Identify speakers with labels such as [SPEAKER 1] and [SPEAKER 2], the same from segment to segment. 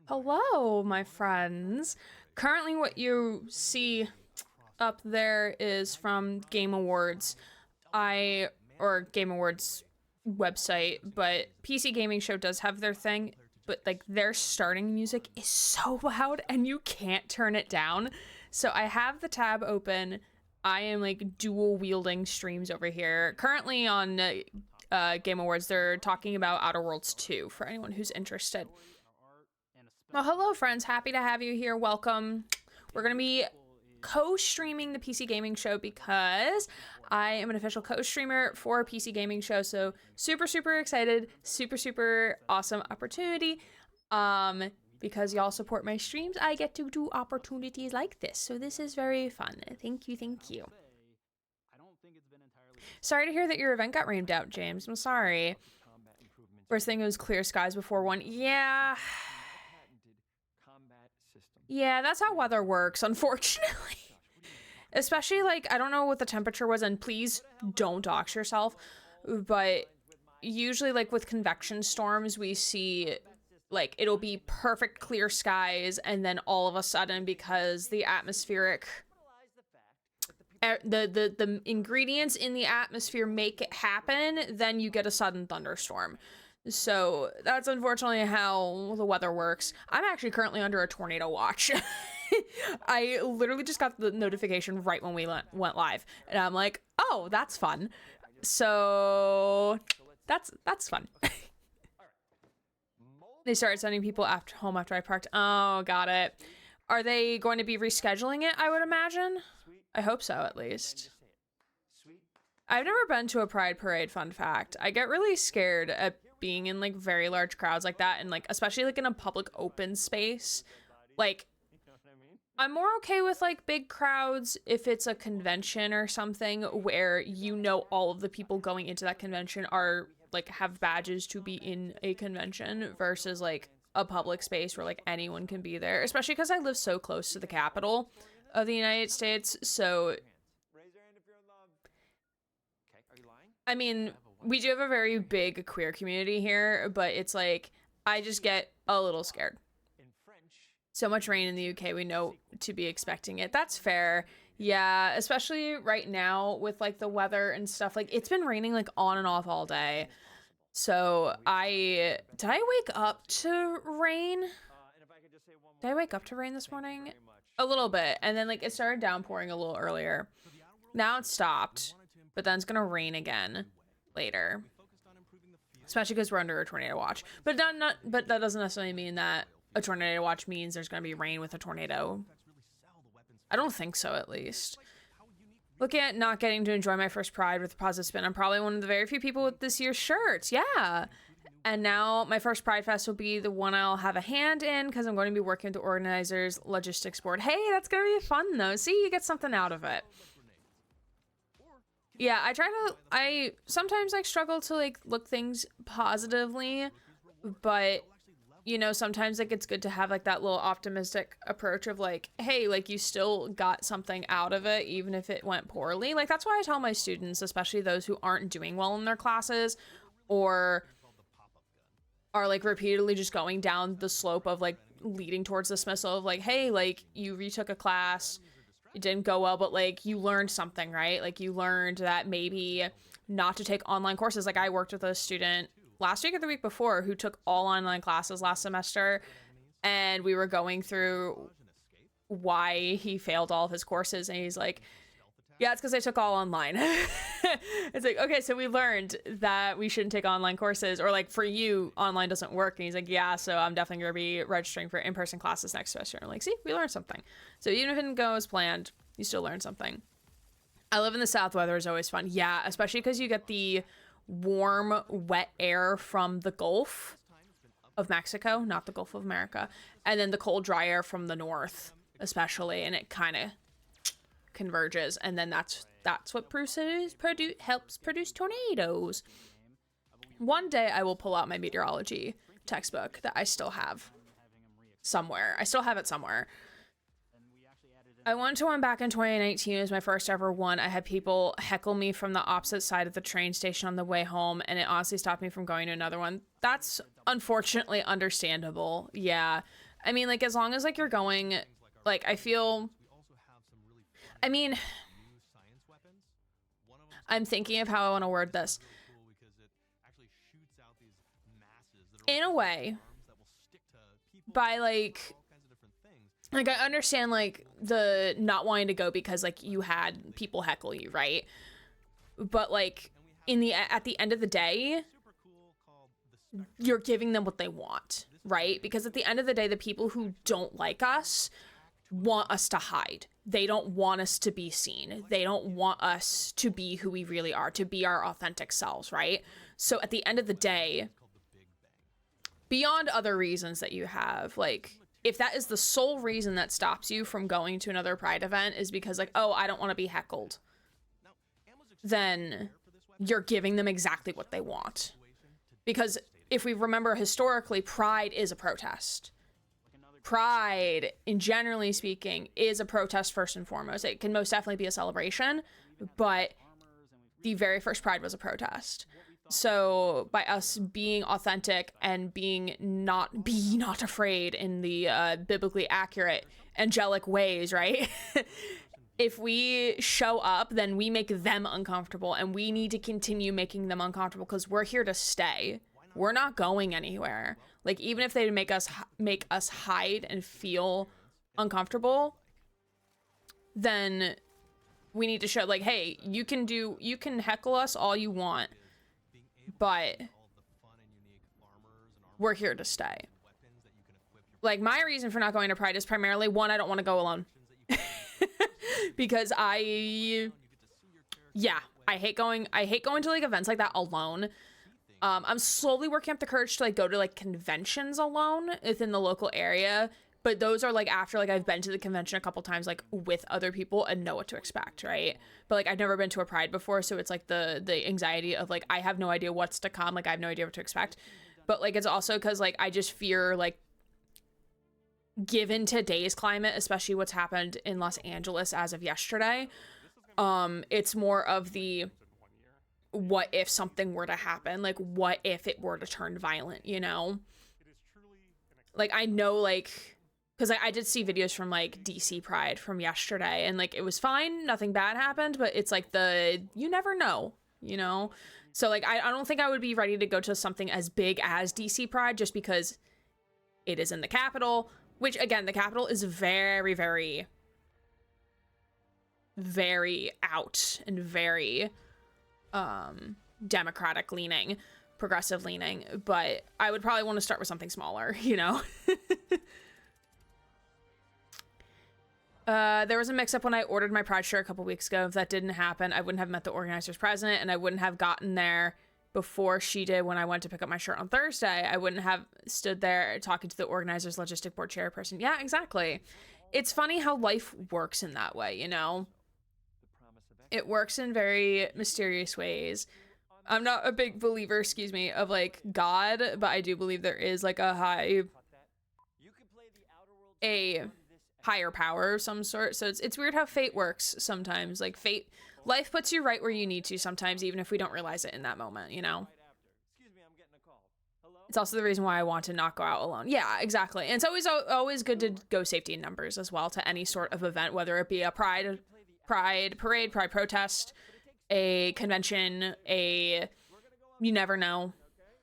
[SPEAKER 1] Hello, my friends. Currently, what you see up there is from Game Awards. or Game Awards website, but PC Gaming Show does have their thing, but like their starting music is so loud and you can't turn it down. So I have the tab open. I am like dual wielding streams over here. Currently on Game Awards, they're talking about Outer Worlds 2 for anyone who's interested. Well, hello, friends. Happy to have you here. Welcome. We're going to be co-streaming the PC Gaming Show because I am an official co-streamer for PC Gaming Show. So super, super excited. Super, super awesome opportunity. Because y'all support my streams, I get to do opportunities like this. So this is very fun. Thank you. Thank you. Sorry to hear that your event got rained out, James. I'm sorry. First thing was clear skies before one. Yeah. Yeah, that's how weather works, unfortunately. Especially, like, I don't know what the temperature was, and please don't dox yourself, but usually, like, with convection storms, we see, like, it'll be perfect clear skies, and then all of a sudden, because the atmospheric... The ingredients in the atmosphere make it happen, then you get a sudden thunderstorm. So that's unfortunately how the weather works. I'm actually currently under a tornado watch. I literally just got the notification right when we went live, and I'm like, oh, that's fun. So that's fun. They started sending people home after I parked. Oh, got it. Are they going to be rescheduling it, I would imagine? I hope so, at least. I've never been to a Pride Parade, fun fact. I get really scared at being in like very large crowds like that, and like especially like in a public open space. Like, I'm more okay with like big crowds if it's a convention or something where you know all of the people going into that convention are like have badges to be in a convention versus like a public space where like anyone can be there, especially because I live so close to the capital of the United States. So I mean, we do have a very big queer community here, but it's like, I just get a little scared. So much rain in the UK, we know to be expecting it. That's fair. Yeah, especially right now with like the weather and stuff. Like, it's been raining like on and off all day. So did I wake up to rain? Did I wake up to rain this morning? A little bit. And then like it started downpouring a little earlier. Now it's stopped, but then it's gonna rain again later, especially because we're under a tornado watch. But but that doesn't necessarily mean that a tornado watch means there's gonna be rain with a tornado. I don't think so, at least. Looking at not getting to enjoy my first Pride with a positive spin, I'm probably one of the very few people with this year's shirts. Yeah. And now my first Pride Fest will be the one I'll have a hand in because I'm going to be working with the organizers' logistics board. Hey, that's going to be fun, though. See, you get something out of it. Yeah, I sometimes like struggle to like look things positively, but you know, sometimes like it's good to have like that little optimistic approach of like, hey, like you still got something out of it, even if it went poorly. Like that's why I tell my students, especially those who aren't doing well in their classes or are like repeatedly just going down the slope of like leading towards dismissal of like, hey, like you retook a class, it didn't go well, but like you learned something, right? Like you learned that maybe not to take online courses. Like I worked with a student last week or the week before who took all online classes last semester, and we were going through why he failed all of his courses, and he's like, yeah, it's because I took all online. It's like, okay, so we learned that we shouldn't take online courses, or like for you, online doesn't work. And he's like, yeah, so I'm definitely going to be registering for in-person classes next semester. And I'm like, see, we learned something. So even if it didn't go as planned, you still learned something. I live in the South. Weather is always fun. Yeah, especially because you get the warm, wet air from the Gulf of Mexico, not the Gulf of America, and then the cold, dry air from the north, especially, and it kind of converges, and then that's what helps produce tornadoes. One day I will pull out my meteorology textbook that I still have somewhere. I still have it somewhere. I went to one back in 2019. It was my first ever one. I had people heckle me from the opposite side of the train station on the way home, and it honestly stopped me from going to another one. That's unfortunately understandable. Yeah. I mean, like, as long as like you're going, like, I feel, I mean, I'm thinking of how I want to word this. In a way, by like I understand like the not wanting to go because like you had people heckle you, right? But like at the end of the day, you're giving them what they want, right? Because at the end of the day, the people who don't like us want us to hide. They don't want us to be seen. They don't want us to be who we really are, to be our authentic selves, right? So at the end of the day, beyond other reasons that you have, like, if that is the sole reason that stops you from going to another Pride event is because, like, oh, I don't want to be heckled, then you're giving them exactly what they want. Because if we remember historically, Pride is a protest. Pride, in generally speaking, is a protest first and foremost. It can most definitely be a celebration, but the very first Pride was a protest. So by us being authentic and being not afraid in the biblically accurate angelic ways, right? If we show up, then we make them uncomfortable, and we need to continue making them uncomfortable because we're here to stay. We're not going anywhere. Like, even if they make us hide and feel uncomfortable, then we need to show, like, hey, you can heckle us all you want, but we're here to stay. Like, my reason for not going to Pride is primarily, one, I don't want to go alone. Because I hate going to like events like that alone. I'm slowly working up the courage to like go to like conventions alone within the local area, but those are like after like I've been to the convention a couple times like with other people and know what to expect, right? But like I've never been to a Pride before, so it's like the anxiety of like I have no idea what's to come, like I have no idea what to expect. But like it's also because like I just fear, like, given today's climate, especially what's happened in Los Angeles as of yesterday, it's more of the what if something were to happen, like what if it were to turn violent, you know? Like I know, like, because I did see videos from like DC Pride from yesterday, and like it was fine, nothing bad happened, but it's like you never know, you know? So like I don't think I would be ready to go to something as big as DC Pride just because it is in the capital, which again, the capital is very, very, very out and very democratic leaning, progressive leaning, but I would probably want to start with something smaller, you know? There was a mix-up when I ordered my Pride shirt a couple weeks ago. If that didn't happen, I wouldn't have met the organizers president, and I wouldn't have gotten there before she did when I went to pick up my shirt on Thursday. I wouldn't have stood there talking to the organizers logistic board chairperson. Yeah, exactly. It's funny how life works in that way, you know? It works in very mysterious ways. I'm not a big believer, of like God, but I do believe there is like a higher power of some sort. So it's weird how fate works sometimes. Like life puts you right where you need to sometimes, even if we don't realize it in that moment, you know? It's also the reason why I want to not go out alone. Yeah, exactly. And it's always good to go safety in numbers as well to any sort of event, whether it be a pride parade, pride protest, a convention, you never know,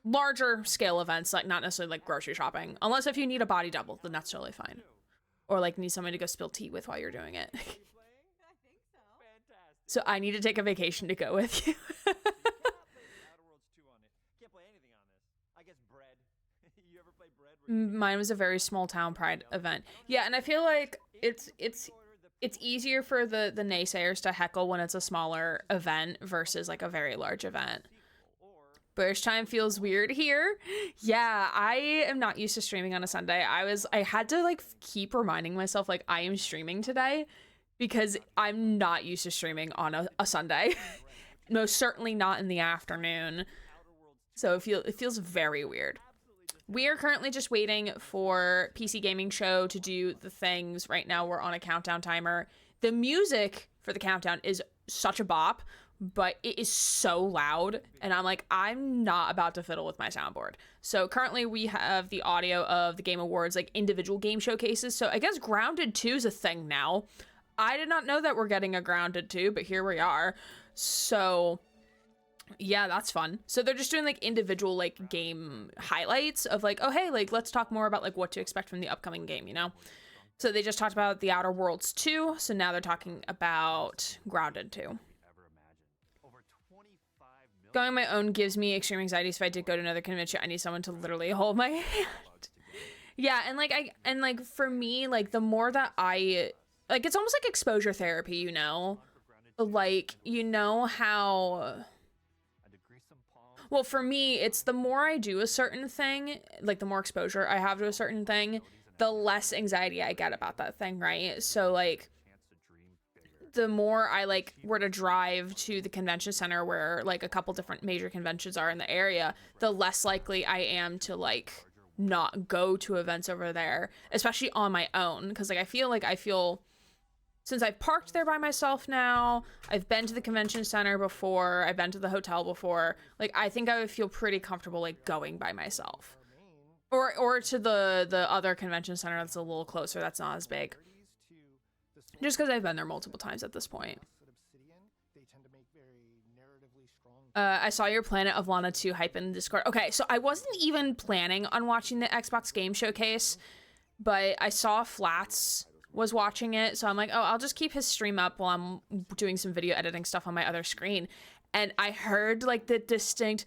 [SPEAKER 1] larger scale events, like not necessarily like grocery shopping, unless if you need a body double, then that's totally fine. Or like need someone to go spill tea with while you're doing it. So I need to take a vacation to go with you. Mine was a very small town Pride event. Yeah, and I feel like it's easier for the naysayers to heckle when it's a smaller event versus like a very large event. Bush time feels weird here. Yeah, I am not used to streaming on a Sunday. I had to like keep reminding myself like I am streaming today because I'm not used to streaming on a Sunday. Most certainly not in the afternoon. So it feels very weird. We are currently just waiting for PC Gaming Show to do the things. Right now we're on a countdown timer. The music for the countdown is such a bop, but it is so loud, and I'm like, I'm not about to fiddle with my soundboard. So currently we have the audio of the Game Awards, like individual game showcases. So I guess Grounded 2 is a thing now. I did not know that we're getting a Grounded 2, but here we are. So yeah, that's fun. So they're just doing like individual like game highlights of like, oh hey, like let's talk more about like what to expect from the upcoming game, you know? So they just talked about The Outer Worlds 2, so now they're talking about Grounded 2. Going on my own gives me extreme anxiety, so if I did go to another convention, I need someone to literally hold my hand. Yeah, and like for me, like the more that I like, it's almost like exposure therapy, you know? Like, you know how, well, for me, it's the more I do a certain thing, like the more exposure I have to a certain thing, the less anxiety I get about that thing, right? So like the more I like were to drive to the convention center where like a couple different major conventions are in the area, the less likely I am to like not go to events over there, especially on my own. Because like I feel since I've parked there by myself now, I've been to the convention center before, I've been to the hotel before, like I think I would feel pretty comfortable like going by myself, or to the other convention center that's a little closer, that's not as big. Just because I've been there multiple times at this point. I saw your Planet of Lana 2 hype in Discord. Okay, so I wasn't even planning on watching the Xbox Game Showcase, but I saw Flats was watching it, so I'm like, oh, I'll just keep his stream up while I'm doing some video editing stuff on my other screen. And I heard like the distinct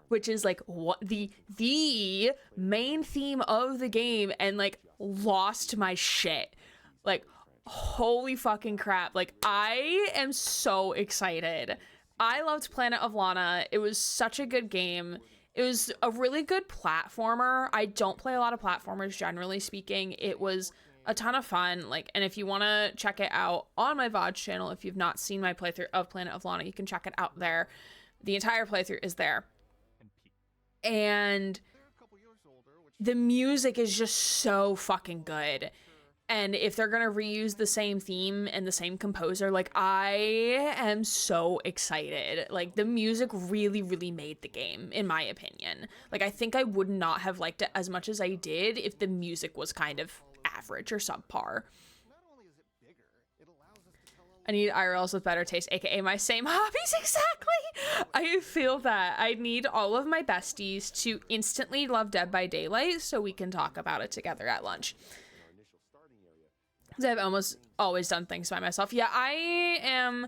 [SPEAKER 1] which is like what the main theme of the game, and like lost my shit. Like holy fucking crap, like I am so excited. I loved Planet of Lana. It was such a good game. It was a really good platformer. I don't play a lot of platformers, generally speaking. It was a ton of fun. Like, and if you want to check it out on my VOD channel, if you've not seen my playthrough of Planet of Lana, you can check it out there. The entire playthrough is there. And the music is just so fucking good. And if they're gonna reuse the same theme and the same composer, like I am so excited. Like the music really, really made the game, in my opinion. Like I think I would not have liked it as much as I did if the music was kind of average or subpar. I need IRLs with better taste, aka my same hobbies. Exactly. I feel that. I need all of my besties to instantly love Dead by Daylight so we can talk about it together at lunch. I've almost always done things by myself. Yeah, I've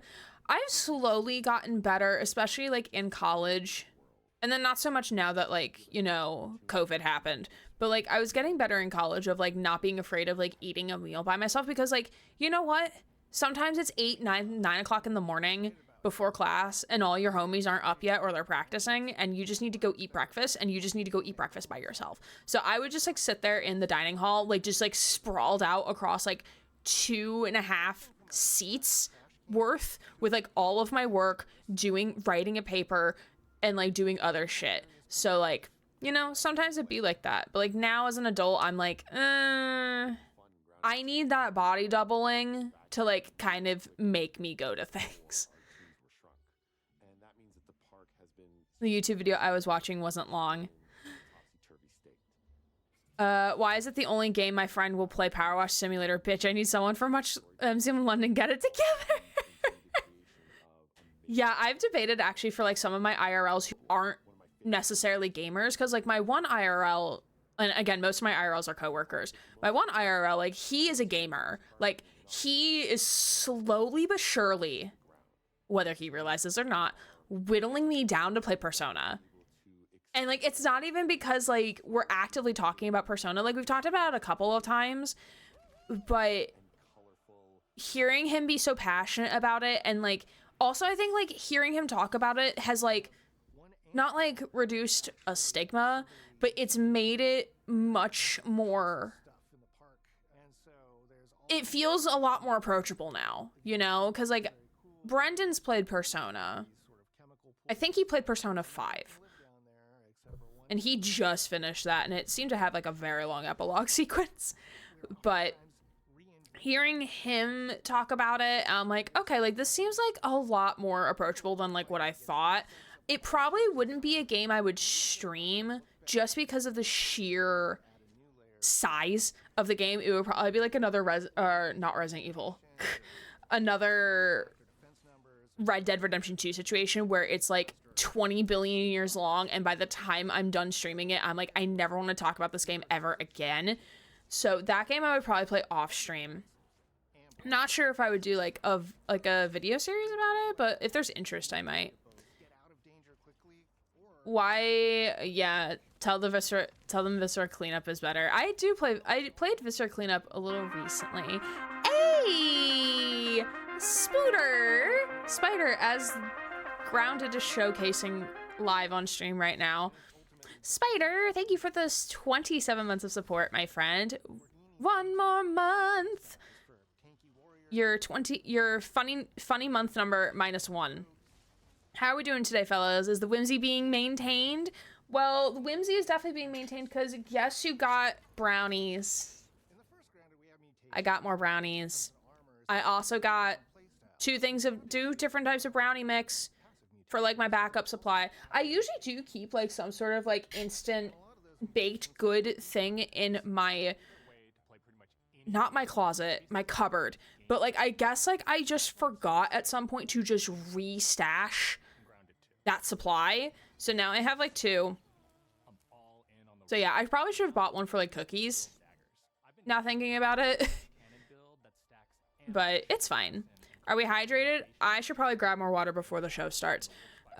[SPEAKER 1] slowly gotten better, especially like in college. And then not so much now that like, you know, COVID happened. But like I was getting better in college of like not being afraid of like eating a meal by myself, because like, you know what? Sometimes it's 9 o'clock in the morning before class and all your homies aren't up yet or they're practicing, and you just need to go eat breakfast, and you just need to go eat breakfast by yourself. So I would just like sit there in the dining hall, like just like sprawled out across like 2.5 seats worth with like all of my work, writing a paper and like doing other shit. So like, you know, sometimes it'd be like that. But like now as an adult, I'm like, I need that body doubling to like kind of make me go to things. The YouTube video I was watching wasn't long. Why is it the only game my friend will play? Power Wash Simulator? Bitch, I need someone from Sim London get it together. Yeah, I've debated actually for like some of my IRLs who aren't necessarily gamers, because like my one IRL, and again, most of my IRLs are coworkers. My one IRL, like he is a gamer. Like he is slowly but surely, whether he realizes or not, whittling me down to play Persona. And like it's not even because like we're actively talking about Persona. Like we've talked about it a couple of times, but hearing him be so passionate about it, and like also I think like hearing him talk about it has like not like reduced a stigma, but it's made it much more, it feels a lot more approachable now, you know? Because like Brendan's played Persona. I think he played Persona 5. And he just finished that, and it seemed to have like a very long epilogue sequence. But hearing him talk about it, I'm like, okay, like this seems like a lot more approachable than like what I thought. It probably wouldn't be a game I would stream just because of the sheer size of the game. It would probably be like another not Resident Evil, another Red Dead Redemption 2 situation where it's like 20 billion years long, and by the time I'm done streaming it, I'm like, I never want to talk about this game ever again. So that game I would probably play off stream. Not sure if I would do like a video series about it, but if there's interest, I might. Why? Yeah, tell them Viscera Cleanup is better. I played Viscera Cleanup a little recently. Hey, Spider, as Grounded is showcasing live on stream right now. Spider, thank you for this 27 months of support, my friend. One more month. Your funny month number -1. How are we doing today, fellas? Is the whimsy being maintained? Well, the whimsy is definitely being maintained because yes, you got brownies. I got more brownies. I also got two different types of brownie mix for like my backup supply. I usually do keep like some sort of like instant baked good thing in my, not my closet, my cupboard. But like, I guess like I just forgot at some point to just restash that supply. So now I have like 2. So yeah, I probably should have bought one for like cookies. Now thinking about it. But it's fine. Are we hydrated? I should probably grab more water before the show starts.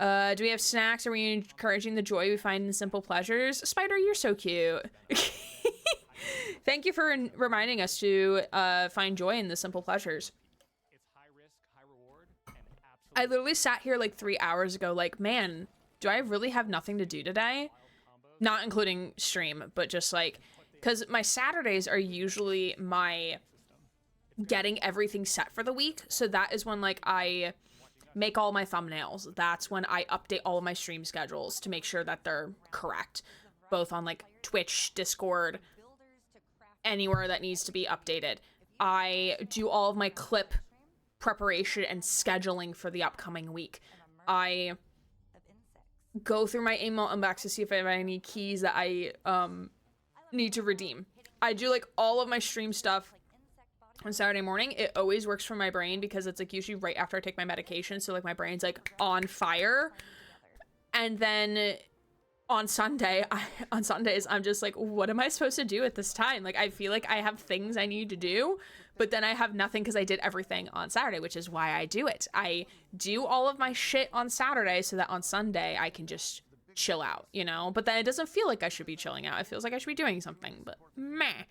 [SPEAKER 1] Do we have snacks? Are we encouraging the joy we find in simple pleasures? Spider, you're so cute. Thank you for reminding us to find joy in the simple pleasures. I literally sat here like 3 hours ago like, man, do I really have nothing to do today? Not including stream, but just like, because my Saturdays are usually my getting everything set for the week. So that is when like I make all my thumbnails. That's when I update all of my stream schedules to make sure that they're correct, both on like Twitch, Discord, anywhere that needs to be updated. I do all of my clip preparation and scheduling for the upcoming week. I go through my email inbox to see if I have any keys that I need to redeem. I do like all of my stream stuff on Saturday morning. It always works for my brain because it's like usually right after I take my medication, so like my brain's like on fire. And then on Sundays I'm just like, what am I supposed to do at this time? Like I feel like I have things I need to do, but then I have nothing because I did everything on Saturday, which is why I do it. I do all of my shit on Saturday so that on Sunday I can just chill out, you know? But then it doesn't feel like I should be chilling out. It feels like I should be doing something, but meh.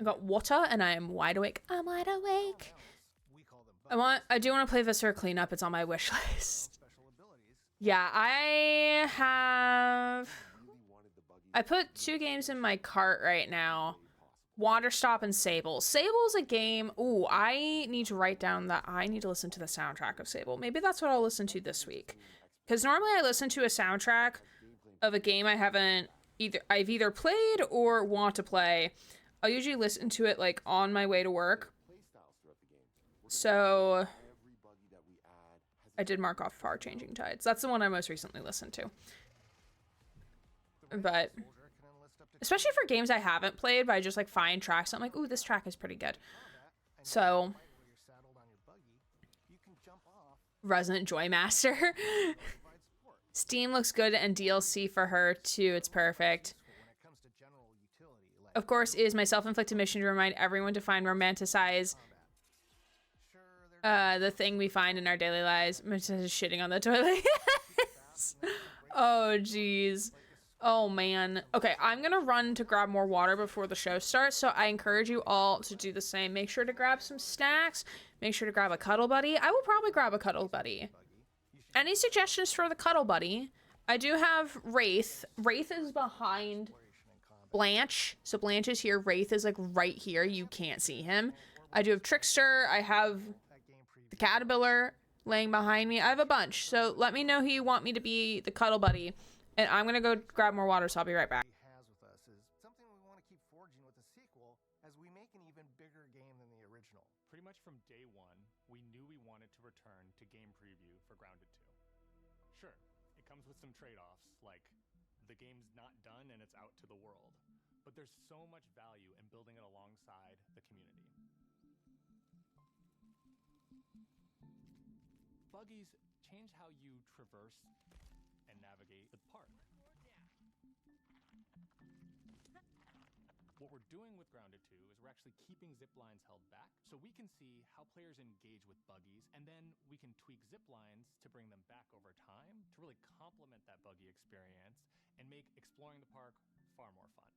[SPEAKER 1] I got water and I am wide awake. I'm wide awake. I do want to play Viscera Cleanup. It's on my wish list. Yeah, I put 2 games in my cart right now. Waterstop and Sable. Sable's a game. Ooh, I need to write down that I need to listen to the soundtrack of Sable. Maybe that's what I'll listen to this week. Because normally I listen to a soundtrack of a game I've either played or want to play. I'll usually listen to it like on my way to work. So I did mark off Far Changing Tides. That's the one I most recently listened to. But especially for games I haven't played, but I just like find tracks. I'm like, ooh, this track is pretty good. So Resident Joy Master. Steam looks good and DLC for her too. It's perfect. Of course, it is my self-inflicted mission to remind everyone to find romanticize the thing we find in our daily lives. Shitting on the toilet. Oh, jeez. Oh, man. Okay, I'm gonna run to grab more water before the show starts, so I encourage you all to do the same. Make sure to grab some snacks. Make sure to grab a cuddle buddy. I will probably grab a cuddle buddy. Any suggestions for the cuddle buddy? I do have Wraith. Wraith is behind Blanche. So Blanche is here. Wraith is like right here. You can't see him. I do have Trickster. I have the Caterpillar laying behind me. I have a bunch. So let me know who you want me to be the cuddle buddy. And I'm going to go grab more water, so I'll be right back.
[SPEAKER 2] for Grounded 2. Sure, it comes with some trade-offs, like the game's not done and it's out to the world, but there's so much value in building it alongside the community. Buggies change how you traverse and navigate the park. What we're doing with Grounded 2 is we're actually keeping zip lines held back so we can see how players engage with buggies, and then we can tweak zip lines to bring them back over time to really complement that buggy experience and make exploring the park far more fun.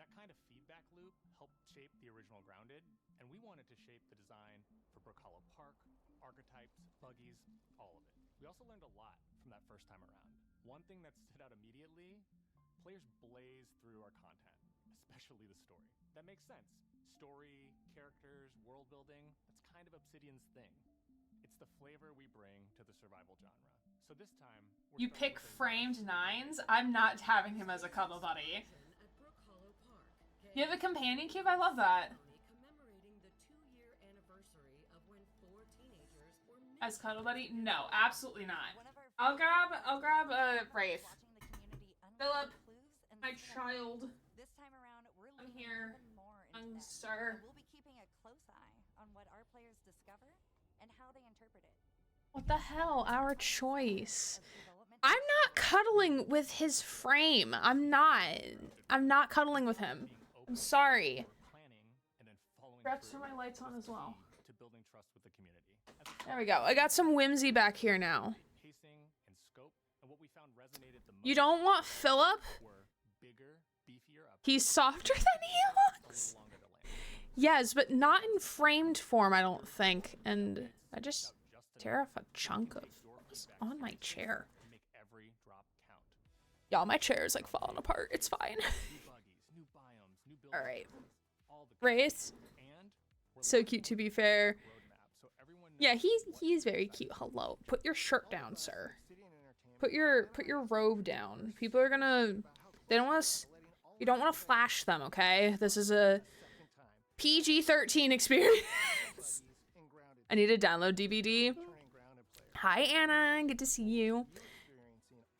[SPEAKER 2] That kind of feedback loop helped shape the original Grounded, and we wanted to shape the design for Brook Hollow Park, archetypes, buggies, all of it. We also learned a lot from that first time around. One thing that stood out immediately, players blazed through our content, especially the story. That makes sense. Story, characters, world building, that's kind of Obsidian's thing. It's the flavor we bring to the survival genre. So this time,
[SPEAKER 1] You pick framed nines? I'm not having him as a cuddle buddy. You have a companion cube? I love that. As cuddle buddy? No, absolutely not. I'll grab Wraith. Philip, my child.
[SPEAKER 3] This time around, we're
[SPEAKER 1] I'm
[SPEAKER 3] looking
[SPEAKER 1] here.
[SPEAKER 3] even more into
[SPEAKER 1] I'm
[SPEAKER 3] that.
[SPEAKER 1] sir.
[SPEAKER 3] And we'll be keeping a close eye on what our players discover and how they interpret it.
[SPEAKER 1] What the hell? Our choice. I'm not cuddling with his frame. I'm not cuddling with him. I'm sorry. Congrats for my lights on as well.
[SPEAKER 2] To building trust with the community.
[SPEAKER 1] There we go. I got some whimsy back here now.
[SPEAKER 2] Pacing and scope, and what we found resonated the most.
[SPEAKER 1] You don't want Philip?
[SPEAKER 2] Were bigger, beefier up.
[SPEAKER 1] He's softer than he looks. Yes, but not in framed form, I don't think. And I just tear off a chunk of what's on my chair.
[SPEAKER 2] Make every drop count.
[SPEAKER 1] Y'all, my chair is like falling apart. It's fine.
[SPEAKER 2] New buggies, new biomes, new buildings.
[SPEAKER 1] All right.
[SPEAKER 2] All the
[SPEAKER 1] Race.
[SPEAKER 2] and we're
[SPEAKER 1] So cute, to be fair.
[SPEAKER 2] roadmap, so everyone knows
[SPEAKER 1] Yeah, he's very cute. Hello. Put your shirt down, sir. Put your robe down. People are gonna. They don't want us. You don't want to flash them, okay? This is a PG-13 experience. I need to download DVD. Hi, Anna. Good to see you.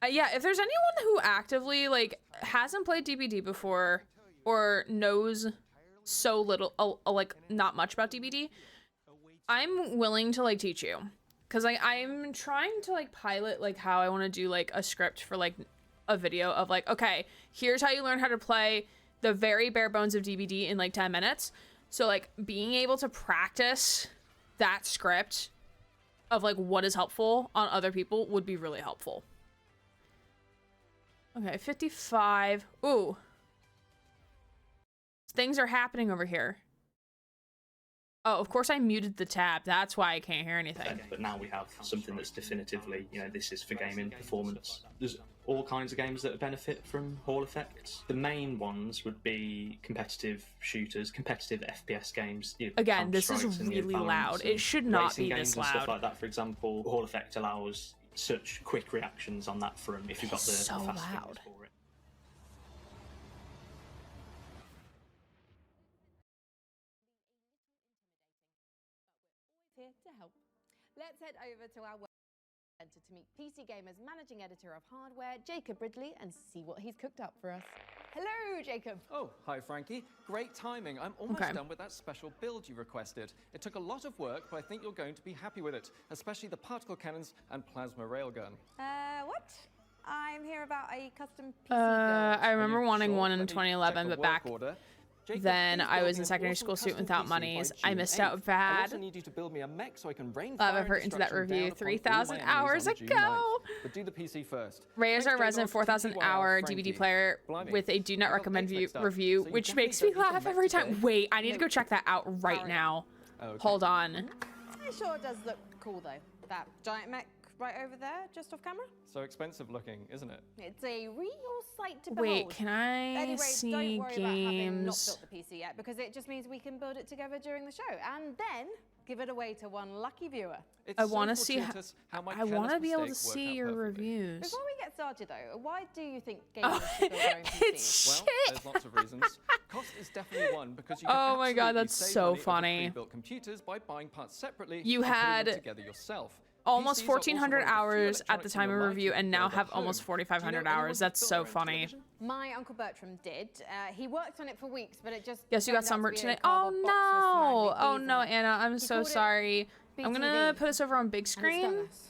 [SPEAKER 1] Yeah, if there's anyone who actively like hasn't played DBD before or knows so little, like not much about DBD, I'm willing to like teach you, because I'm trying to like pilot like how I want to do like a script for like a video of like, okay, here's how you learn how to play the very bare bones of DBD in like 10 minutes. So like being able to practice that script of like what is helpful on other people would be really helpful. Okay, 55. Ooh. Things are happening over here. Oh, of course I muted the tab. That's why I can't hear anything.
[SPEAKER 4] But now we have something that's definitively, this is for gaming performance. There's all kinds of games that benefit from Hall effects. The main ones would be competitive shooters, competitive FPS games.
[SPEAKER 1] Again, this is really loud. It should not be this loud.
[SPEAKER 4] Stuff like that, for example, Hall effect allows such quick reactions on that front if you've got the
[SPEAKER 1] so
[SPEAKER 4] fast
[SPEAKER 1] loud.
[SPEAKER 4] fingers for it.
[SPEAKER 5] Here to help. Let's head over to our center to meet PC Gamer's managing editor of hardware, Jacob Ridley, and see what he's cooked up for us. Hello, Jacob.
[SPEAKER 6] Oh, hi, Frankie. Great timing. I'm almost done with that special build you requested. It took a lot of work, but I think you're going to be happy with it, especially the particle cannons and plasma railgun.
[SPEAKER 5] What? I'm here about a custom PC build.
[SPEAKER 1] I remember wanting
[SPEAKER 6] Sure,
[SPEAKER 1] one in
[SPEAKER 6] let me
[SPEAKER 1] 2011,
[SPEAKER 6] check the
[SPEAKER 1] but back
[SPEAKER 6] work order. Jacob,
[SPEAKER 1] then
[SPEAKER 6] please
[SPEAKER 1] I
[SPEAKER 6] build
[SPEAKER 1] was
[SPEAKER 6] me
[SPEAKER 1] in
[SPEAKER 6] an
[SPEAKER 1] secondary
[SPEAKER 6] awesome
[SPEAKER 1] school student
[SPEAKER 6] custom
[SPEAKER 1] without
[SPEAKER 6] PC
[SPEAKER 1] monies.
[SPEAKER 6] by
[SPEAKER 1] I
[SPEAKER 6] June
[SPEAKER 1] missed
[SPEAKER 6] 8th.
[SPEAKER 1] out
[SPEAKER 6] I'll
[SPEAKER 1] bad.
[SPEAKER 6] also need you to build me a mech so I can rain
[SPEAKER 1] Love
[SPEAKER 6] fire
[SPEAKER 1] effort into that
[SPEAKER 6] destruction
[SPEAKER 1] review.
[SPEAKER 6] down upon all
[SPEAKER 1] 3,000
[SPEAKER 6] my
[SPEAKER 1] hours
[SPEAKER 6] enemies on
[SPEAKER 1] ago.
[SPEAKER 6] June 9th. But do the PC first.
[SPEAKER 1] Rare's
[SPEAKER 6] Thanks,
[SPEAKER 1] our
[SPEAKER 6] Jacob.
[SPEAKER 1] resident 4,000 hour
[SPEAKER 6] TTYL,
[SPEAKER 1] DVD
[SPEAKER 6] Frankie.
[SPEAKER 1] player
[SPEAKER 6] Blimey.
[SPEAKER 1] with a do not
[SPEAKER 6] I got
[SPEAKER 1] recommend
[SPEAKER 6] dates mixed up.
[SPEAKER 1] review,
[SPEAKER 6] So you
[SPEAKER 1] which
[SPEAKER 6] definitely
[SPEAKER 1] makes me
[SPEAKER 6] don't need to
[SPEAKER 1] laugh
[SPEAKER 6] mech
[SPEAKER 1] every time.
[SPEAKER 6] today.
[SPEAKER 1] Wait, I need to go check that out right
[SPEAKER 5] Sorry.
[SPEAKER 1] now.
[SPEAKER 6] Okay.
[SPEAKER 1] Hold on.
[SPEAKER 5] It sure does look cool, though. That giant mech right over there, just off camera.
[SPEAKER 6] So expensive looking, isn't it?
[SPEAKER 5] It's a real sight to
[SPEAKER 1] Wait,
[SPEAKER 5] behold.
[SPEAKER 1] can I
[SPEAKER 5] Anyway,
[SPEAKER 1] see
[SPEAKER 5] don't worry about having not
[SPEAKER 1] games?
[SPEAKER 5] built the PC yet, because it just means we can build it together during the show, and then give it away to one lucky viewer.
[SPEAKER 6] It's
[SPEAKER 1] I
[SPEAKER 6] so
[SPEAKER 1] want to see.
[SPEAKER 6] fortuitous how my
[SPEAKER 1] I want to
[SPEAKER 6] careless
[SPEAKER 1] be able to
[SPEAKER 6] mistake worked
[SPEAKER 1] see
[SPEAKER 6] out
[SPEAKER 1] your
[SPEAKER 6] perfectly.
[SPEAKER 1] reviews.
[SPEAKER 5] Before we get started, though, why do you think gamers
[SPEAKER 1] Oh,
[SPEAKER 5] should build their own PC?
[SPEAKER 1] it's
[SPEAKER 6] Well,
[SPEAKER 1] shit.
[SPEAKER 6] there's lots of reasons. Cost is definitely one because you can
[SPEAKER 1] Oh my God,
[SPEAKER 6] absolutely
[SPEAKER 1] that's
[SPEAKER 6] save
[SPEAKER 1] so
[SPEAKER 6] money over
[SPEAKER 1] funny.
[SPEAKER 6] pre-built computers by buying parts separately
[SPEAKER 1] You
[SPEAKER 6] and putting
[SPEAKER 1] had-
[SPEAKER 6] them together yourself.
[SPEAKER 1] almost
[SPEAKER 6] PCs are also
[SPEAKER 1] 1,400
[SPEAKER 6] one of the few
[SPEAKER 1] hours at the
[SPEAKER 6] electronics in
[SPEAKER 1] time of
[SPEAKER 6] your life
[SPEAKER 1] review
[SPEAKER 6] that
[SPEAKER 1] and
[SPEAKER 6] can
[SPEAKER 1] now
[SPEAKER 6] build
[SPEAKER 1] have
[SPEAKER 6] a
[SPEAKER 1] almost
[SPEAKER 6] home.
[SPEAKER 1] 4,500
[SPEAKER 6] Do you know anyone
[SPEAKER 1] hours.
[SPEAKER 6] with
[SPEAKER 1] That's
[SPEAKER 6] film
[SPEAKER 1] so
[SPEAKER 6] or
[SPEAKER 1] funny.
[SPEAKER 6] television?
[SPEAKER 5] My Uncle Bertram did. He worked on it for weeks, but it just.
[SPEAKER 1] Yes, you got
[SPEAKER 5] turned out to
[SPEAKER 1] sunburned
[SPEAKER 5] be a
[SPEAKER 1] tonight. Oh
[SPEAKER 5] cardboard box with some
[SPEAKER 1] no!
[SPEAKER 5] angry
[SPEAKER 1] Oh
[SPEAKER 5] bees
[SPEAKER 1] no,
[SPEAKER 5] in it.
[SPEAKER 1] Anna, I'm
[SPEAKER 5] He
[SPEAKER 1] so
[SPEAKER 5] called it
[SPEAKER 1] sorry. I'm gonna
[SPEAKER 5] BTV,
[SPEAKER 1] put us over on big
[SPEAKER 5] and it stung
[SPEAKER 1] screen
[SPEAKER 5] us.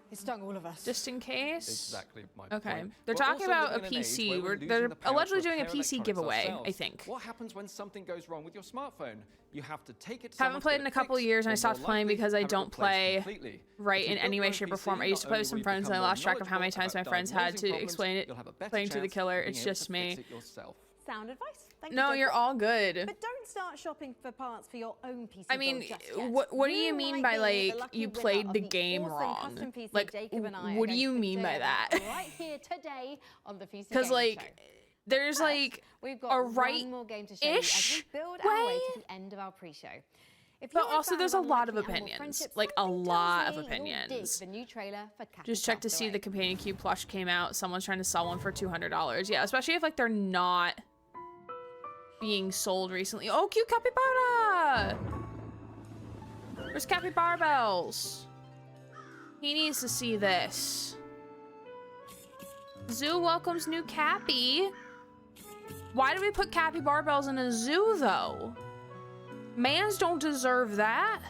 [SPEAKER 5] It stung all of us.
[SPEAKER 1] just in case.
[SPEAKER 6] Exactly my
[SPEAKER 1] Okay,
[SPEAKER 6] point.
[SPEAKER 1] they're
[SPEAKER 6] We're
[SPEAKER 1] talking
[SPEAKER 6] also
[SPEAKER 1] about a
[SPEAKER 6] living in an age
[SPEAKER 1] PC.
[SPEAKER 6] where we're
[SPEAKER 1] They're
[SPEAKER 6] losing the power
[SPEAKER 1] allegedly
[SPEAKER 6] to
[SPEAKER 1] doing a
[SPEAKER 6] repair
[SPEAKER 1] PC
[SPEAKER 6] electronics
[SPEAKER 1] giveaway, I
[SPEAKER 6] ourselves.
[SPEAKER 1] think.
[SPEAKER 6] What happens when something goes wrong with your smartphone? You have to take it to
[SPEAKER 1] Haven't
[SPEAKER 6] someone
[SPEAKER 1] played
[SPEAKER 6] to
[SPEAKER 1] in
[SPEAKER 6] get
[SPEAKER 1] a couple
[SPEAKER 6] fixed,
[SPEAKER 1] years and I
[SPEAKER 6] or
[SPEAKER 1] stopped
[SPEAKER 6] more
[SPEAKER 1] playing
[SPEAKER 6] likely,
[SPEAKER 1] because I
[SPEAKER 6] have it
[SPEAKER 1] don't
[SPEAKER 6] replaced
[SPEAKER 1] play
[SPEAKER 6] completely.
[SPEAKER 1] right
[SPEAKER 6] If
[SPEAKER 1] in
[SPEAKER 6] you
[SPEAKER 1] any
[SPEAKER 6] build
[SPEAKER 1] way,
[SPEAKER 6] your own
[SPEAKER 1] shape, or
[SPEAKER 6] PC,
[SPEAKER 1] form. I used to
[SPEAKER 6] not
[SPEAKER 1] play
[SPEAKER 6] only
[SPEAKER 1] with some
[SPEAKER 6] will you
[SPEAKER 1] friends and I
[SPEAKER 6] become more
[SPEAKER 1] lost track of how many
[SPEAKER 6] knowledgeable
[SPEAKER 1] times my
[SPEAKER 6] about
[SPEAKER 1] friends had
[SPEAKER 6] diagnosing
[SPEAKER 1] to
[SPEAKER 6] problems,
[SPEAKER 1] explain it,
[SPEAKER 6] you'll have a better
[SPEAKER 1] explain to the
[SPEAKER 6] chance
[SPEAKER 1] killer.
[SPEAKER 6] of being
[SPEAKER 1] It's
[SPEAKER 6] able to
[SPEAKER 1] just
[SPEAKER 6] fix
[SPEAKER 1] me.
[SPEAKER 6] it yourself.
[SPEAKER 5] Sound advice. Thank you,
[SPEAKER 1] No,
[SPEAKER 5] Jacob.
[SPEAKER 1] you're all good.
[SPEAKER 5] But don't start shopping for parts for your own PC
[SPEAKER 1] I mean,
[SPEAKER 5] build just yet.
[SPEAKER 1] what do you mean by
[SPEAKER 5] might be the
[SPEAKER 1] like
[SPEAKER 5] lucky
[SPEAKER 1] you
[SPEAKER 5] winner
[SPEAKER 1] played
[SPEAKER 5] of
[SPEAKER 1] the game
[SPEAKER 5] awesome
[SPEAKER 1] wrong?
[SPEAKER 5] custom PC
[SPEAKER 1] Like,
[SPEAKER 5] Jacob and I are
[SPEAKER 1] what do
[SPEAKER 5] going
[SPEAKER 1] you
[SPEAKER 5] to put
[SPEAKER 1] mean by
[SPEAKER 5] together
[SPEAKER 1] that?
[SPEAKER 5] right here today on the PC
[SPEAKER 1] Because
[SPEAKER 5] Gaming
[SPEAKER 1] like,
[SPEAKER 5] Show.
[SPEAKER 1] there's like
[SPEAKER 5] We've
[SPEAKER 1] a
[SPEAKER 5] got
[SPEAKER 1] right
[SPEAKER 5] one more game to show you as
[SPEAKER 1] ish
[SPEAKER 5] we build our way
[SPEAKER 1] way.
[SPEAKER 5] to the end of our pre-show. If
[SPEAKER 1] But
[SPEAKER 5] you're a
[SPEAKER 1] also
[SPEAKER 5] fan
[SPEAKER 1] there's a lot of
[SPEAKER 5] unlikely animal
[SPEAKER 1] opinions,
[SPEAKER 5] friendship,
[SPEAKER 1] like a
[SPEAKER 5] something tells
[SPEAKER 1] lot of
[SPEAKER 5] me you'll dig
[SPEAKER 1] opinions.
[SPEAKER 5] the new trailer for Captain
[SPEAKER 1] Just check to see
[SPEAKER 5] Castaway.
[SPEAKER 1] the Companion Cube plush came out. Someone's trying to sell one for $200. Yeah, especially if like they're not being sold recently. Oh, cute capybara! Where's Capybara Bells? He needs to see this. Zoo welcomes new Cappy. Why do we put Cappy Barbells in a zoo though? Mans don't deserve that.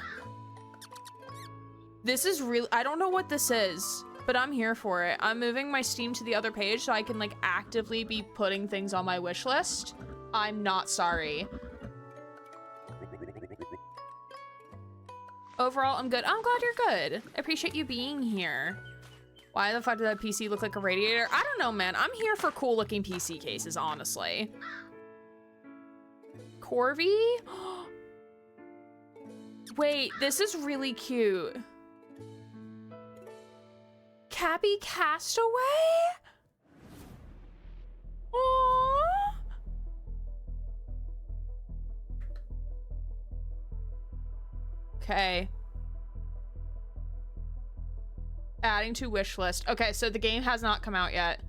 [SPEAKER 1] This is really, I don't know what this is, but I'm here for it. I'm moving my Steam to the other page so I can like actively be putting things on my wish list. I'm not sorry. Overall, I'm good. I'm glad you're good. I appreciate you being here. Why the fuck did that PC look like a radiator? I don't know, man. I'm here for cool looking PC cases, honestly. Corvi? Wait, this is really cute. Cappy Castaway? Aww. Okay. Adding to wish list. Okay, so the game has not come out yet.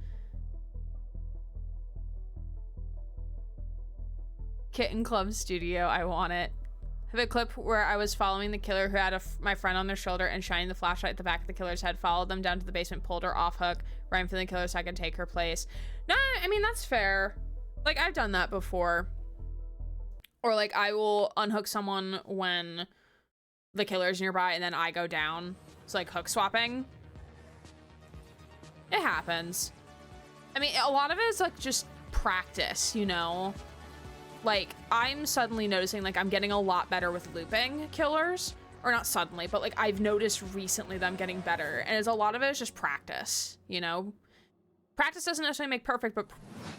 [SPEAKER 1] Kitten Club Studio, I want it. I have a clip where I was following the killer who had my friend on their shoulder and shining the flashlight at the back of the killer's head, followed them down to the basement, pulled her off hook, ran from the killer so I could take her place. No, I mean, that's fair. Like, I've done that before. Or like, I will unhook someone when the killer's nearby and then I go down. It's like hook swapping. It happens. I mean, a lot of it is like just practice, you know? Like, I'm suddenly noticing like I'm getting a lot better with looping killers. Or not suddenly, but like I've noticed recently that I'm getting better. And a lot of it is just practice, you know? Practice doesn't necessarily make perfect, but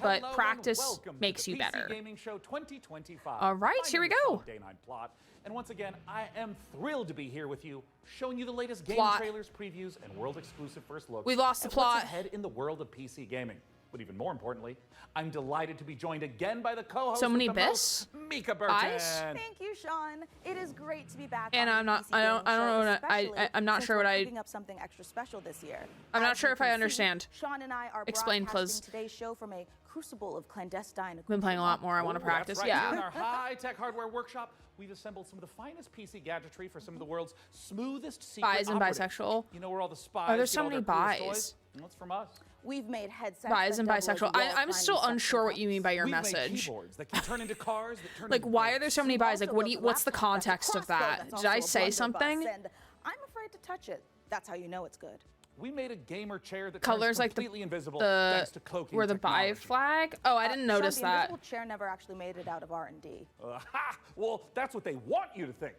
[SPEAKER 7] Hello
[SPEAKER 1] practice
[SPEAKER 7] and welcome to
[SPEAKER 1] makes
[SPEAKER 7] the
[SPEAKER 1] you
[SPEAKER 7] PC
[SPEAKER 1] better.
[SPEAKER 7] Gaming Show 2025.
[SPEAKER 1] All right,
[SPEAKER 7] My
[SPEAKER 1] here we
[SPEAKER 7] name is
[SPEAKER 1] go.
[SPEAKER 7] Sean Day9 Plot, and once again, I am thrilled to be here with you, showing you the latest game
[SPEAKER 1] Plot.
[SPEAKER 7] trailers, previews, and world-exclusive first looks.
[SPEAKER 1] We lost the
[SPEAKER 7] at
[SPEAKER 1] plot.
[SPEAKER 7] What's ahead in the world of PC gaming. But even more importantly, I'm delighted to be joined again by the co-host
[SPEAKER 1] So
[SPEAKER 7] of
[SPEAKER 1] many
[SPEAKER 7] the
[SPEAKER 1] bis?
[SPEAKER 7] most, Mika Burton.
[SPEAKER 1] Eyes?
[SPEAKER 8] Thank you, Sean. It is great to be back.
[SPEAKER 1] And
[SPEAKER 8] on
[SPEAKER 1] I'm
[SPEAKER 8] the
[SPEAKER 1] not-
[SPEAKER 8] PC
[SPEAKER 1] I don't-
[SPEAKER 8] Gaming
[SPEAKER 1] I don't
[SPEAKER 8] Show,
[SPEAKER 1] know what
[SPEAKER 8] especially
[SPEAKER 1] I'm not
[SPEAKER 8] since
[SPEAKER 1] sure
[SPEAKER 8] we're
[SPEAKER 1] what I-
[SPEAKER 8] cooking up something extra special this year.
[SPEAKER 1] I'm not
[SPEAKER 8] As
[SPEAKER 1] sure
[SPEAKER 8] you
[SPEAKER 1] if I
[SPEAKER 8] can see,
[SPEAKER 1] understand.
[SPEAKER 8] Sean and I are
[SPEAKER 1] Explain,
[SPEAKER 8] broadcasting
[SPEAKER 1] please.
[SPEAKER 8] today's show from a crucible of clandestine.
[SPEAKER 1] Been playing a lot more. I want to
[SPEAKER 7] Oh,
[SPEAKER 1] practice.
[SPEAKER 7] That's right.
[SPEAKER 1] Yeah.
[SPEAKER 7] Here in our high-tech hardware workshop, we've assembled some of the finest PC gadgetry for some of the world's smoothest secret
[SPEAKER 1] Bis and
[SPEAKER 7] operatives.
[SPEAKER 1] bisexual.
[SPEAKER 7] You know where all the spies
[SPEAKER 1] Oh, there's
[SPEAKER 7] get
[SPEAKER 1] so
[SPEAKER 7] all
[SPEAKER 1] many
[SPEAKER 7] their coolest
[SPEAKER 1] bis.
[SPEAKER 7] toys? And that's from us.
[SPEAKER 8] We've made headsets.
[SPEAKER 1] Bis
[SPEAKER 8] that
[SPEAKER 1] and
[SPEAKER 8] double as
[SPEAKER 1] bisexual. I'm
[SPEAKER 8] wall-climbing
[SPEAKER 1] still
[SPEAKER 8] suction
[SPEAKER 1] unsure what
[SPEAKER 8] cups.
[SPEAKER 1] you mean by your
[SPEAKER 7] We've made
[SPEAKER 1] message.
[SPEAKER 7] keyboards that can turn into cars that turn
[SPEAKER 1] Like,
[SPEAKER 7] into
[SPEAKER 1] why are
[SPEAKER 7] boats.
[SPEAKER 1] there so many
[SPEAKER 8] We've
[SPEAKER 1] bis? Like,
[SPEAKER 8] also
[SPEAKER 1] what do you?
[SPEAKER 8] built a
[SPEAKER 1] What's the
[SPEAKER 8] laptop that's a
[SPEAKER 1] context of
[SPEAKER 8] crossbow
[SPEAKER 1] that?
[SPEAKER 8] that's
[SPEAKER 1] Did I
[SPEAKER 8] also a
[SPEAKER 1] say
[SPEAKER 8] blunderbuss,
[SPEAKER 1] something?
[SPEAKER 8] And I'm afraid to touch it. That's how you know it's good.
[SPEAKER 7] We made a gamer chair that
[SPEAKER 1] Colors
[SPEAKER 7] turns
[SPEAKER 1] like
[SPEAKER 7] completely invisible
[SPEAKER 1] the
[SPEAKER 7] thanks to cloaking
[SPEAKER 1] where the buy
[SPEAKER 7] technology.
[SPEAKER 1] flag. Oh, I didn't notice
[SPEAKER 8] Sean, the
[SPEAKER 1] that.
[SPEAKER 8] invisible chair never actually made it out of R&D.
[SPEAKER 7] Ha! Well, that's what they want you to think.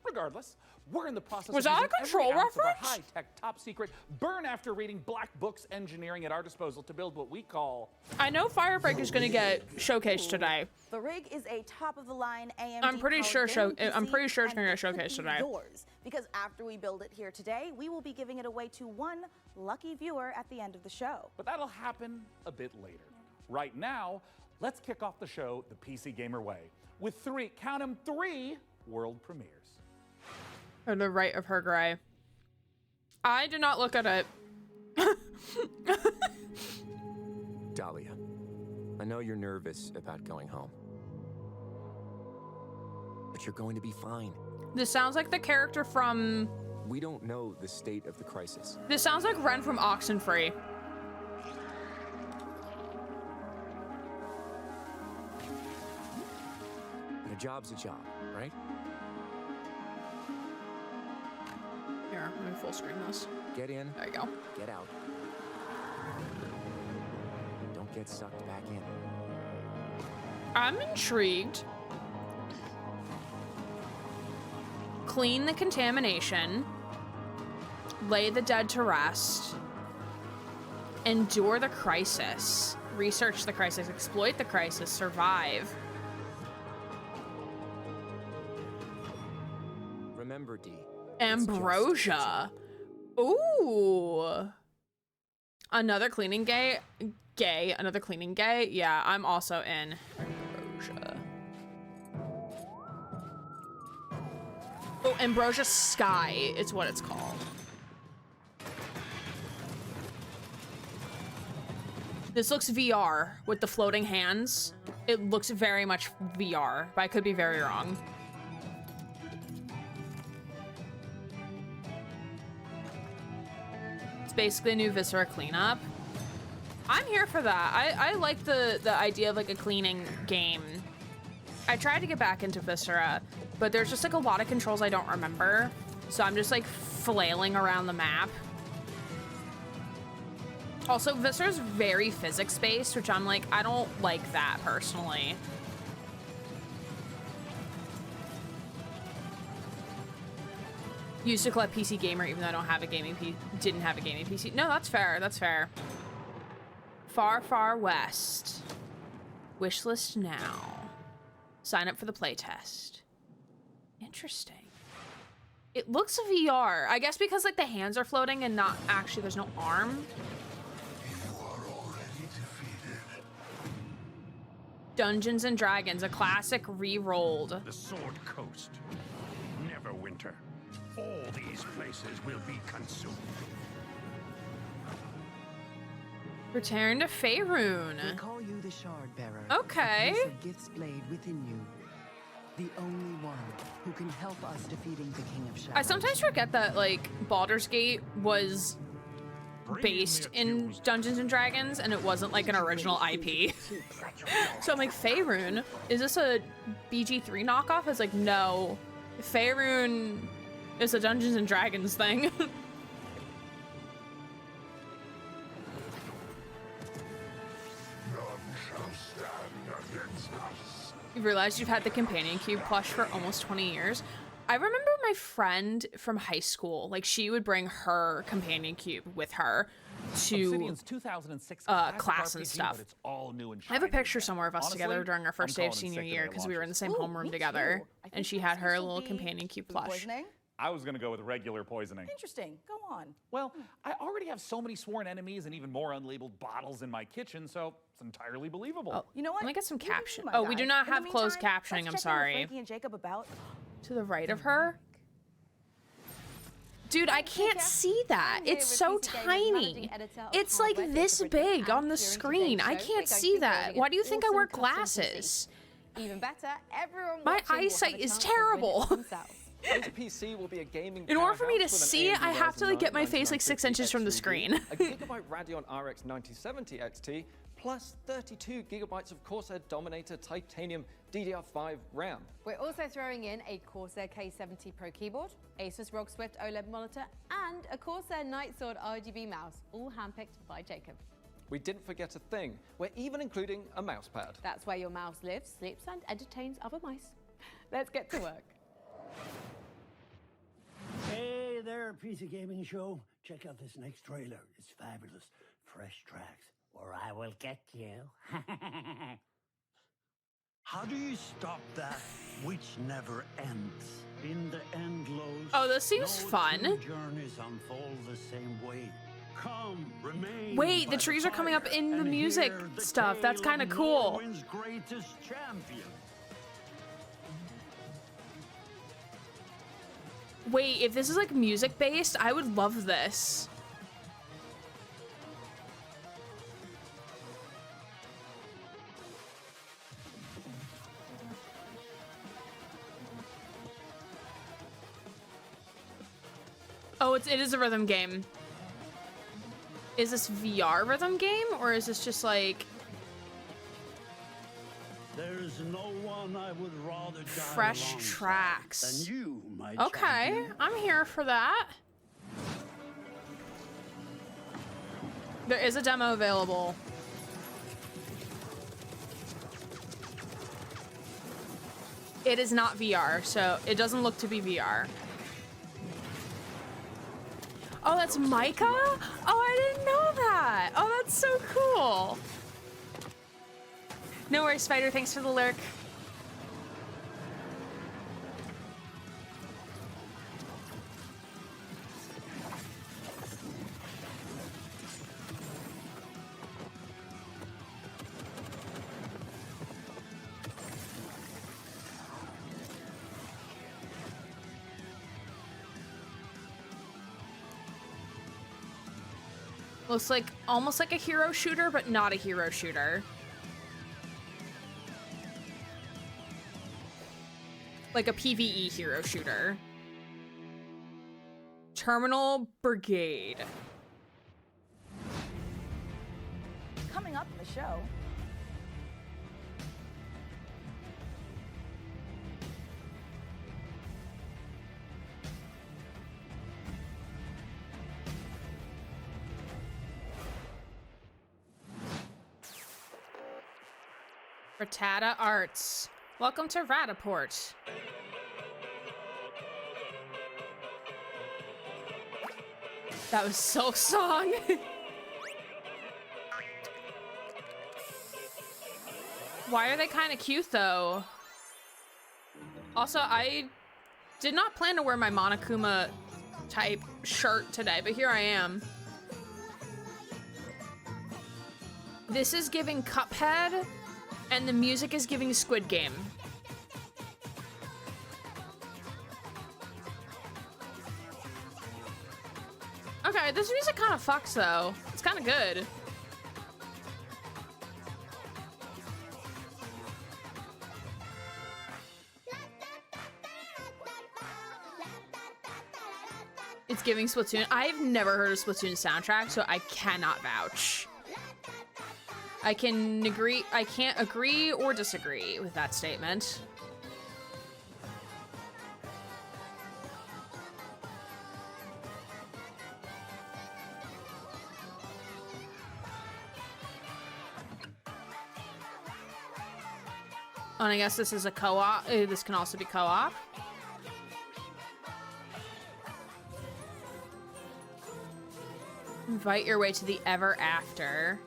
[SPEAKER 7] Regardless, we're in the process
[SPEAKER 1] Was
[SPEAKER 7] of
[SPEAKER 1] that a
[SPEAKER 7] using
[SPEAKER 1] control
[SPEAKER 7] every ounce of our
[SPEAKER 1] reference?
[SPEAKER 7] high-tech, top-secret, burn-after-reading black books engineering at our disposal to build what we call
[SPEAKER 1] I know Firebreak is gonna get showcased today.
[SPEAKER 8] The rig is a top-of-the-line AMD.
[SPEAKER 1] I'm pretty sure
[SPEAKER 8] powered gaming
[SPEAKER 1] I'm
[SPEAKER 8] PC,
[SPEAKER 1] pretty sure it's
[SPEAKER 8] and
[SPEAKER 1] gonna
[SPEAKER 8] it
[SPEAKER 1] get
[SPEAKER 8] could
[SPEAKER 1] showcased
[SPEAKER 8] be
[SPEAKER 1] today.
[SPEAKER 8] Yours, because after we build it here today, we will be giving it away to one lucky viewer at the end of the show.
[SPEAKER 7] But that'll happen a bit later. Right now, let's kick off the show the PC Gamer way with count 'em, three world premieres.
[SPEAKER 1] Or the right of her gray. I did not look at it.
[SPEAKER 9] Dahlia, I know you're nervous about going home. But you're going to be fine.
[SPEAKER 1] This sounds like the character from
[SPEAKER 9] We don't know the state of the crisis.
[SPEAKER 1] This sounds like Ren from Oxenfree.
[SPEAKER 9] And a job's a job, right?
[SPEAKER 1] Here, let me full screen this.
[SPEAKER 9] Get in.
[SPEAKER 1] There you go.
[SPEAKER 9] Get out. Don't get sucked back in.
[SPEAKER 1] I'm intrigued. Clean the contamination. Lay the dead to rest. Endure the crisis. Research the crisis. Exploit the crisis. Survive.
[SPEAKER 9] Remember, D.
[SPEAKER 1] Ambrosia. Ooh. Another cleaning gay. Another cleaning gay. Yeah, I'm also in Ambrosia. Oh, Ambrosia Sky is what it's called. This looks VR with the floating hands. It looks very much VR, but I could be very wrong. It's basically a new Viscera cleanup. I'm here for that. I like the idea of like a cleaning game. I tried to get back into Viscera, but there's just like a lot of controls I don't remember. So I'm just like flailing around the map. Also, Viscera's very physics-based, which I'm like, I don't like that personally. Used to collect PC Gamer even though I don't have a didn't have a gaming PC. No, that's fair. That's fair. Far, Far West. Wishlist now. Sign up for the playtest. Interesting. It looks VR. I guess because like the hands are floating and not actually there's no arm. Dungeons and Dragons, a classic re-rolled.
[SPEAKER 10] The Sword Coast. Neverwinter. All these places will be consumed.
[SPEAKER 1] Return to Faerun.
[SPEAKER 11] We call you the Shard Bearer.
[SPEAKER 1] Okay.
[SPEAKER 11] The gifts blade within you. The only one who can help us defeating the King of Shadows.
[SPEAKER 1] I sometimes forget that like Baldur's Gate was based in Dungeons and Dragons and it wasn't like an original IP. So I'm like, Faerun, is this a BG3 knockoff? It's like, no. Faerun is a Dungeons and Dragons thing. You realize you've had the Companion Cube plush for almost 20 years? I remember my friend from high school, like she would bring her Companion Cube with her to
[SPEAKER 7] Obsidian's 2006
[SPEAKER 1] class and
[SPEAKER 7] RPG,
[SPEAKER 1] stuff.
[SPEAKER 7] but it's all new and
[SPEAKER 1] I have a
[SPEAKER 7] shiny
[SPEAKER 1] picture
[SPEAKER 7] again.
[SPEAKER 1] somewhere of us
[SPEAKER 7] Honestly,
[SPEAKER 1] together during our first day of
[SPEAKER 7] I'm calling
[SPEAKER 1] senior
[SPEAKER 7] sick
[SPEAKER 1] year
[SPEAKER 7] today
[SPEAKER 1] because we were in the same
[SPEAKER 8] Ooh,
[SPEAKER 1] homeroom
[SPEAKER 8] me
[SPEAKER 1] together,
[SPEAKER 8] too. I
[SPEAKER 1] and
[SPEAKER 8] think
[SPEAKER 1] she
[SPEAKER 8] this
[SPEAKER 1] had her
[SPEAKER 8] will
[SPEAKER 1] little
[SPEAKER 8] be
[SPEAKER 1] Companion Cube
[SPEAKER 8] food
[SPEAKER 1] plush.
[SPEAKER 8] poisoning.
[SPEAKER 7] I was gonna go with regular poisoning.
[SPEAKER 8] Interesting. Go on.
[SPEAKER 7] Well, I already have so many sworn enemies and even more unlabeled bottles in my kitchen, so it's entirely believable.
[SPEAKER 1] Oh,
[SPEAKER 8] You know what?
[SPEAKER 1] let me get some
[SPEAKER 8] Leave it to
[SPEAKER 1] caption.
[SPEAKER 8] my
[SPEAKER 1] Oh, we
[SPEAKER 8] guy.
[SPEAKER 1] do not
[SPEAKER 8] In the
[SPEAKER 1] have closed
[SPEAKER 8] meantime,
[SPEAKER 1] captioning.
[SPEAKER 8] let's
[SPEAKER 1] I'm
[SPEAKER 8] check in with
[SPEAKER 1] sorry.
[SPEAKER 8] Frankie and Jacob about
[SPEAKER 1] To the right of her. Dude, I can't see that. It's so tiny. It's like this big on the screen. I can't see that. Why do you think I wear glasses?
[SPEAKER 5] Even better, everyone
[SPEAKER 1] My
[SPEAKER 5] watching will have
[SPEAKER 1] eyesight
[SPEAKER 5] a
[SPEAKER 1] is
[SPEAKER 5] chance to win it
[SPEAKER 1] terrible.
[SPEAKER 5] themselves.
[SPEAKER 6] This PC will be a gaming
[SPEAKER 1] In order for me to
[SPEAKER 6] powerhouse with an
[SPEAKER 1] see it,
[SPEAKER 6] AMD
[SPEAKER 1] I have to
[SPEAKER 6] Ryzen
[SPEAKER 1] like get
[SPEAKER 6] 9
[SPEAKER 1] my face like 6 inches from the
[SPEAKER 6] 9950
[SPEAKER 1] screen.
[SPEAKER 6] A Gigabyte Radeon RX 9070 XT plus 32 gigabytes of Corsair Dominator Titanium DDR5 RAM.
[SPEAKER 5] We're also throwing in a Corsair K70 Pro keyboard, Asus ROG Swift OLED monitor, and a Corsair Nightsword RGB mouse, all handpicked by Jacob.
[SPEAKER 6] We didn't forget a thing. We're even including a mouse pad.
[SPEAKER 5] That's where your mouse lives, sleeps, and entertains other mice. Let's get to work.
[SPEAKER 12] Hey there, PC Gaming Show. Check out this next trailer. It's fabulous. Fresh tracks, or I will get you. How do you stop that which never ends? In the endless.
[SPEAKER 1] Oh, this seems
[SPEAKER 12] no
[SPEAKER 1] fun.
[SPEAKER 12] two journeys unfold the same way. Come, remain
[SPEAKER 1] Wait,
[SPEAKER 12] by
[SPEAKER 1] the trees are coming up
[SPEAKER 12] fire
[SPEAKER 1] in the
[SPEAKER 12] and
[SPEAKER 1] music
[SPEAKER 12] hear the
[SPEAKER 1] stuff. That's
[SPEAKER 12] tale
[SPEAKER 1] kind of
[SPEAKER 12] of
[SPEAKER 1] cool.
[SPEAKER 12] Morrowind's greatest champion.
[SPEAKER 1] Wait, if this is like music based, I would love this. Oh, it is a rhythm game. Is this VR rhythm game, or is this just like...
[SPEAKER 12] There's no one I would rather die
[SPEAKER 1] fresh tracks
[SPEAKER 12] than you, my
[SPEAKER 1] okay,
[SPEAKER 12] champion.
[SPEAKER 1] I'm here for that. There is a demo available. It is not VR, so it doesn't look to be VR. Oh, that's Micah? Oh, I didn't know that. Oh, that's so cool. No worries, Spider. Thanks for the lurk. Looks like almost like a hero shooter, but not a hero shooter. Like a PvE hero shooter. Terminal Brigade.
[SPEAKER 8] Coming up in the show.
[SPEAKER 1] Rattata Arts. Welcome to Rataport. That was Silk Song. Why are they kind of cute though? Also, I did not plan to wear my Monokuma type shirt today, but here I am. This is giving Cuphead, and the music is giving Squid Game. Okay, this music kind of fucks though. It's kind of good. It's giving Splatoon. I've never heard of Splatoon soundtrack, so I cannot vouch. I can't agree or disagree with that statement. And I guess this is a co-op. This can also be co-op. Invite your way to the ever after.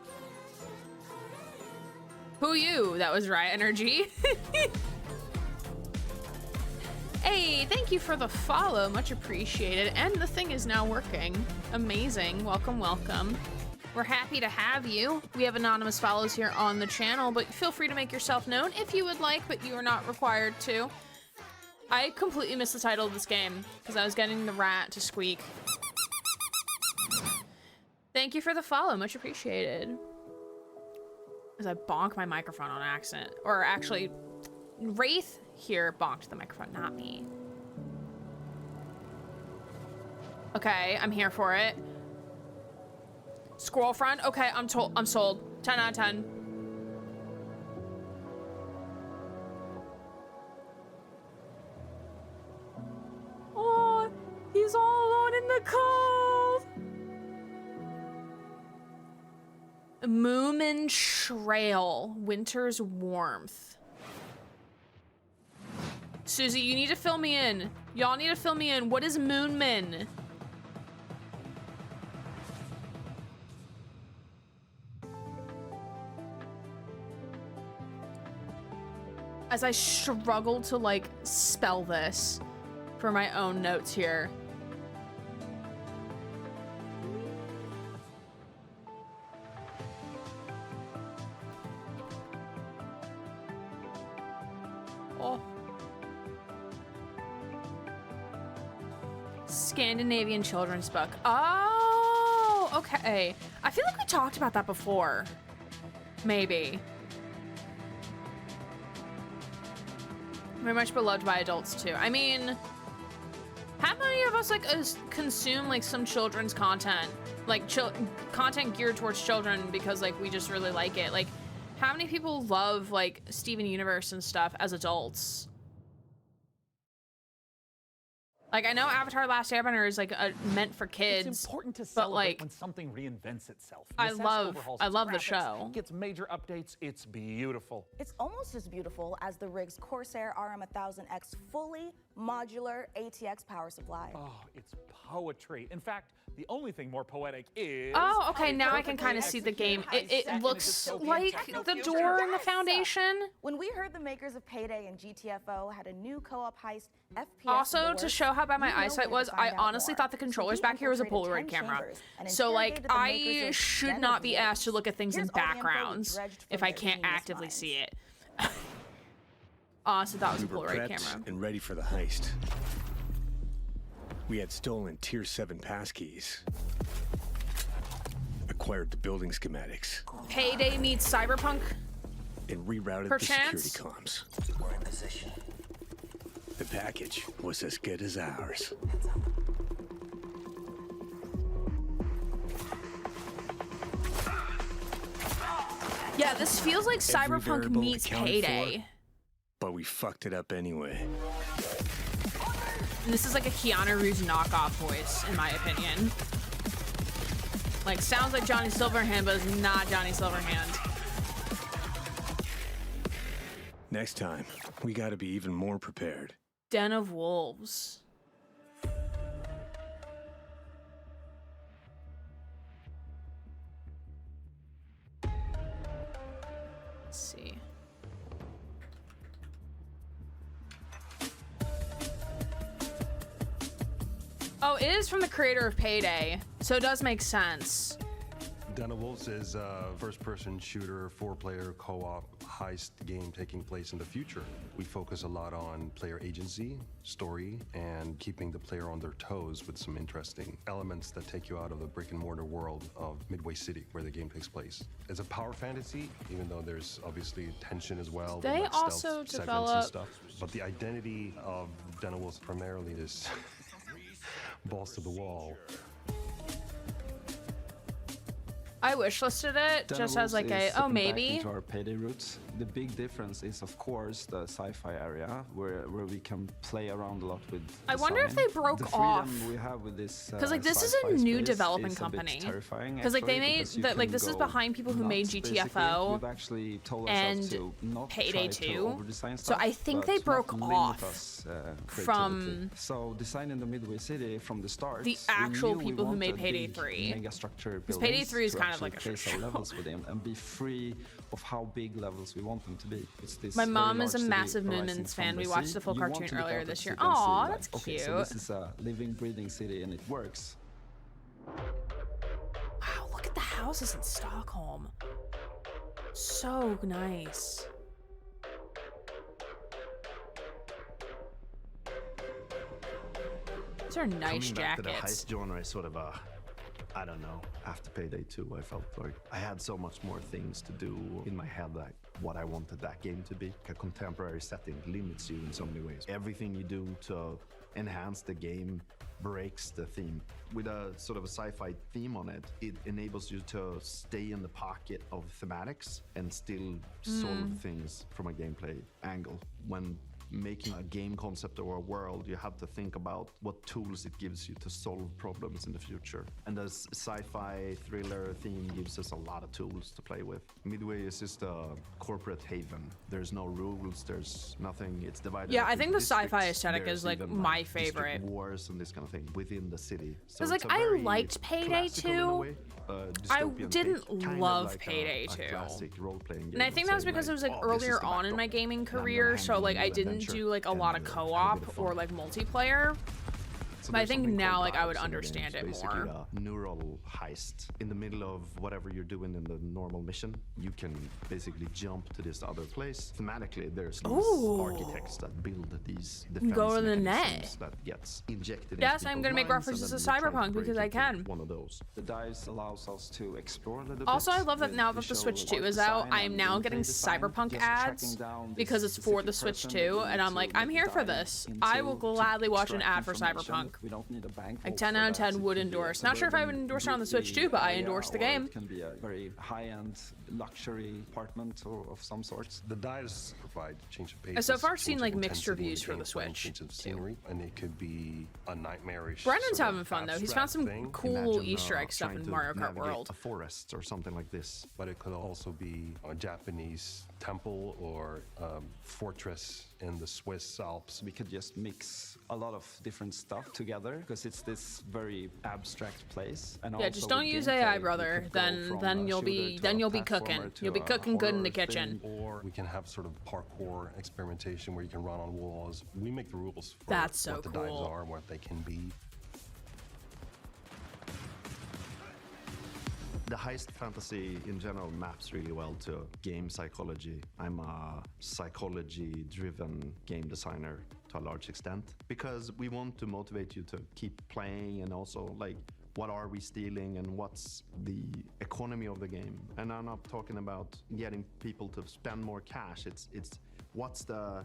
[SPEAKER 1] Who you? That was Riot Energy. Hey, thank you for the follow. Much appreciated. And the thing is now working. Amazing. Welcome, welcome. We're happy to have you. We have anonymous follows here on the channel, but feel free to make yourself known if you would like, but you are not required to. I completely missed the title of this game because I was getting the rat to squeak. Thank you for the follow. Much appreciated. As I bonk my microphone on accident. Or actually, Wraith here bonked the microphone, not me. Okay, I'm here for it. Squirrel Front? Okay, I'm sold. 10 out of 10. Oh, he's all alone in the cold. Moomin Trail, Winter's Warmth. Susie, you need to fill me in. Y'all need to fill me in. What is Moonmin? As I struggle to like spell this for my own notes here. Oh. Scandinavian children's book. Oh, okay. I feel like we talked about that before. Maybe. Very much beloved by adults too. I mean, How many of us like consume like some children's content, like content geared towards children because like we just really like it? Like, how many people love like Steven Universe and stuff as adults? Like, I know Avatar: Last Airbender is like meant for kids.
[SPEAKER 7] It's important to
[SPEAKER 1] but
[SPEAKER 7] celebrate
[SPEAKER 1] like
[SPEAKER 7] when something reinvents itself.
[SPEAKER 1] I love the
[SPEAKER 7] graphics,
[SPEAKER 1] show.
[SPEAKER 7] Gets major updates. It's beautiful.
[SPEAKER 8] It's almost as beautiful as the rig's Corsair RM1000X fully modular ATX power supply.
[SPEAKER 7] Oh, it's poetry. In fact, the only thing more poetic is...
[SPEAKER 1] Oh, okay, now I can kind of see the game. It looks like the door in the Foundation.
[SPEAKER 8] When we heard the makers of Payday and GTFO had a new co-op heist FPS
[SPEAKER 1] Also, to show how bad my eyesight was, I honestly thought the controllers back here was a Polaroid camera. So, like, I should not be asked to look at things in backgrounds if I can't actively see it. Honestly, thought it was a Polaroid camera.
[SPEAKER 13] And ready for the heist. We had stolen Tier 7 passkeys. Acquired the building schematics.
[SPEAKER 1] Payday meets Cyberpunk.
[SPEAKER 13] And rerouted the security comms. We're in position. The package was as good as ours.
[SPEAKER 1] Yeah, this feels like Cyberpunk meets Payday.
[SPEAKER 13] But we fucked it up anyway.
[SPEAKER 1] And this is like a Keanu Reeves knockoff voice, in my opinion. Like, sounds like Johnny Silverhand, but it's not Johnny Silverhand.
[SPEAKER 13] Next time, we gotta be even more prepared.
[SPEAKER 1] Den of Wolves. Let's see. Oh, it is from the creator of Payday, so it does make sense.
[SPEAKER 14] Den of Wolves is a first-person shooter, 4-player co-op heist game taking place in the future. We focus a lot on player agency, story, and keeping the player on their toes with some interesting elements that take you out of the brick-and-mortar world of Midway City, where the game takes place. It's a power fantasy, even though there's obviously tension as well.
[SPEAKER 1] They
[SPEAKER 14] like
[SPEAKER 1] also
[SPEAKER 14] stealth segments and
[SPEAKER 1] develop...
[SPEAKER 14] stuff. But the identity of Den of Wolves primarily is balls to the wall.
[SPEAKER 1] I wishlisted it just as like a, oh, maybe.
[SPEAKER 15] Into our Payday roots. The big difference is, of course, the sci-fi area where we can play around a lot with
[SPEAKER 1] I wonder if they broke
[SPEAKER 15] the
[SPEAKER 1] off.
[SPEAKER 15] We have with this
[SPEAKER 1] because like this is a new development company. Because like they made that, like this is behind people who made GTFO and Payday 2. So I think they broke off from
[SPEAKER 15] so designing the Midway City from the start.
[SPEAKER 1] The actual people who made Payday 3. Because Payday 3 is kind of like a shit show.
[SPEAKER 15] Levels with them and be free of how big levels we want them to be. It's this
[SPEAKER 1] my mom is a massive Moonman's fan. We watched the full cartoon earlier this year. Aw, that's cute.
[SPEAKER 15] So this is a living, breathing city and it works.
[SPEAKER 1] Wow, look at the houses in Stockholm. So nice. These are nice
[SPEAKER 16] Coming back
[SPEAKER 1] jackets.
[SPEAKER 16] To the heist genre is sort of a, I don't know. After Payday 2, I felt like I had so much more things to do in my head, like what I wanted that game to be. A contemporary setting limits you in so many ways. Everything you do to enhance the game breaks the theme. With a sort of a sci-fi theme on it, it enables you to stay in the pocket of thematics and still solve things from a gameplay angle. When making a game concept or a world, you have to think about what tools it gives you to solve problems in the future. And the sci-fi thriller theme gives us a lot of tools to play with. Midway is just a corporate haven. There's no rules, there's nothing, it's divided.
[SPEAKER 1] Yeah, I think the sci-fi aesthetic is like my favorite.
[SPEAKER 16] Wars and this kind of thing within the city.
[SPEAKER 1] Because like I liked Payday 2. I didn't love Payday 2. And I think that was because it was like earlier on in my gaming career, so like I didn't do like a lot of co-op or like multiplayer.
[SPEAKER 16] So
[SPEAKER 1] but I think now like I would understand it
[SPEAKER 16] basically
[SPEAKER 1] more.
[SPEAKER 16] A neural heist. In the middle of whatever you're doing in the normal mission, you can basically jump to this other place. Thematically, there's these architects that build these defense
[SPEAKER 1] Go to the
[SPEAKER 16] mechanisms that gets injected.
[SPEAKER 1] Yes, I'm gonna make references to Cyberpunk because I can.
[SPEAKER 16] One of those.
[SPEAKER 15] The dice allows us to explore a little
[SPEAKER 1] Also,
[SPEAKER 15] bit
[SPEAKER 1] I love that now that the Switch 2 is out, I am now getting Cyberpunk ads because it's for the Switch 2, and I'm like, I'm here for this. I will gladly watch an ad for Cyberpunk. Cyberpunk.
[SPEAKER 15] We don't need a bank.
[SPEAKER 1] Like 10 out of 10 would endorse. Not sure if I would endorse it on the Switch too, but I endorse the game.
[SPEAKER 15] It can be a very high-end luxury apartment of some sorts.
[SPEAKER 14] The dice provide change of pace.
[SPEAKER 1] So far, I've seen like mixed reviews for the Switch.
[SPEAKER 14] Change of scenery, and it could be a nightmarish.
[SPEAKER 1] Brennan's having fun though. He's found some cool Easter egg stuff in Mario Kart World.
[SPEAKER 16] A forest or something like this.
[SPEAKER 14] But it could also be a Japanese temple or fortress in the Swiss Alps.
[SPEAKER 15] We could just mix a lot of different stuff together because it's this very abstract place. And
[SPEAKER 1] yeah, just don't use AI, brother. Then you'll be cooking. You'll be cooking good in the kitchen.
[SPEAKER 14] Or we can have sort of parkour experimentation where you can run on walls. We make the rules for
[SPEAKER 1] That's so
[SPEAKER 14] what the
[SPEAKER 1] cool.
[SPEAKER 14] dives are and what they can be.
[SPEAKER 16] The heist fantasy in general maps really well to game psychology. I'm a psychology-driven game designer to a large extent because we want to motivate you to keep playing and also like what are we stealing and what's the economy of the game. And I'm not talking about getting people to spend more cash. It's what's the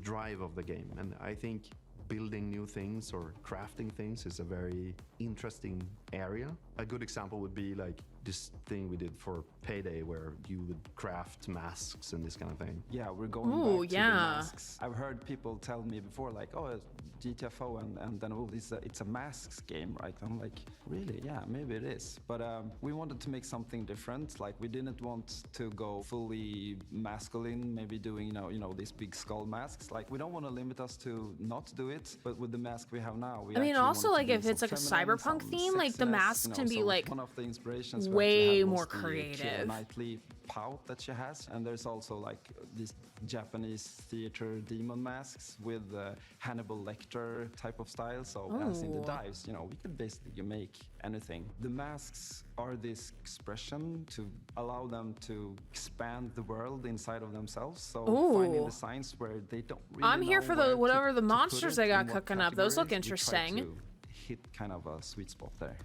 [SPEAKER 16] drive of the game. And I think building new things or crafting things is a very interesting area. A good example would be like this thing we did for Payday where you would craft masks and this kind of thing.
[SPEAKER 15] Yeah, we're going back to the masks. I've heard people tell me before like, oh, GTFO and then it's a masks game, right? I'm like, really? Yeah, maybe it is. But we wanted to make something different. Like we didn't want to go fully masculine, maybe doing, you know, these big skull masks. Like we don't want to limit us to not do it, but with the mask we have now, we
[SPEAKER 1] I mean, also like if it's like a cyberpunk theme, like the masks can be like
[SPEAKER 15] one of the inspirations
[SPEAKER 1] way more creative.
[SPEAKER 15] Knightley pout that she has, and there's also like these Japanese theater demon masks with Hannibal Lecter type of style. So as in the dives, you know, we could basically make anything. The masks are this expression to allow them to expand the world inside of themselves. So finding designs where they don't really
[SPEAKER 1] I'm here for the whatever the monsters they got
[SPEAKER 15] in
[SPEAKER 1] cooking up. Those look interesting.
[SPEAKER 15] To hit kind of a sweet spot there.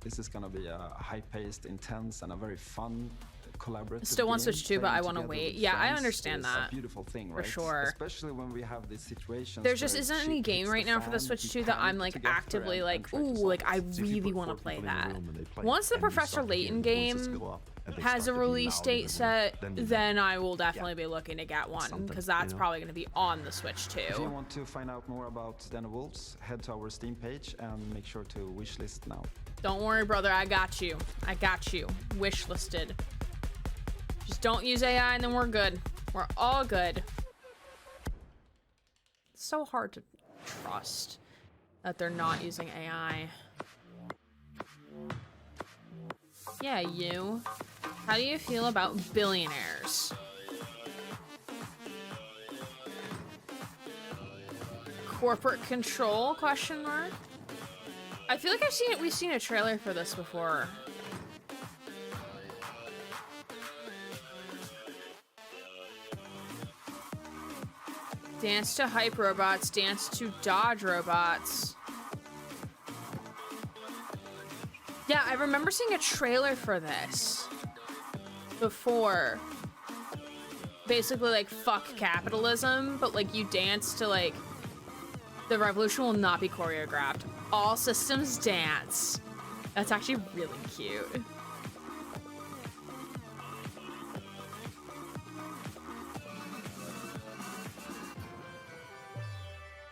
[SPEAKER 15] This is gonna be a high-paced, intense, and a very fun collaborative.
[SPEAKER 1] Still want
[SPEAKER 15] game.
[SPEAKER 1] Switch 2, but I want to
[SPEAKER 15] Playing
[SPEAKER 1] wait.
[SPEAKER 15] together
[SPEAKER 1] Yeah,
[SPEAKER 15] with
[SPEAKER 1] I
[SPEAKER 15] friends
[SPEAKER 1] understand
[SPEAKER 15] is
[SPEAKER 1] that.
[SPEAKER 15] A beautiful thing,
[SPEAKER 1] for
[SPEAKER 15] right?
[SPEAKER 1] sure.
[SPEAKER 15] Especially when we have these situations.
[SPEAKER 1] There just
[SPEAKER 15] where
[SPEAKER 1] isn't
[SPEAKER 15] shit
[SPEAKER 1] any
[SPEAKER 15] hits
[SPEAKER 1] game
[SPEAKER 15] the
[SPEAKER 1] right now for the
[SPEAKER 15] fan,
[SPEAKER 1] Switch
[SPEAKER 15] you
[SPEAKER 1] 2 that I'm
[SPEAKER 15] panic
[SPEAKER 1] like
[SPEAKER 15] together
[SPEAKER 1] actively
[SPEAKER 15] and
[SPEAKER 1] like,
[SPEAKER 15] try to
[SPEAKER 1] ooh,
[SPEAKER 15] solve
[SPEAKER 1] like
[SPEAKER 15] it.
[SPEAKER 1] I really want to play that.
[SPEAKER 16] play,
[SPEAKER 1] Once the
[SPEAKER 16] and you
[SPEAKER 1] professional
[SPEAKER 16] start the
[SPEAKER 1] Layton
[SPEAKER 16] game, the voices
[SPEAKER 1] game
[SPEAKER 16] go up, and they
[SPEAKER 1] has
[SPEAKER 16] start
[SPEAKER 1] a
[SPEAKER 16] to be
[SPEAKER 1] release
[SPEAKER 16] louder
[SPEAKER 1] date
[SPEAKER 16] than
[SPEAKER 1] set,
[SPEAKER 16] you
[SPEAKER 1] then I will definitely be looking to get one because that's probably going to be on the Switch
[SPEAKER 15] If you
[SPEAKER 1] 2.
[SPEAKER 15] want to find out more about Den of Wolves, head to our Steam page and make sure to wishlist now.
[SPEAKER 1] Don't worry, brother. I got you. I got you. Wishlisted. Just don't use AI and then we're good. We're all good. It's so hard to trust that they're not using AI. Yeah, you. How do you feel about billionaires? Corporate control? Question mark. I feel like we've seen a trailer for this before. Dance to hype robots, dance to dodge robots. Yeah, I remember seeing a trailer for this before. Basically like fuck capitalism, but like you dance to like the revolution will not be choreographed. All systems dance. That's actually really cute.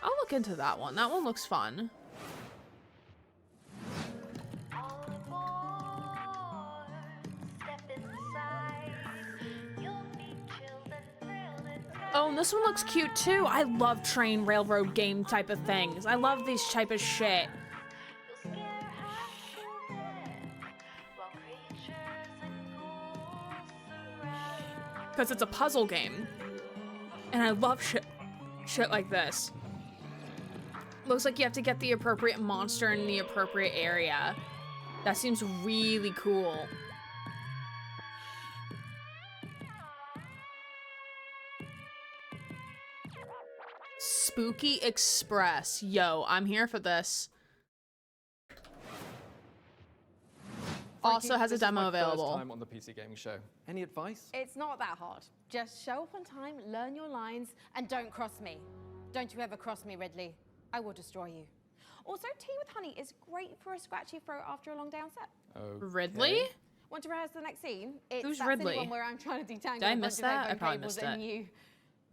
[SPEAKER 1] I'll look into that one. That one looks fun. Oh, and this one looks cute too. I love train railroad game type of things. I love these type of shit. Because it's a puzzle game. And I love shit like this. Looks like you have to get the appropriate monster in the appropriate area. That seems really cool. Spooky Express. Yo, I'm here for this. Also has a demo available.
[SPEAKER 6] First time on the PC Gaming Show. Any advice?
[SPEAKER 5] It's not that hard. Just show up on time, learn your lines, and don't cross me. Don't you ever cross me, Ridley. I will destroy you. Also, tea with honey is great for a scratchy throat after a long day on set.
[SPEAKER 1] Ridley?
[SPEAKER 5] Want to rehearse the next scene? It's
[SPEAKER 1] Who's
[SPEAKER 5] that
[SPEAKER 1] Ridley?
[SPEAKER 5] silly one where I'm trying to detangle
[SPEAKER 1] Did I
[SPEAKER 5] a bunch
[SPEAKER 1] miss
[SPEAKER 5] of
[SPEAKER 1] that?
[SPEAKER 5] headphone
[SPEAKER 1] I probably
[SPEAKER 5] cables
[SPEAKER 1] missed
[SPEAKER 5] and
[SPEAKER 1] it.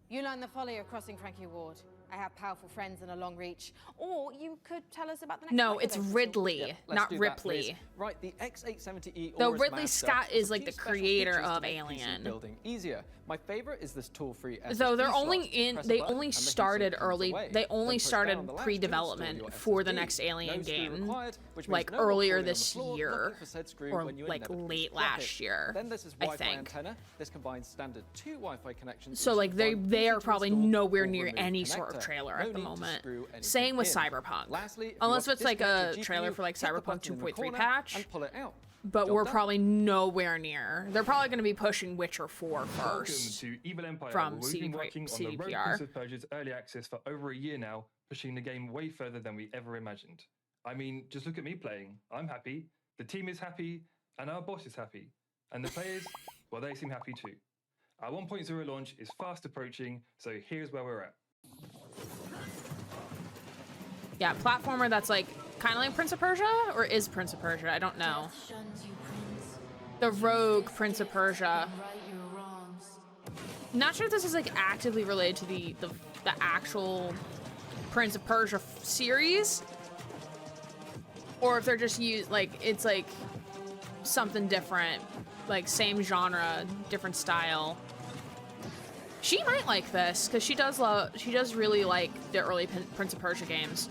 [SPEAKER 5] you learn the folly of crossing Frankie Ward. I have powerful friends and a long reach. Or you could tell us about the next
[SPEAKER 1] No, it's
[SPEAKER 5] microdose
[SPEAKER 1] Ridley,
[SPEAKER 6] Yeah, let's
[SPEAKER 1] not
[SPEAKER 6] do that,
[SPEAKER 1] Ripley.
[SPEAKER 6] please. Right, the X870E
[SPEAKER 1] Though
[SPEAKER 6] Aorus
[SPEAKER 1] Ridley
[SPEAKER 6] Master
[SPEAKER 1] Scott
[SPEAKER 6] has
[SPEAKER 1] is
[SPEAKER 6] a
[SPEAKER 1] like
[SPEAKER 6] few
[SPEAKER 1] the
[SPEAKER 6] special
[SPEAKER 1] creator
[SPEAKER 6] features to
[SPEAKER 1] of
[SPEAKER 6] make PC
[SPEAKER 1] Alien.
[SPEAKER 6] building easier. My favorite is this tool-free
[SPEAKER 1] Though they're
[SPEAKER 6] SSD
[SPEAKER 1] only
[SPEAKER 6] slot.
[SPEAKER 1] in,
[SPEAKER 6] Press a
[SPEAKER 1] they
[SPEAKER 6] button
[SPEAKER 1] only
[SPEAKER 6] and the heatsink
[SPEAKER 1] started
[SPEAKER 6] comes
[SPEAKER 1] early.
[SPEAKER 6] away.
[SPEAKER 1] They
[SPEAKER 6] Then
[SPEAKER 1] only
[SPEAKER 6] push down
[SPEAKER 1] started
[SPEAKER 6] on the latch to
[SPEAKER 1] pre-development
[SPEAKER 6] install your
[SPEAKER 1] for the
[SPEAKER 6] SSD.
[SPEAKER 1] next Alien
[SPEAKER 6] No screw
[SPEAKER 1] game,
[SPEAKER 6] required, which means
[SPEAKER 1] like
[SPEAKER 6] no
[SPEAKER 1] earlier
[SPEAKER 6] recording on the
[SPEAKER 1] this
[SPEAKER 6] floor,
[SPEAKER 1] year,
[SPEAKER 6] looking for said screw
[SPEAKER 1] or
[SPEAKER 6] when you
[SPEAKER 1] like
[SPEAKER 6] inevitably
[SPEAKER 1] late
[SPEAKER 6] drop it.
[SPEAKER 1] last year.
[SPEAKER 6] Then this is
[SPEAKER 1] I
[SPEAKER 6] Wi-Fi
[SPEAKER 1] think.
[SPEAKER 6] antenna. This combines standard 2 Wi-Fi connections.
[SPEAKER 1] So
[SPEAKER 6] into
[SPEAKER 1] like they
[SPEAKER 6] one
[SPEAKER 1] they are
[SPEAKER 6] easy to
[SPEAKER 1] probably
[SPEAKER 6] install
[SPEAKER 1] nowhere
[SPEAKER 6] or
[SPEAKER 1] near
[SPEAKER 6] remove
[SPEAKER 1] any sort of
[SPEAKER 6] connector.
[SPEAKER 1] trailer
[SPEAKER 6] No
[SPEAKER 1] at the
[SPEAKER 6] need to
[SPEAKER 1] moment.
[SPEAKER 6] screw anything
[SPEAKER 1] Same with
[SPEAKER 6] in.
[SPEAKER 1] Cyberpunk.
[SPEAKER 6] Lastly, if you
[SPEAKER 1] Unless
[SPEAKER 6] want
[SPEAKER 1] it's like a
[SPEAKER 6] disconnect your
[SPEAKER 1] trailer
[SPEAKER 6] GPU,
[SPEAKER 1] for like
[SPEAKER 6] hit the
[SPEAKER 1] Cyberpunk
[SPEAKER 6] button in the
[SPEAKER 1] 2.3
[SPEAKER 6] corner
[SPEAKER 1] patch.
[SPEAKER 6] and pull it out.
[SPEAKER 1] But
[SPEAKER 6] Job
[SPEAKER 1] we're
[SPEAKER 6] done.
[SPEAKER 1] probably nowhere near. They're probably going to be pushing Witcher 4 first.
[SPEAKER 17] Welcome to Evil Empire,
[SPEAKER 1] from
[SPEAKER 17] where we've been
[SPEAKER 1] CD
[SPEAKER 17] working on the Rogue
[SPEAKER 1] CDPR.
[SPEAKER 17] Prince of Persia's early access for over a year now, pushing the game way further than we ever imagined. I mean, just look at me playing. I'm happy, the team is happy, and our boss is happy. And the players, well, they seem happy too. Our 1.0 launch is fast approaching, so here's where we're at.
[SPEAKER 1] Yeah, platformer that's like kind of like Prince of Persia, or is Prince of Persia? I don't know. The Rogue Prince of Persia. Not sure if this is like actively related to the actual Prince of Persia series, or if they're just it's like something different, like same genre, different style. She might like this because she does really like the early Prince of Persia games.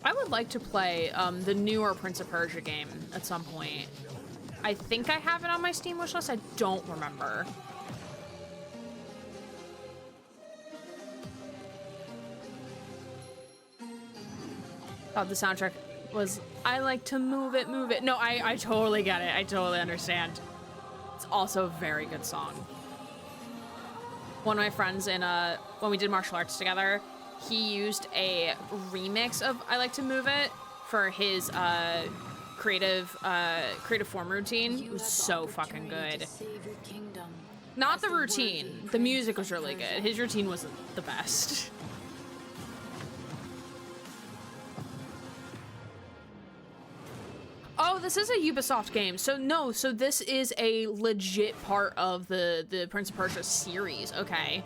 [SPEAKER 1] I would like to play the newer Prince of Persia game at some point. I think I have it on my Steam wishlist. I don't remember. Oh, the soundtrack was, I like to move it, move it. No, I totally get it. I totally understand. It's also a very good song. One of my friends when we did martial arts together, he used a remix of I Like to Move It for his creative form routine. It was so fucking good. Not the routine. The music was really good. His routine wasn't the best. Oh, this is a Ubisoft game. So no, so this is a legit part of the Prince of Persia series. Okay.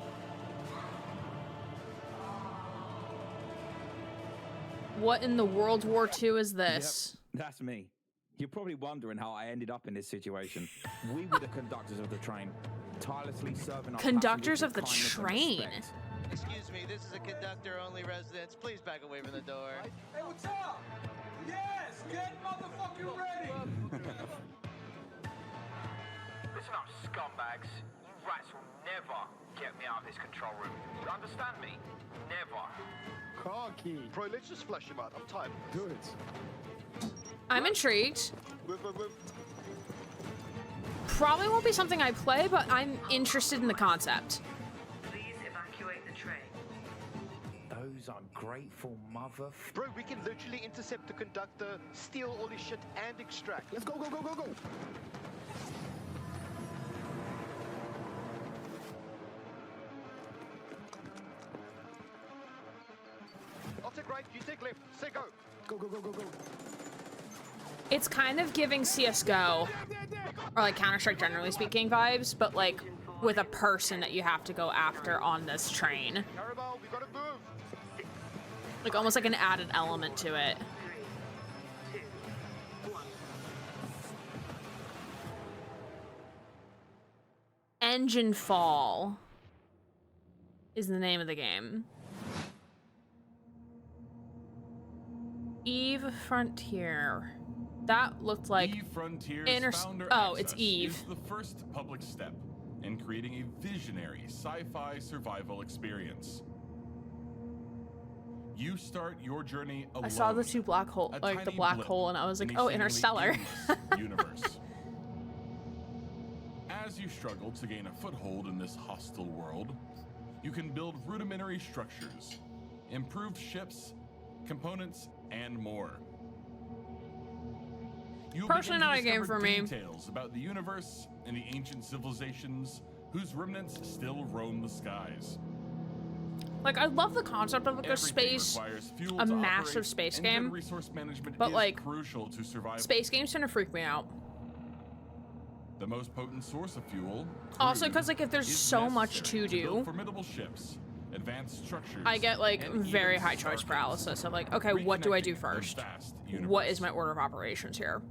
[SPEAKER 1] What in the World War II is this?
[SPEAKER 18] Yep, that's me. You're probably wondering how I ended up in this situation. We were the conductors of the train, tirelessly serving our
[SPEAKER 1] Conductors
[SPEAKER 18] passengers
[SPEAKER 1] of the
[SPEAKER 18] with kindness and
[SPEAKER 1] train?
[SPEAKER 18] respect.
[SPEAKER 19] Excuse me, this is a conductor-only residence. Please back away from the door.
[SPEAKER 20] Hey, what's up? Yes, get motherfucking ready!
[SPEAKER 21] Listen up, scumbags. You rats will never get me out of this control room. You understand me? Never.
[SPEAKER 22] Car key. Bro, let's just flush him out. I'm tired. Good.
[SPEAKER 1] I'm intrigued.
[SPEAKER 22] Whip.
[SPEAKER 1] Probably won't be something I play, but I'm interested in the concept.
[SPEAKER 21] Please evacuate the train. Those ungrateful mother...
[SPEAKER 22] Bro, we can literally intercept the conductor, steal all his shit, and extract. Let's go. I'll take right, you take left. Say go. Go.
[SPEAKER 1] It's kind of giving CSGO, or like Counter-Strike generally speaking vibes, but like with a person that you have to go after on this train.
[SPEAKER 22] Carabao, we gotta move.
[SPEAKER 1] Like almost like an added element to it. Engine Fall is the name of the game. Eve Frontier. That looked like
[SPEAKER 23] Eve Frontier's founder
[SPEAKER 1] it's
[SPEAKER 23] Access
[SPEAKER 1] Eve.
[SPEAKER 23] is the first public step in creating a visionary sci-fi survival experience. You start your journey alone.
[SPEAKER 1] I saw the two black hole,
[SPEAKER 23] a
[SPEAKER 1] like the
[SPEAKER 23] tiny
[SPEAKER 1] black
[SPEAKER 23] blip
[SPEAKER 1] hole, and I was like,
[SPEAKER 23] in a
[SPEAKER 1] oh,
[SPEAKER 23] seemingly
[SPEAKER 1] Interstellar.
[SPEAKER 23] endless universe. As you struggle to gain a foothold in this hostile world, you can build rudimentary structures, improved ships, components, and more. You'll
[SPEAKER 1] Personally,
[SPEAKER 23] begin to
[SPEAKER 1] not a game
[SPEAKER 23] discover
[SPEAKER 1] for me.
[SPEAKER 23] details about the universe and the ancient civilizations whose remnants still roam the skies.
[SPEAKER 1] Like, I love the concept of like a space, a massive space game,
[SPEAKER 23] resource management
[SPEAKER 1] but
[SPEAKER 23] is
[SPEAKER 1] like,
[SPEAKER 23] crucial to survival.
[SPEAKER 1] space games tend to freak me out.
[SPEAKER 23] The most potent source of fuel.
[SPEAKER 1] Also, because like if there's so much to do,
[SPEAKER 23] formidable ships, advanced structures,
[SPEAKER 1] I get like
[SPEAKER 23] and
[SPEAKER 1] very
[SPEAKER 23] even
[SPEAKER 1] high choice paralysis of like, okay, what do I do first? What is my order of operations here?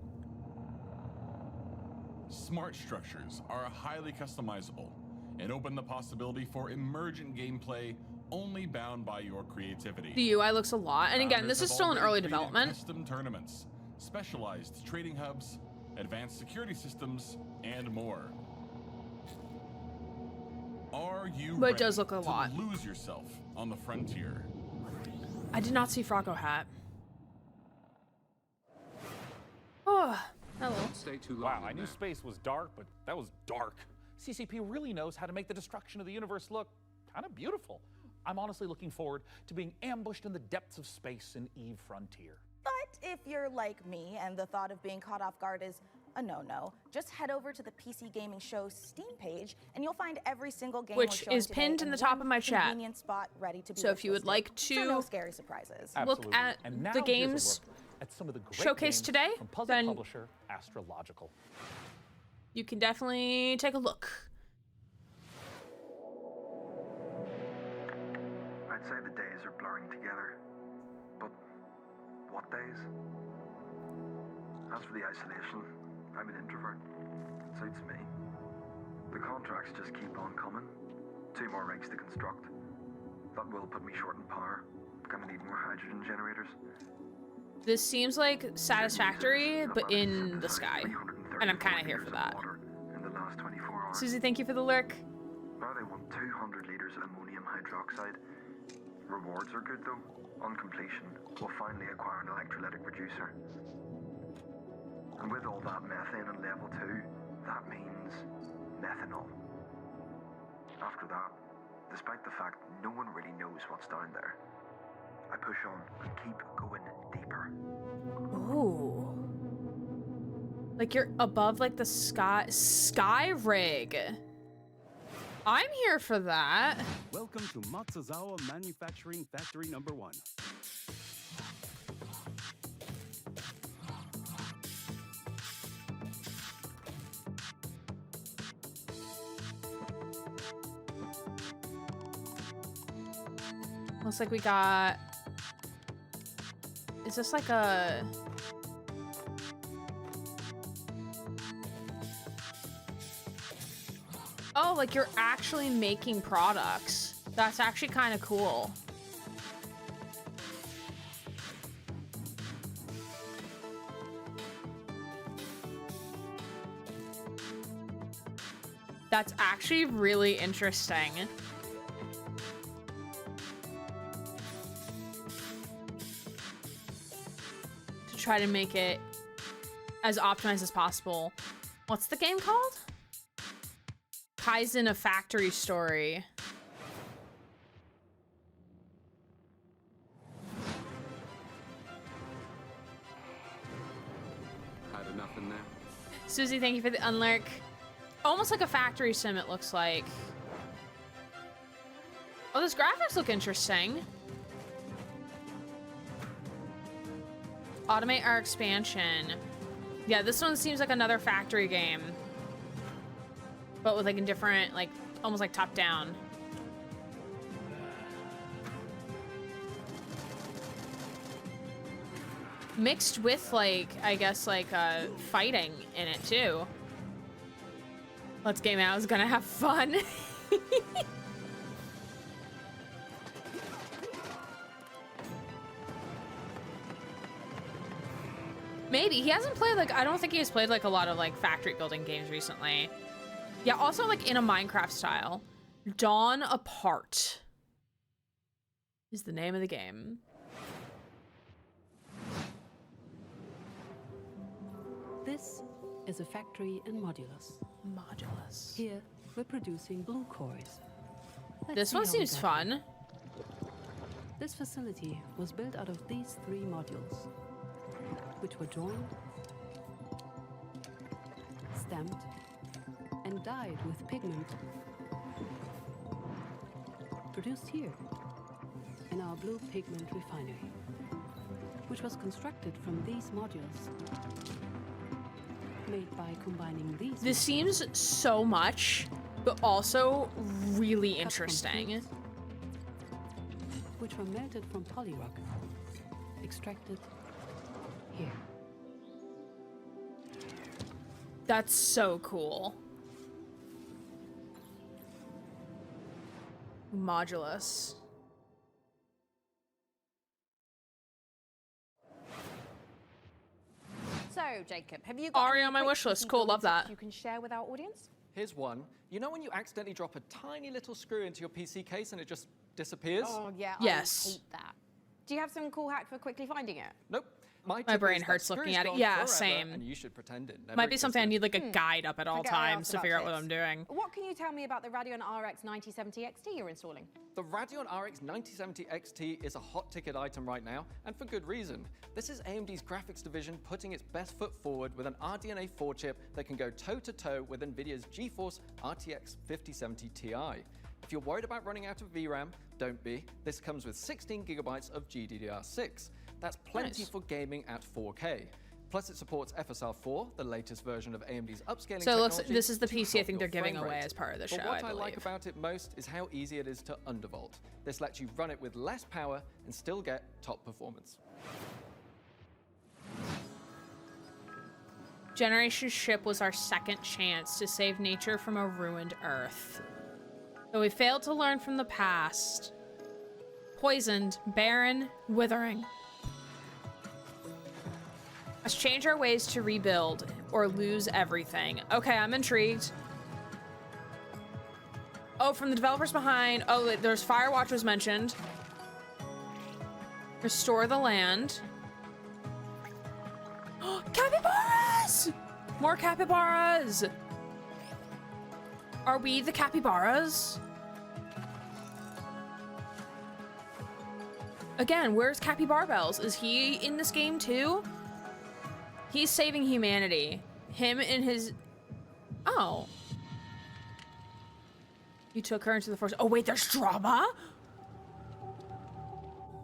[SPEAKER 23] Smart structures are highly customizable and open the possibility for emergent gameplay only bound by your creativity.
[SPEAKER 1] The UI looks a lot, and again, this is still in early development.
[SPEAKER 23] Custom tournaments, specialized trading hubs, advanced security systems, and more. Are you
[SPEAKER 1] But it
[SPEAKER 23] ready
[SPEAKER 1] does look a lot.
[SPEAKER 23] to lose yourself on the frontier?
[SPEAKER 1] I did not see Frocko hat. Oh, hello.
[SPEAKER 7] Stay too long. Wow, I knew space was dark, but that was dark. CCP really knows how to make the destruction of the universe look kind of beautiful. I'm honestly looking forward to being ambushed in the depths of space in Eve Frontier.
[SPEAKER 8] But if you're like me and the thought of being caught off guard is a no-no, just head over to the PC Gaming Show Steam page and you'll find every single game
[SPEAKER 1] Which
[SPEAKER 8] we're showing
[SPEAKER 1] is pinned
[SPEAKER 8] today
[SPEAKER 1] in the top
[SPEAKER 8] one
[SPEAKER 1] of my chat.
[SPEAKER 8] convenient spot ready to be
[SPEAKER 1] So if you would
[SPEAKER 8] wishlisted.
[SPEAKER 1] like
[SPEAKER 8] So no
[SPEAKER 1] to
[SPEAKER 8] scary surprises.
[SPEAKER 1] look at
[SPEAKER 7] And now
[SPEAKER 1] the
[SPEAKER 7] here's a
[SPEAKER 1] games
[SPEAKER 7] look at some of the great
[SPEAKER 1] showcased
[SPEAKER 7] games
[SPEAKER 1] today,
[SPEAKER 7] from puzzle
[SPEAKER 1] then
[SPEAKER 7] publisher Astrological.
[SPEAKER 1] you can definitely take a look.
[SPEAKER 2] I'd say the days are blurring together. But what days? As for the isolation, I'm an introvert. It suits me. The contracts just keep on coming. 2 more rigs to construct. That will put me short in power. Gonna need more hydrogen generators.
[SPEAKER 1] This seems like Satisfactory, but in the sky. And I'm kind of here for that.
[SPEAKER 2] In the last 24 hours.
[SPEAKER 1] Susie, thank you for the lurk.
[SPEAKER 2] Now they want 200 liters of ammonium hydroxide. Rewards are good though. On completion, we'll finally acquire an electrolytic reducer. And with all that methane on level 2, that means methanol. After that, despite the fact no one really knows what's down there, I push on and keep going deeper.
[SPEAKER 1] Ooh. Like you're above like the sky rig. I'm here for that.
[SPEAKER 3] Welcome to Matsuzawa Manufacturing Factory number 1.
[SPEAKER 1] Looks like we got... Is this like a... Oh, like you're actually making products. That's actually kind of cool. That's actually really interesting. To try to make it as optimized as possible. What's the game called? Kaizen: A Factory Story.
[SPEAKER 9] Had enough in there.
[SPEAKER 1] Susie, thank you for the unlurk. Almost like a factory sim, it looks like. Oh, those graphics look interesting. Automate our expansion. Yeah, this one seems like another factory game. But with like a different, like, almost like top down. Mixed with like, I guess like fighting in it too. Let's game out, I was gonna have fun. Maybe, he hasn't played like, I don't think he has played like a lot of like factory building games recently. Yeah, also like in a Minecraft style. Dawn Apart is the name of the game.
[SPEAKER 11] This is a factory in Modulus.
[SPEAKER 1] Modulus.
[SPEAKER 11] Here, we're producing blue cores.
[SPEAKER 1] This one seems fun.
[SPEAKER 4] This facility was built out of these 3 modules, which were drawn, stamped, and dyed with pigment. Produced here, in our blue pigment refinery, which was constructed from these modules. Made by combining these.
[SPEAKER 1] This seems so much, but also really interesting.
[SPEAKER 4] Which were melted from polyrock, extracted here.
[SPEAKER 1] That's so cool. Modulus.
[SPEAKER 5] So, Jacob, have you got
[SPEAKER 1] Already
[SPEAKER 5] any
[SPEAKER 1] on my
[SPEAKER 5] quick
[SPEAKER 1] wish list.
[SPEAKER 5] cheeky
[SPEAKER 1] Cool, love
[SPEAKER 5] building
[SPEAKER 1] that.
[SPEAKER 5] tips you can share with our audience?
[SPEAKER 6] Here's one. You know when you accidentally drop a tiny little screw into your PC case and it just disappears?
[SPEAKER 5] Oh, yeah,
[SPEAKER 1] Yes.
[SPEAKER 5] I hate that. Do you have some cool hack for quickly finding it?
[SPEAKER 6] Nope.
[SPEAKER 1] My
[SPEAKER 6] tip
[SPEAKER 1] brain
[SPEAKER 6] is that
[SPEAKER 1] hurts looking
[SPEAKER 6] screw's
[SPEAKER 1] at it.
[SPEAKER 6] gone
[SPEAKER 1] Yeah,
[SPEAKER 6] forever,
[SPEAKER 1] same.
[SPEAKER 6] And you should pretend it never
[SPEAKER 1] Might be something I
[SPEAKER 6] existed.
[SPEAKER 1] need like a guide up at all
[SPEAKER 5] Forget I
[SPEAKER 1] times
[SPEAKER 5] asked
[SPEAKER 1] to
[SPEAKER 5] about
[SPEAKER 1] figure out what
[SPEAKER 5] tips.
[SPEAKER 1] I'm doing.
[SPEAKER 5] What can you tell me about the Radeon RX 9070 XT you're installing?
[SPEAKER 6] The Radeon RX 9070 XT is a hot ticket item right now, and for good reason. This is AMD's graphics division putting its best foot forward with an RDNA 4 chip that can go toe-to-toe with NVIDIA's GeForce RTX 5070 Ti. If you're worried about running out of VRAM, don't be. This comes with 16 gigabytes of GDDR6. That's plenty
[SPEAKER 1] Nice.
[SPEAKER 6] for gaming at 4K. Plus, it supports FSR4, the latest version of AMD's upscaling
[SPEAKER 1] So it looks
[SPEAKER 6] technology
[SPEAKER 1] this is the
[SPEAKER 6] to
[SPEAKER 1] PC I
[SPEAKER 6] help
[SPEAKER 1] think
[SPEAKER 6] your
[SPEAKER 1] they're giving
[SPEAKER 6] frame
[SPEAKER 1] away
[SPEAKER 6] rate.
[SPEAKER 1] as part of the
[SPEAKER 6] But
[SPEAKER 1] show,
[SPEAKER 6] what
[SPEAKER 1] I
[SPEAKER 6] I like
[SPEAKER 1] believe.
[SPEAKER 6] about it most is how easy it is to undervolt. This lets you run it with less power and still get top performance.
[SPEAKER 1] Generation Ship was our second chance to save nature from a ruined Earth. Though we failed to learn from the past. Poisoned, barren, withering. Let's change our ways to rebuild or lose everything. Okay, I'm intrigued. Oh, from the developers behind. Oh, there's Firewatch was mentioned. Restore the land. Capybaras! More capybaras! Are we the capybaras? Again, where's Cappy Barbells? Is he in this game too? He's saving humanity. Him and his... Oh. You took her into the forest. Oh, wait, there's drama?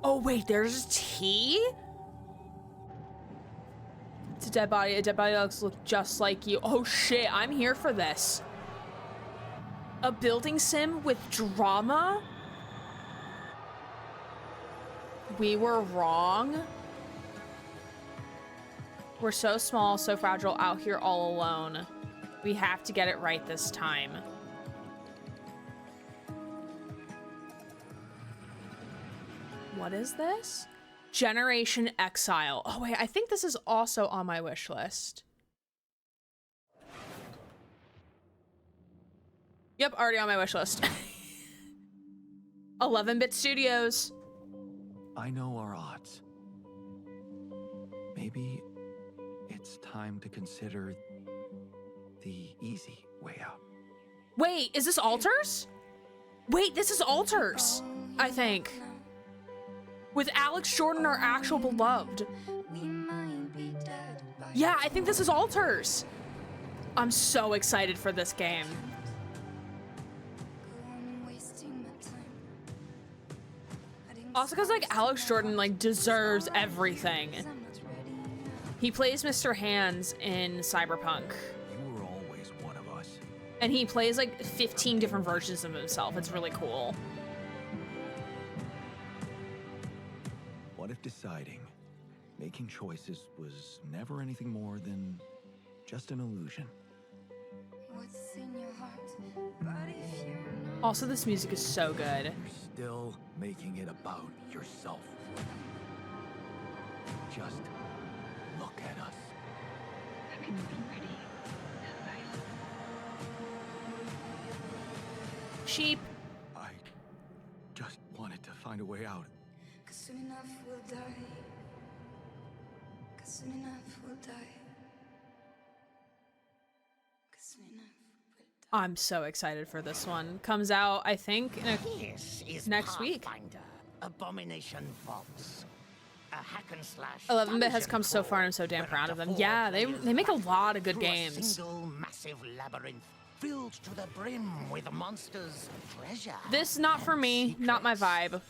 [SPEAKER 1] Oh, wait, there's tea? It's a dead body. A dead body looks just like you. Oh, shit, I'm here for this. A building sim with drama? We were wrong. We're so small, so fragile, out here all alone. We have to get it right this time. What is this? Generation Exile. Oh wait, I think this is also on my wish list. Yep, already on my wish list. 11-bit Studios.
[SPEAKER 10] I know our odds. Maybe it's time to consider the easy way out.
[SPEAKER 1] Wait, is this Alters? Wait, this is Alters, I think. With Alex Jordan, our actual beloved. Yeah, I think this is Alters. I'm so excited for this game. Also because like Alex Jordan like deserves everything. He plays Mr. Hands in Cyberpunk.
[SPEAKER 10] You were always one of us.
[SPEAKER 1] And he plays like 15 different versions of himself. It's really cool.
[SPEAKER 10] What if deciding, making choices was never anything more than just an illusion?
[SPEAKER 12] What's in your heart? But if you're not...
[SPEAKER 1] Also, this music is so good.
[SPEAKER 10] You're still making it about yourself. Just look at us.
[SPEAKER 12] Have you been ready?
[SPEAKER 1] Sheep.
[SPEAKER 10] I just wanted to find a way out.
[SPEAKER 12] 'Cause soon enough we'll die. 'Cause soon enough we'll die. 'Cause soon enough we'll die.
[SPEAKER 1] I'm so excited for this one. Comes out, I think,
[SPEAKER 13] This is
[SPEAKER 1] next week.
[SPEAKER 13] Pathfinder, Abomination Vaults. A hack and slash
[SPEAKER 1] 11-bit has
[SPEAKER 13] dungeon
[SPEAKER 1] come so far, and I'm so damn proud of them. Yeah, they make a lot of good
[SPEAKER 13] through a
[SPEAKER 1] games.
[SPEAKER 13] single massive labyrinth filled to the brim with monsters, treasure.
[SPEAKER 1] This not for me, not my vibe.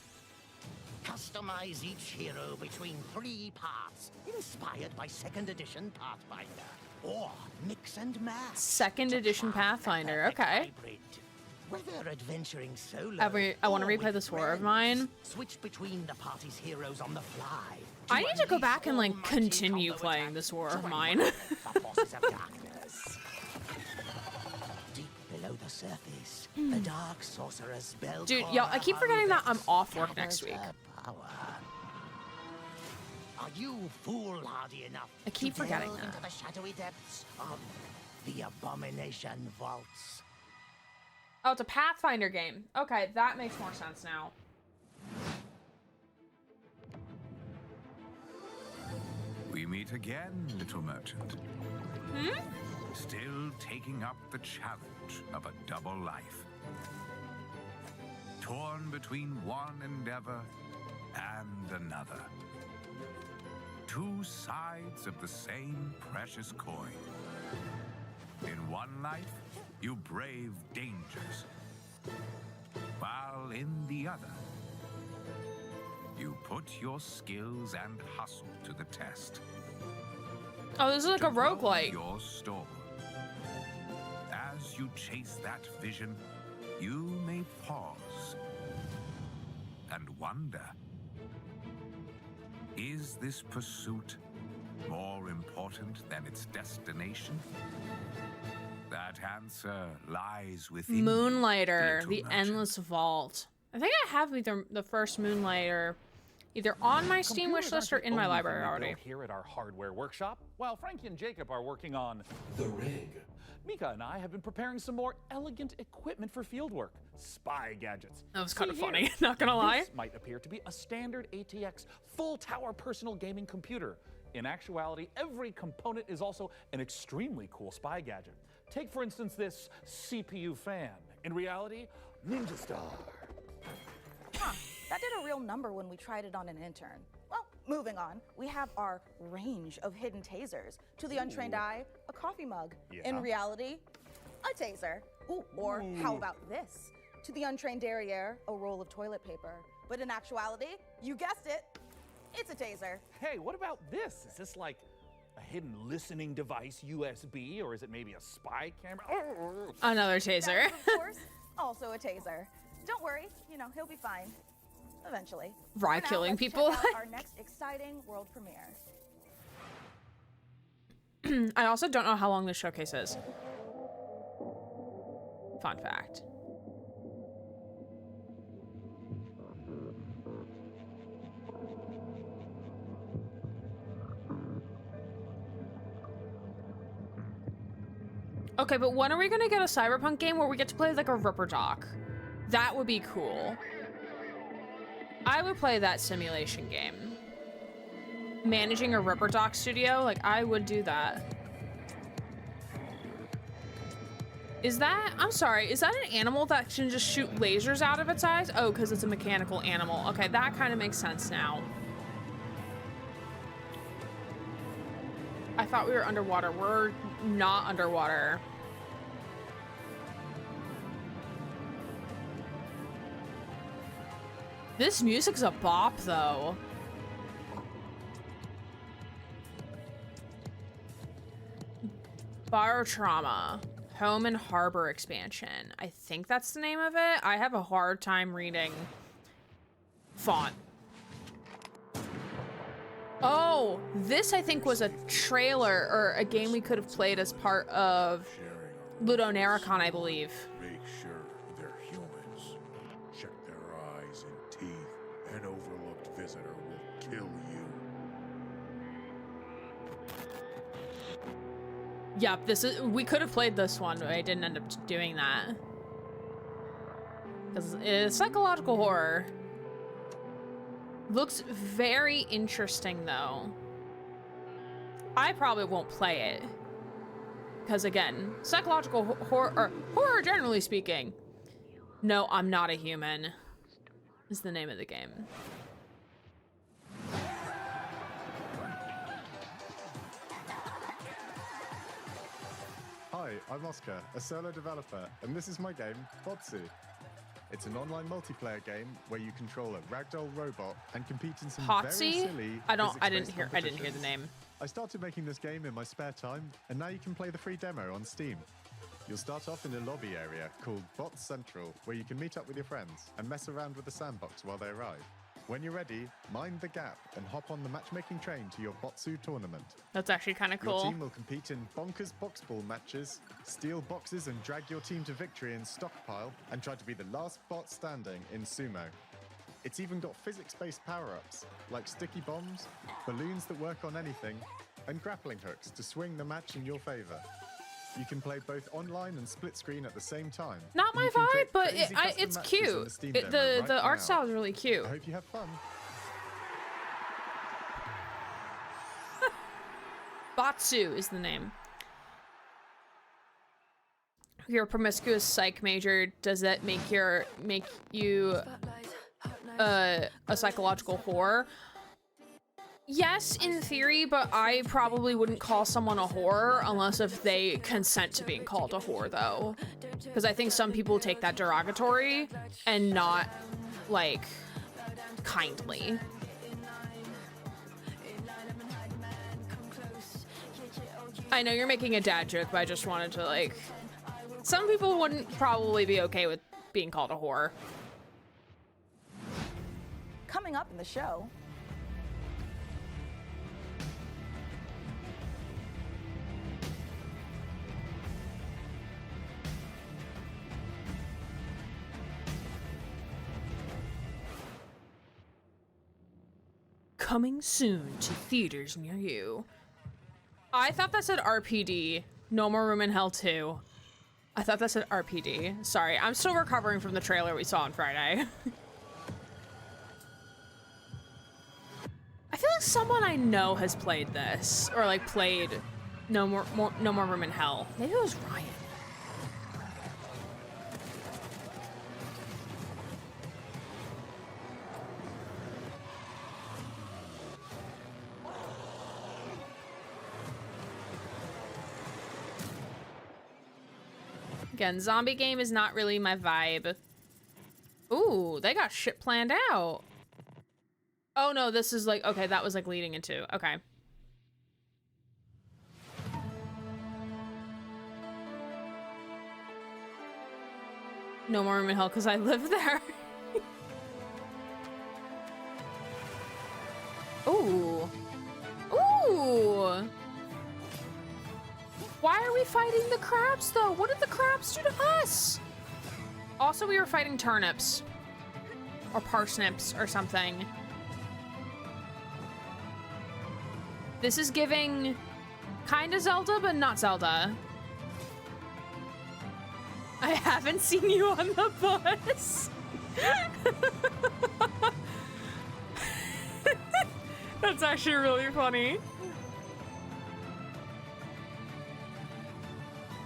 [SPEAKER 13] Customize each hero between 3 paths, inspired by 2nd edition Pathfinder, or mix and match.
[SPEAKER 1] 2nd edition Pathfinder, okay.
[SPEAKER 13] Whether adventuring solo,
[SPEAKER 1] I want to replay this War of Mine.
[SPEAKER 13] switch between the party's heroes on the fly.
[SPEAKER 1] I need to go back and like continue playing this War of Mine.
[SPEAKER 13] The forces of darkness. Deep below the surface, the dark sorcerer's bell.
[SPEAKER 1] Dude, y'all, I keep forgetting that I'm off work next week.
[SPEAKER 13] Are you foolhardy enough
[SPEAKER 1] I keep
[SPEAKER 13] to
[SPEAKER 1] forgetting
[SPEAKER 13] delve
[SPEAKER 1] that.
[SPEAKER 13] into the shadowy depths of the Abomination Vaults?
[SPEAKER 1] Oh, it's a Pathfinder game. Okay, that makes more sense now.
[SPEAKER 14] We meet again, little merchant.
[SPEAKER 1] Hmm?
[SPEAKER 14] Still taking up the challenge of a double life. Torn between one endeavor and another. 2 sides of the same precious coin. In one life, you brave dangers, while in the other, you put your skills and hustle to the test.
[SPEAKER 1] Oh, this is like a roguelike.
[SPEAKER 14] Your store. As you chase that vision, you may pause and wonder, is this pursuit more important than its destination? That answer lies within you,
[SPEAKER 1] Moonlighter,
[SPEAKER 14] little
[SPEAKER 1] the
[SPEAKER 14] merchant.
[SPEAKER 1] Endless Vault. I think I have either the first Moonlighter either on my Steam wishlist or in my library already.
[SPEAKER 7] Here at our hardware workshop, while Frankie and Jacob are working on the rig. Mika and I have been preparing some more elegant equipment for fieldwork. Spy gadgets.
[SPEAKER 1] That was kind of
[SPEAKER 7] See
[SPEAKER 1] funny,
[SPEAKER 7] here.
[SPEAKER 1] not gonna lie.
[SPEAKER 7] This might appear to be a standard ATX full tower personal gaming computer. In actuality, every component is also an extremely cool spy gadget. Take, for instance, this CPU fan. In reality, Ninja Star.
[SPEAKER 8] Huh, that did a real number when we tried it on an intern. Well, moving on, we have our range of hidden tasers. To the untrained eye, a coffee mug.
[SPEAKER 7] Yeah.
[SPEAKER 8] In reality, a taser. Ooh, or how about this? To the untrained derriere, a roll of toilet paper. But in actuality, you guessed it, it's a taser.
[SPEAKER 7] Hey, what about this? Is this like a hidden listening device, USB, or is it maybe a spy camera?
[SPEAKER 1] Another taser.
[SPEAKER 8] That is, of course, also a taser. Don't worry, you know, he'll be fine. Eventually.
[SPEAKER 1] Rye
[SPEAKER 8] For now,
[SPEAKER 1] killing
[SPEAKER 8] let's
[SPEAKER 1] people.
[SPEAKER 8] check out our next exciting world premiere.
[SPEAKER 1] I also don't know how long this showcase is. Fun fact. Okay, but when are we gonna get a Cyberpunk game where we get to play like a Ripper Doc? That would be cool. I would play that simulation game. Managing a Ripper Doc studio, like I would do that. Is that, I'm sorry, is that an animal that can just shoot lasers out of its eyes? Oh, because it's a mechanical animal. Okay, that kind of makes sense now. I thought we were underwater. We're not underwater. This music's a bop, though. Barotrauma. Home and Harbor expansion. I think that's the name of it. I have a hard time reading font. Oh, this I think was a trailer or a game we could have played as part of Ludonarracon, I believe.
[SPEAKER 16] Make sure they're humans. Check their eyes and teeth. An overlooked visitor will kill you.
[SPEAKER 1] Yep, this is, we could have played this one, but I didn't end up doing that. Because it's psychological horror. Looks very interesting, though. I probably won't play it. Because again, psychological horror, or horror generally speaking. No, I'm not a human is the name of the game.
[SPEAKER 15] Hi, I'm Oscar, a solo developer, and this is my game, Botsu. It's an online multiplayer game where you control a ragdoll robot and compete in some very
[SPEAKER 1] Hotsy?
[SPEAKER 15] silly
[SPEAKER 1] I didn't
[SPEAKER 15] physics-based
[SPEAKER 1] hear the
[SPEAKER 15] competitions.
[SPEAKER 1] name.
[SPEAKER 15] I started making this game in my spare time, and now you can play the free demo on Steam. You'll start off in a lobby area called Bot Central, where you can meet up with your friends and mess around with the sandbox while they arrive. When you're ready, mind the gap and hop on the matchmaking train to your Botsu tournament.
[SPEAKER 1] That's actually kind of cool.
[SPEAKER 15] Your team will compete in bonkers boxball matches, steal boxes and drag your team to victory in Stockpile, and try to be the last bot standing in Sumo. It's even got physics-based power-ups, like sticky bombs, balloons that work on anything, and grappling hooks to swing the match in your favor. You can play both online and split screen at the same time.
[SPEAKER 1] Not my
[SPEAKER 15] and you can
[SPEAKER 1] vibe,
[SPEAKER 15] create
[SPEAKER 1] but
[SPEAKER 15] crazy custom
[SPEAKER 1] it's
[SPEAKER 15] matches in
[SPEAKER 1] cute.
[SPEAKER 15] the Steam
[SPEAKER 1] The
[SPEAKER 15] demo right
[SPEAKER 1] art
[SPEAKER 15] now.
[SPEAKER 1] style is really cute.
[SPEAKER 15] I hope you have fun.
[SPEAKER 1] Botsu is the name. You're a promiscuous psych major. Does that make you a psychological whore? Yes, in theory, but I probably wouldn't call someone a whore unless if they consent to being called a whore, though. Because I think some people take that derogatory and not, like, kindly. I know you're making a dad joke, but I just wanted to, like... Some people wouldn't probably be okay with being called a whore.
[SPEAKER 8] Coming up in the show,
[SPEAKER 1] Coming soon to theaters near you. I thought that said RPD. No More Room in Hell 2. I thought that said RPD. Sorry, I'm still recovering from the trailer we saw on Friday. I feel like someone I know has played this, or like played No More Room in Hell. Maybe it was Ryan. Again, zombie game is not really my vibe. Ooh, they got shit planned out. Oh no, this is like, okay, that was like leading into, okay. No More Room in Hell, because I live there. Ooh. Ooh. Why are we fighting the crabs, though? What did the crabs do to us? Also, we were fighting turnips. Or parsnips or something. This is giving kinda Zelda, but not Zelda. I haven't seen you on the bus. That's actually really funny.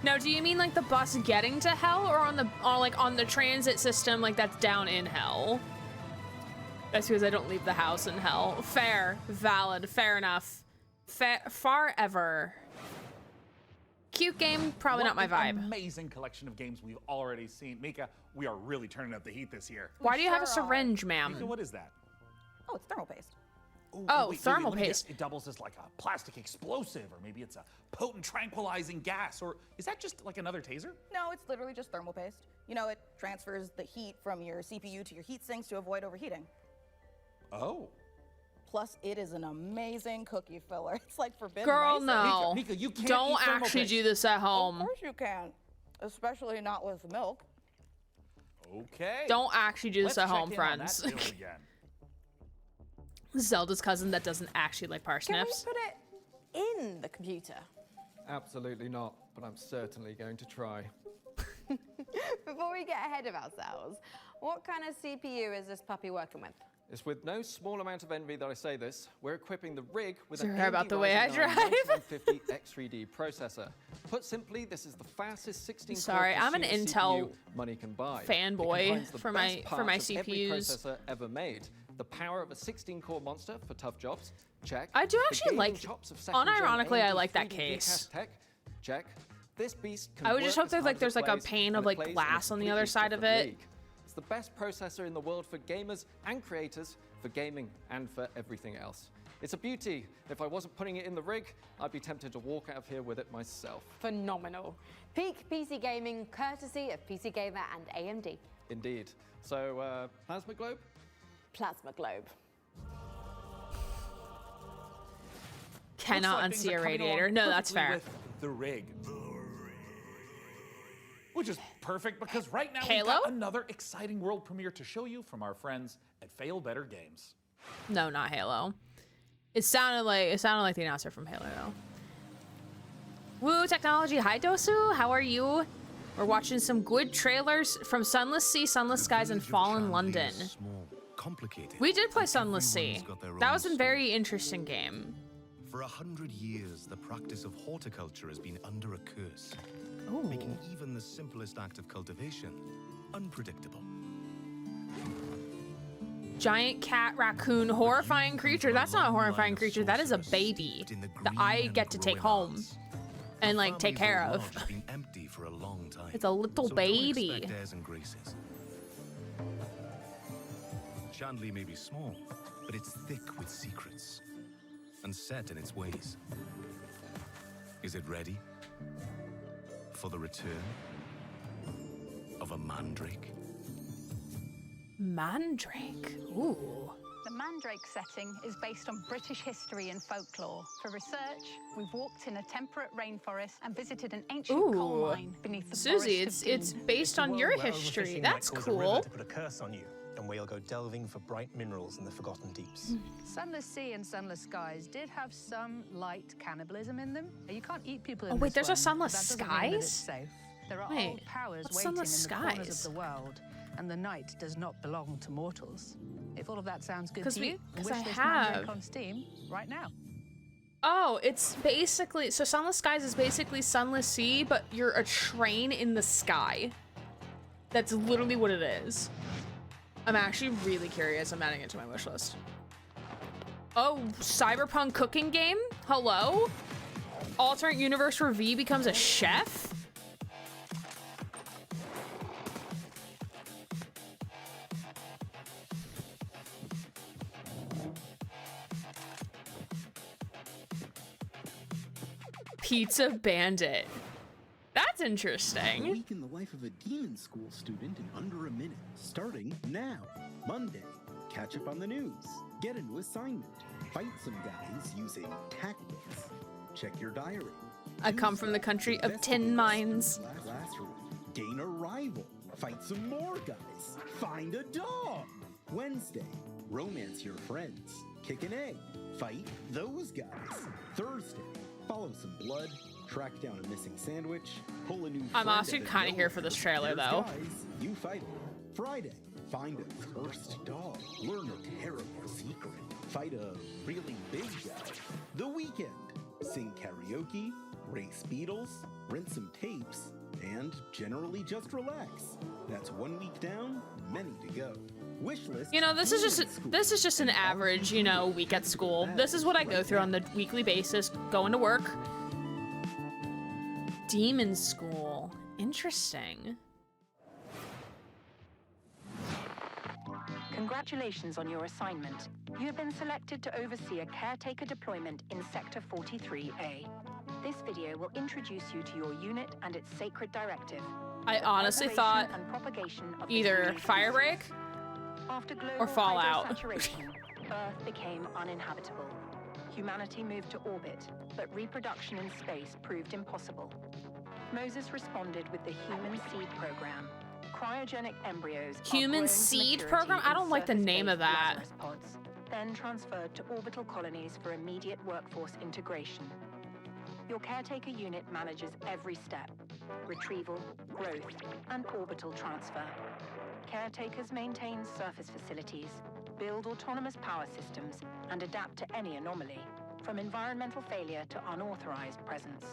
[SPEAKER 1] Now, do you mean like the bus getting to hell, or on the transit system, like that's down in hell? That's because I don't leave the house in hell. Fair, valid, fair enough. Far ever. Cute game, probably not my vibe.
[SPEAKER 7] Amazing collection of games we've already seen. Mika, we are really turning up the heat this year.
[SPEAKER 1] Why do you have a syringe, ma'am?
[SPEAKER 7] Mika, what is that?
[SPEAKER 8] oh, it's thermal paste.
[SPEAKER 7] Ooh,
[SPEAKER 1] Oh,
[SPEAKER 7] wait,
[SPEAKER 1] thermal
[SPEAKER 7] let me
[SPEAKER 1] paste.
[SPEAKER 7] guess. It doubles as like a plastic explosive, or maybe it's a potent tranquilizing gas, or is that just like another taser?
[SPEAKER 8] No, it's literally just thermal paste. You know, it transfers the heat from your CPU to your heat sinks to avoid overheating.
[SPEAKER 7] Oh.
[SPEAKER 8] Plus, it is an amazing cookie filler. It's like forbidden.
[SPEAKER 1] Girl,
[SPEAKER 8] icing.
[SPEAKER 1] no.
[SPEAKER 7] Mika, you can't
[SPEAKER 1] Don't
[SPEAKER 7] eat thermal
[SPEAKER 1] actually
[SPEAKER 7] paste.
[SPEAKER 1] do this at home.
[SPEAKER 8] Of course you can, especially not with milk.
[SPEAKER 7] Okay.
[SPEAKER 1] Don't actually do this
[SPEAKER 7] Let's
[SPEAKER 1] at home,
[SPEAKER 7] check in on that
[SPEAKER 1] friends.
[SPEAKER 7] build again.
[SPEAKER 1] Zelda's cousin that doesn't actually like
[SPEAKER 5] Can we
[SPEAKER 1] parsnips.
[SPEAKER 5] put it in the computer?
[SPEAKER 6] Absolutely not, but I'm certainly going to try.
[SPEAKER 5] Before we get ahead of ourselves, what kind of CPU is this puppy working with?
[SPEAKER 6] It's with no small amount of envy that I say this. We're equipping the rig with
[SPEAKER 1] Sorry
[SPEAKER 6] an AMD
[SPEAKER 1] about the way I
[SPEAKER 6] Ryzen 9
[SPEAKER 1] drive.
[SPEAKER 6] 9150 X3D processor. Put simply, this is the fastest 16-core
[SPEAKER 1] Sorry, I'm an
[SPEAKER 6] consumer
[SPEAKER 1] Intel
[SPEAKER 6] CPU money can buy.
[SPEAKER 1] fanboy
[SPEAKER 6] It combines the
[SPEAKER 1] for
[SPEAKER 6] best
[SPEAKER 1] my
[SPEAKER 6] parts of every
[SPEAKER 1] CPUs.
[SPEAKER 6] processor ever made. The power of a 16-core monster for tough jobs. Check.
[SPEAKER 1] I do
[SPEAKER 6] The
[SPEAKER 1] actually
[SPEAKER 6] gaming
[SPEAKER 1] like,
[SPEAKER 6] chops of second-gen
[SPEAKER 1] unironically, I
[SPEAKER 6] AMD
[SPEAKER 1] like that
[SPEAKER 6] 3D
[SPEAKER 1] case.
[SPEAKER 6] Tech. Check. This beast can
[SPEAKER 1] I would just
[SPEAKER 6] work
[SPEAKER 1] hope
[SPEAKER 6] as
[SPEAKER 1] there's
[SPEAKER 6] hard
[SPEAKER 1] like
[SPEAKER 6] as
[SPEAKER 1] there's
[SPEAKER 6] it
[SPEAKER 1] like a
[SPEAKER 6] plays,
[SPEAKER 1] pane
[SPEAKER 6] and
[SPEAKER 1] of
[SPEAKER 6] it
[SPEAKER 1] like
[SPEAKER 6] plays in a
[SPEAKER 1] glass on the
[SPEAKER 6] completely
[SPEAKER 1] other side of
[SPEAKER 6] different
[SPEAKER 1] it.
[SPEAKER 6] league. It's the best processor in the world for gamers and creators, for gaming and for everything else. It's a beauty. If I wasn't putting it in the rig, I'd be tempted to walk out of here with it myself.
[SPEAKER 5] Phenomenal. Peak PC gaming, courtesy of PC Gamer and AMD.
[SPEAKER 6] Indeed. So, Plasma Globe?
[SPEAKER 5] Plasma Globe.
[SPEAKER 1] Cannot unsee a radiator. No, that's fair.
[SPEAKER 7] With the rig. Which is perfect because right now we've
[SPEAKER 1] Halo?
[SPEAKER 7] got another exciting world premiere to show you from our friends at Fail Better Games.
[SPEAKER 1] No, not Halo. It sounded like the announcer from Halo though. Woo Technology, hi Dosu, how are you? We're watching some good trailers from Sunless Sea, Sunless Skies, and Fallen London. We did play Sunless Sea. That was a very interesting game.
[SPEAKER 17] For 100 years, the practice of horticulture has been under a curse, making even the simplest act of cultivation unpredictable.
[SPEAKER 1] Giant cat raccoon, horrifying creature. That's not a horrifying creature. That is a baby that I get to take home and like take care of.
[SPEAKER 17] Been empty for a long time.
[SPEAKER 1] It's a little
[SPEAKER 17] So
[SPEAKER 1] baby.
[SPEAKER 17] Don't expect airs and graces. Chandley may be small, but it's thick with secrets and set in its ways. Is it ready for the return of a mandrake?
[SPEAKER 1] Mandrake. Ooh.
[SPEAKER 18] The Mandrake setting is based on British history and folklore. For research, we've walked in a temperate rainforest and visited an ancient coal
[SPEAKER 1] Ooh.
[SPEAKER 18] mine beneath the
[SPEAKER 1] Susie,
[SPEAKER 18] Forest of
[SPEAKER 1] it's
[SPEAKER 18] Doom.
[SPEAKER 1] based on your history. That's cool.
[SPEAKER 19] To put a curse on you, and where you'll go delving for bright minerals in the forgotten deeps.
[SPEAKER 24] Sunless Sea and Sunless Skies did have some light cannibalism in them. You can't eat people in
[SPEAKER 1] Oh, wait,
[SPEAKER 24] this
[SPEAKER 1] there's a
[SPEAKER 24] one,
[SPEAKER 1] Sunless
[SPEAKER 24] but that doesn't mean that it's
[SPEAKER 1] Skies?
[SPEAKER 24] safe. There are
[SPEAKER 1] Wait,
[SPEAKER 24] old powers
[SPEAKER 1] what's
[SPEAKER 24] waiting in the
[SPEAKER 1] Sunless
[SPEAKER 24] corners
[SPEAKER 1] Skies?
[SPEAKER 24] of the world, and the night does not belong to mortals. If all of that sounds good
[SPEAKER 1] 'Cause
[SPEAKER 24] to
[SPEAKER 1] we-
[SPEAKER 24] you,
[SPEAKER 1] 'cause
[SPEAKER 24] wish
[SPEAKER 1] I
[SPEAKER 24] this
[SPEAKER 1] have-
[SPEAKER 24] Mandrake on Steam right now.
[SPEAKER 1] Oh, it's basically so Sunless Skies is basically Sunless Sea, but you're a train in the sky. That's literally what it is. I'm actually really curious. I'm adding it to my wish list. Oh, cyberpunk cooking game? Hello? Alternate universe where V becomes a chef? Pizza Bandit. That's interesting.
[SPEAKER 25] Week in the life of a demon school student in under a minute. Starting now. Monday. Catch up on the news. Get a new assignment. Fight some guys using tactics. Check your diary.
[SPEAKER 1] I come from the country of tin mines.
[SPEAKER 25] Classroom. Gain a rival. Fight some more guys. Find a dog. Wednesday. Romance your friends. Kick an egg. Fight those guys. Thursday. Follow some blood. Track down a missing sandwich. Pull a new
[SPEAKER 1] I'm
[SPEAKER 25] friend
[SPEAKER 1] honestly
[SPEAKER 25] out of
[SPEAKER 1] kind of here for this trailer,
[SPEAKER 25] There's
[SPEAKER 1] though.
[SPEAKER 25] Guys, you fight them. Friday. Find a cursed dog. Learn a terrible secret. Fight a really big guy. The weekend. Sing karaoke. Race beetles. Rent some tapes. And generally just relax. That's 1 week down, many to go. Wish list.
[SPEAKER 1] You know, this is just an average, you know, week at school. This is what I go through on the weekly basis, going to work. Demon School. Interesting.
[SPEAKER 26] Congratulations on your assignment. You have been selected to oversee a caretaker deployment in Sector 43A. This video will introduce you to your unit and its sacred directive.
[SPEAKER 1] I honestly thought either Firebreak
[SPEAKER 26] After global
[SPEAKER 1] or Fallout.
[SPEAKER 26] hydrosaturation, Earth became uninhabitable. Humanity moved to orbit, but reproduction in space proved impossible. Moses responded with the Human Seed Program. Cryogenic embryos are grown
[SPEAKER 1] Human
[SPEAKER 26] to
[SPEAKER 1] Seed
[SPEAKER 26] maturity
[SPEAKER 1] Program? I
[SPEAKER 26] in
[SPEAKER 1] don't like the name of
[SPEAKER 26] surface-based
[SPEAKER 1] that.
[SPEAKER 26] Lazarus pods, then transferred to orbital colonies for immediate workforce integration. Your caretaker unit manages every step: retrieval, growth, and orbital transfer. Caretakers maintain surface facilities, build autonomous power systems, and adapt to any anomaly, from environmental failure to unauthorized presence.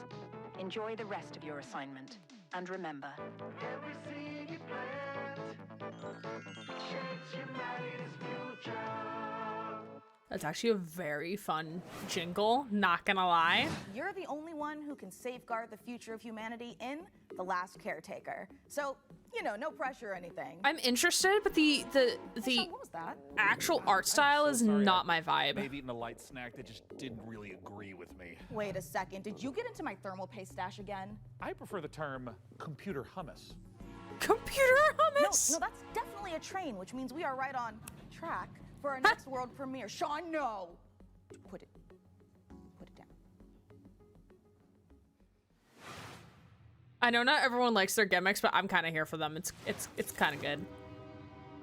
[SPEAKER 26] Enjoy the rest of your assignment, and remember, every seed you plant shapes humanity's future.
[SPEAKER 1] That's actually a very fun jingle, not gonna lie.
[SPEAKER 8] You're the only one who can safeguard the future of humanity in The Last Caretaker. So, you know, no pressure or anything.
[SPEAKER 1] I'm interested, but the
[SPEAKER 8] what was that?
[SPEAKER 1] actual art style is not my vibe.
[SPEAKER 7] Maybe eating a light snack that just didn't really agree with me.
[SPEAKER 8] Wait a second, did you get into my thermal paste stash again?
[SPEAKER 7] I prefer the term computer hummus.
[SPEAKER 1] Computer hummus?
[SPEAKER 8] No, that's definitely a train, which means we are right on track for our next world premiere. Sean, no! Put it down.
[SPEAKER 1] I know not everyone likes their gimmicks, but I'm kind of here for them. It's kind of good.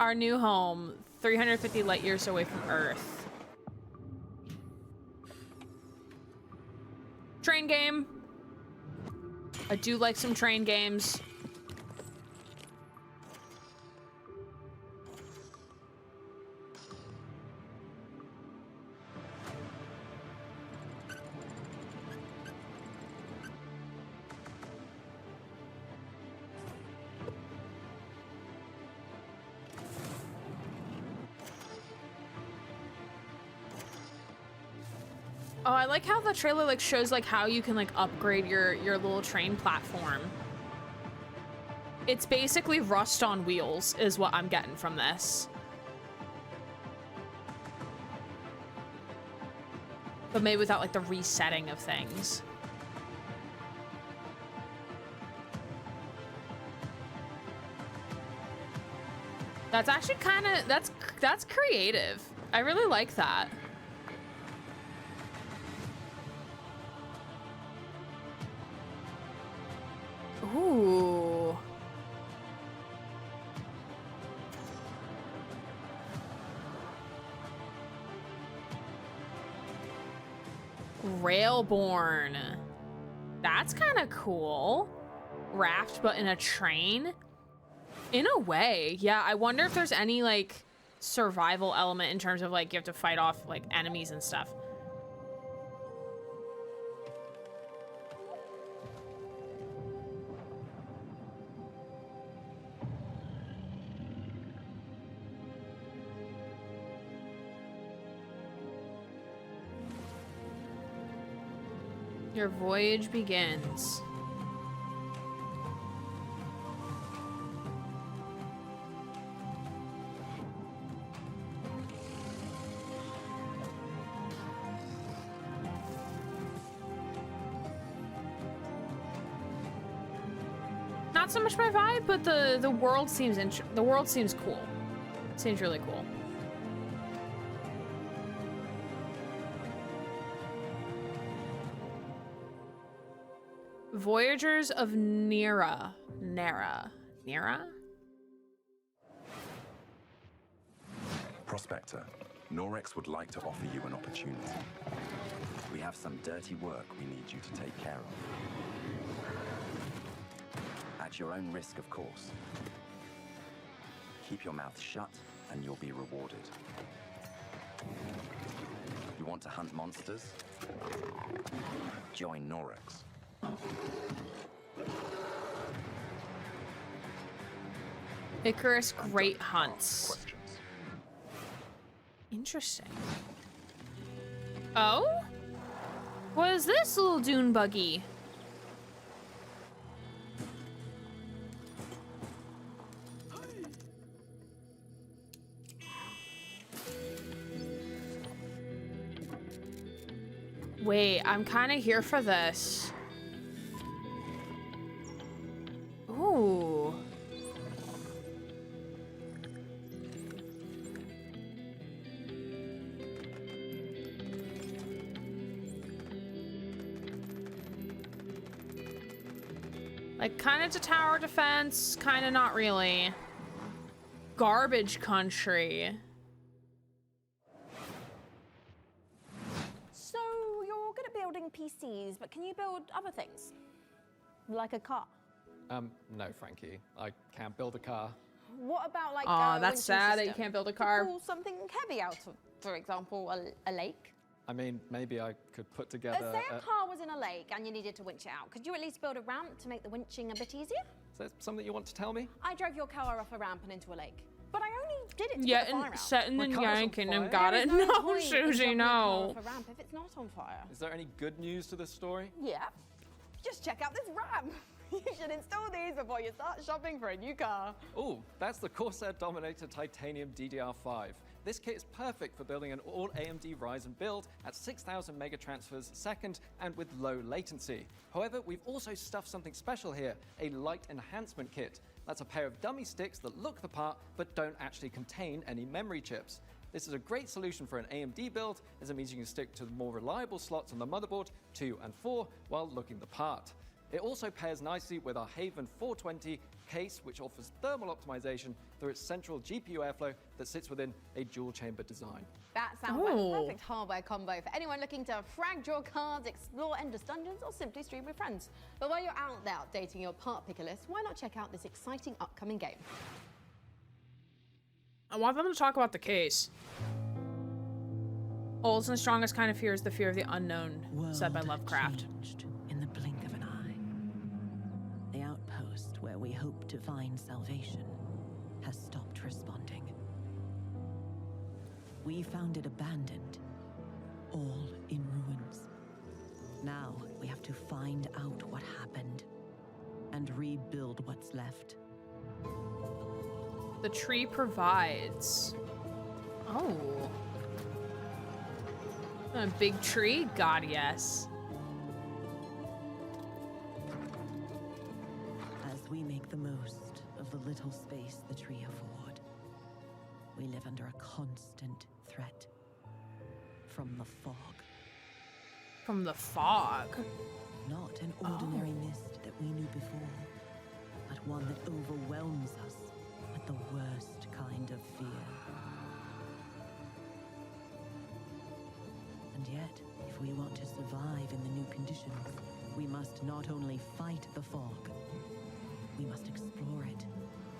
[SPEAKER 1] Our new home, 350 light years away from Earth. Train game. I do like some train games. Oh, I like how the trailer like shows like how you can like upgrade your little train platform. It's basically Rust on wheels is what I'm getting from this. But maybe without like the resetting of things. That's actually kind of that's creative. I really like that. Ooh. Railborn. That's kind of cool. Raft, but in a train? In a way, yeah. I wonder if there's any, like, survival element in terms of, like, you have to fight off, like, enemies and stuff. Your voyage begins. Not so much my vibe, but the world seems cool. Seems really cool. Voyagers of Nera. Nera?
[SPEAKER 2] Prospector, Norex would like to offer you an opportunity. We have some dirty work we need you to take care of. At your own risk, of course. Keep your mouth shut and you'll be rewarded. You want to hunt monsters? Join Norex.
[SPEAKER 1] Icarus Great Hunts. Interesting. Oh? What is this little dune buggy? Wait, I'm kind of here for this. Ooh. Like, kind of to tower defense, kind of not really. Garbage country.
[SPEAKER 5] So you're good at building PCs, but can you build other things? Like a car?
[SPEAKER 6] No, Frankie. I can't build a car.
[SPEAKER 5] What about like?
[SPEAKER 1] Aw,
[SPEAKER 5] a
[SPEAKER 1] that's
[SPEAKER 5] winching
[SPEAKER 1] sad that you
[SPEAKER 5] system
[SPEAKER 1] can't build a
[SPEAKER 5] to
[SPEAKER 1] car.
[SPEAKER 5] pull something heavy out of, for example, a lake.
[SPEAKER 6] I mean, maybe I could put
[SPEAKER 5] Say
[SPEAKER 6] together.
[SPEAKER 5] a car was in a lake and you needed to winch it out. Could you at least build a ramp to make the winching a bit easier?
[SPEAKER 6] Is that something you want to tell me?
[SPEAKER 5] I drove your car off a ramp and into a lake, but I only did it to
[SPEAKER 1] Yeah,
[SPEAKER 5] put the fire
[SPEAKER 1] and
[SPEAKER 5] out.
[SPEAKER 1] setting
[SPEAKER 6] My
[SPEAKER 1] in
[SPEAKER 6] car's on
[SPEAKER 1] Yankee and
[SPEAKER 6] fire.
[SPEAKER 1] got
[SPEAKER 5] There
[SPEAKER 1] it.
[SPEAKER 5] is no
[SPEAKER 1] No,
[SPEAKER 5] point in
[SPEAKER 1] Susie,
[SPEAKER 5] jumping a car
[SPEAKER 1] no.
[SPEAKER 5] off a ramp if it's not on fire.
[SPEAKER 6] Is there any good news to this story?
[SPEAKER 5] Yeah. Just check out this ramp. You should install these before you start shopping for a new car.
[SPEAKER 6] Oh, that's the Corsair Dominator Titanium DDR5. This kit is perfect for building an all AMD Ryzen build at 6,000 megatransfers a second and with low latency. However, we've also stuffed something special here, a light enhancement kit. That's a pair of dummy sticks that look the part but don't actually contain any memory chips. This is a great solution for an AMD build, as it means you can stick to the more reliable slots on the motherboard 2 and 4 while looking the part. It also pairs nicely with our Haven 420 case, which offers thermal optimization through its central GPU airflow that sits within a dual chamber design.
[SPEAKER 5] That sounds like a perfect hardware combo for anyone looking to frag draw cards, explore endless dungeons, or simply stream with friends. But while you're out there updating your part picker list, why not check out this exciting upcoming game?
[SPEAKER 1] I want them to talk about the case. Oldest and strongest kind of fear is the fear of the unknown, said by Lovecraft.
[SPEAKER 11] In the blink of an eye. The outpost where we hoped to find salvation has stopped responding. We found it abandoned, all in ruins. Now we have to find out what happened and rebuild what's left.
[SPEAKER 1] The tree provides. Oh. A big tree? God, yes.
[SPEAKER 11] As we make the most of the little space the tree afford, we live under a constant threat from the fog.
[SPEAKER 1] From the fog?
[SPEAKER 11] Not an ordinary mist that we knew before, but one that overwhelms us with the worst kind of fear. And yet, if we want to survive in the new conditions, we must not only fight the fog, we must explore it,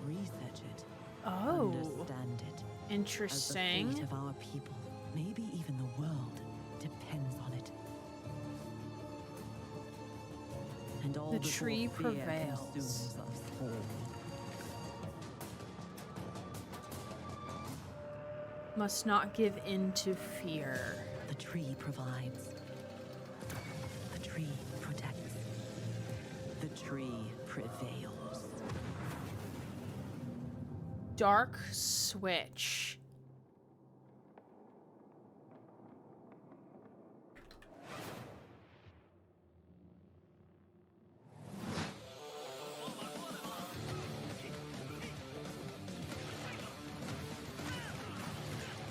[SPEAKER 11] research it, understand it.
[SPEAKER 1] Interesting.
[SPEAKER 11] As the fate of our people, maybe even the world, depends on it. And all
[SPEAKER 1] The
[SPEAKER 11] before
[SPEAKER 1] tree
[SPEAKER 11] fear
[SPEAKER 1] prevails.
[SPEAKER 11] consumes us all.
[SPEAKER 1] Must not give in to fear.
[SPEAKER 11] The tree provides. The tree protects. The tree prevails.
[SPEAKER 1] Dark Switch.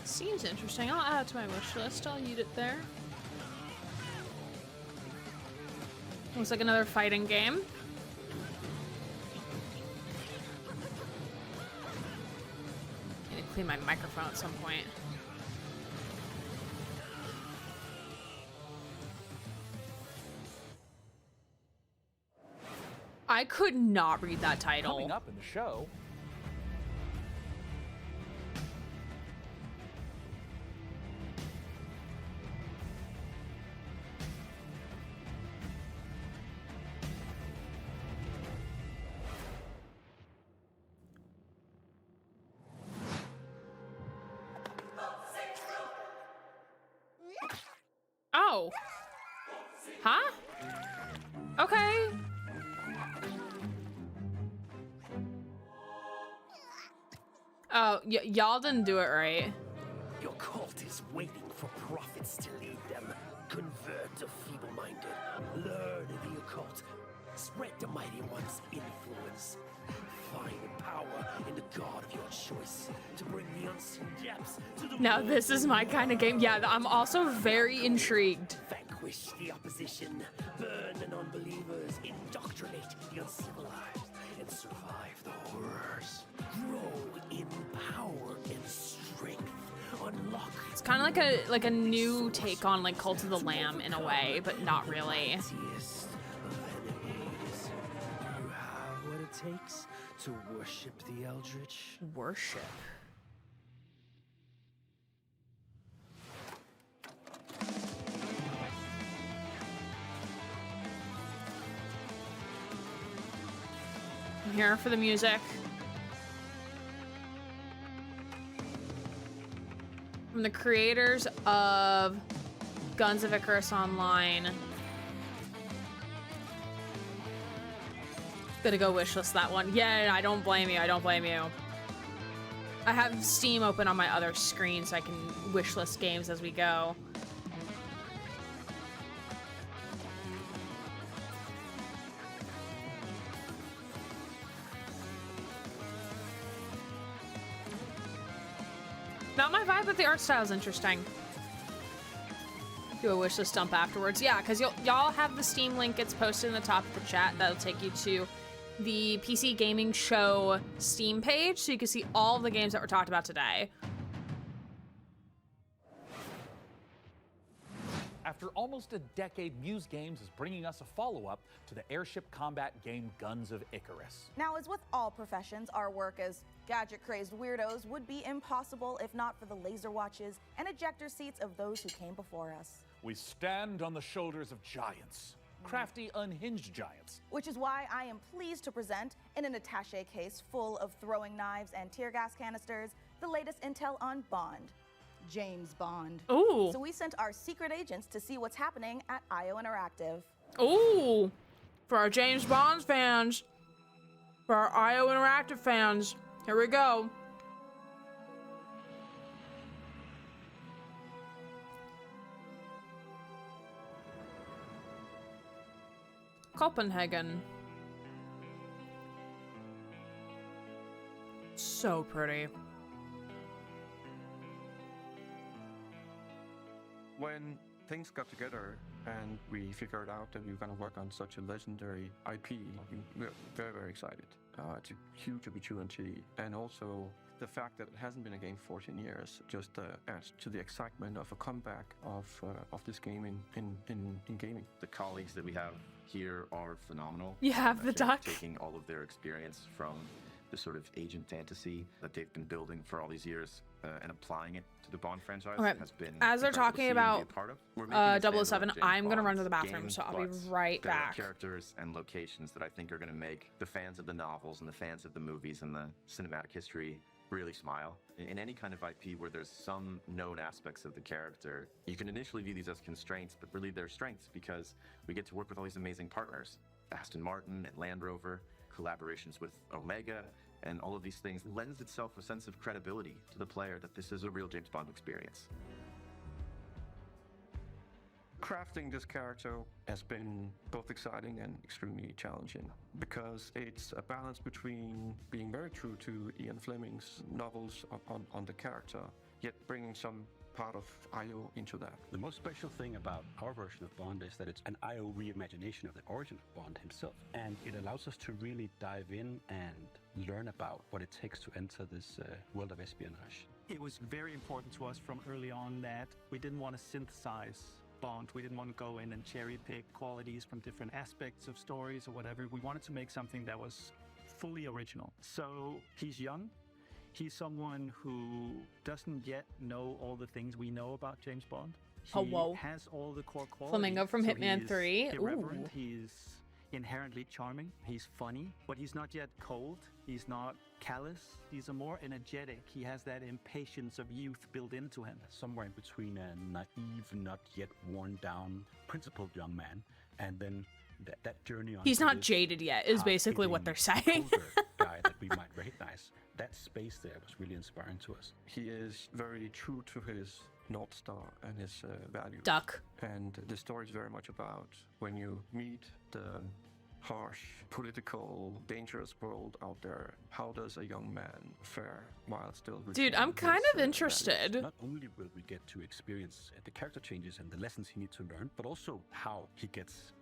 [SPEAKER 1] Seems interesting. I'll add it to my wish list. I'll eat it there. Looks like another fighting game. Need to clean my microphone at some point. I could not read that title.
[SPEAKER 7] Coming up in the show.
[SPEAKER 1] Oh. Huh? Okay. Oh, y'all didn't do it right.
[SPEAKER 13] Your cult is waiting for prophets to lead them. Convert the feeble-minded. Learn the occult. Spread the mighty one's influence. Find power in the god of your choice to bring the unseen depths to the
[SPEAKER 1] Now this is my kind of game. Yeah, I'm also very intrigued.
[SPEAKER 13] Vanquish the opposition. Burn the non-believers. Indoctrinate the uncivilized. And survive the horrors. Grow in power and strength. Unlock.
[SPEAKER 1] It's kind of like a new take on like Cult of the Lamb in a way, but not really.
[SPEAKER 13] You have what it takes to worship the Eldritch?
[SPEAKER 1] Worship. I'm here for the music. From the creators of Guns of Icarus Online. Gonna go wishlist that one. Yeah, I don't blame you. I don't blame you. I have Steam open on my other screen so I can wishlist games as we go. Not my vibe, but the art style is interesting. Do a wishlist dump afterwards. Yeah, because y'all have the Steam link. It's posted in the top of the chat. That'll take you to the PC Gaming Show Steam page, so you can see all the games that were talked about today.
[SPEAKER 7] After almost a decade, Muse Games is bringing us a follow-up to the airship combat game Guns of Icarus.
[SPEAKER 8] Now, as with all professions, our work as gadget-crazed weirdos would be impossible if not for the laser watches and ejector seats of those who came before us.
[SPEAKER 7] We stand on the shoulders of giants, crafty, unhinged giants.
[SPEAKER 8] Which is why I am pleased to present, in an attaché case full of throwing knives and tear gas canisters, the latest intel on Bond. James Bond.
[SPEAKER 1] Ooh.
[SPEAKER 8] So we sent our secret agents to see what's happening at IO Interactive.
[SPEAKER 1] Ooh. For our James Bond fans. For our IO Interactive fans. Here we go. Copenhagen. So pretty.
[SPEAKER 3] When things got together and we figured out that we were going to work on such a legendary IP, we were very, very excited. It's a huge opportunity, and also the fact that it hasn't been a game for 14 years just adds to the excitement of a comeback of this game in gaming.
[SPEAKER 9] The colleagues that we have here are phenomenal.
[SPEAKER 1] You have the duck.
[SPEAKER 9] Taking all of their experience from the sort of agent fantasy that they've been building for all these years and applying it to the Bond franchise
[SPEAKER 1] Okay.
[SPEAKER 9] has been
[SPEAKER 1] As they're
[SPEAKER 9] incredible
[SPEAKER 1] talking
[SPEAKER 9] to see and
[SPEAKER 1] about
[SPEAKER 9] be a part of. We're making a standalone
[SPEAKER 1] 007,
[SPEAKER 9] James
[SPEAKER 1] I'm gonna
[SPEAKER 9] Bond
[SPEAKER 1] run to the bathroom,
[SPEAKER 9] game,
[SPEAKER 1] so I'll be
[SPEAKER 9] but
[SPEAKER 1] right
[SPEAKER 9] there are
[SPEAKER 1] back.
[SPEAKER 9] characters and locations that I think are going to make the fans of the novels and the fans of the movies and the cinematic history really smile. In any kind of IP where there's some known aspects of the character, you can initially view these as constraints, but really they're strengths because we get to work with all these amazing partners. Aston Martin and Land Rover, collaborations with Omega, and all of these things lends itself a sense of credibility to the player that this is a real James Bond experience.
[SPEAKER 3] Crafting this character has been both exciting and extremely challenging because it's a balance between being very true to Ian Fleming's novels on the character, yet bringing some part of IO into that.
[SPEAKER 20] The most special thing about our version of Bond is that it's an IO reimagination of the origin of Bond himself, and it allows us to really dive in and learn about what it takes to enter this world of espionage.
[SPEAKER 21] It was very important to us from early on that we didn't want to synthesize Bond. We didn't want to go in and cherry pick qualities from different aspects of stories or whatever. We wanted to make something that was fully original. So he's young. He's someone who doesn't yet know all the things we know about James Bond. He has all the core qualities.
[SPEAKER 1] Flamingo from
[SPEAKER 21] So
[SPEAKER 1] Hitman
[SPEAKER 21] he's
[SPEAKER 1] 3.
[SPEAKER 21] Irreverent.
[SPEAKER 1] Ooh.
[SPEAKER 21] He's inherently charming. He's funny, but he's not yet cold. He's not callous. He's a more energetic. He has that impatience of youth built into him.
[SPEAKER 20] Somewhere in between a naive, not yet worn down, principled young man, and then that journey on.
[SPEAKER 1] He's not jaded yet, is basically what they're saying.
[SPEAKER 20] Guy that we might recognize. That space there was really inspiring to us.
[SPEAKER 3] He is very true to his North Star and his values.
[SPEAKER 1] Duck.
[SPEAKER 3] And the story is very much about when you meet the harsh, political, dangerous world out there, how does a young man fare while still
[SPEAKER 1] Dude, I'm kind of interested.
[SPEAKER 20] Not only will we get to experience the character changes and the lessons he needs to learn, but also how he gets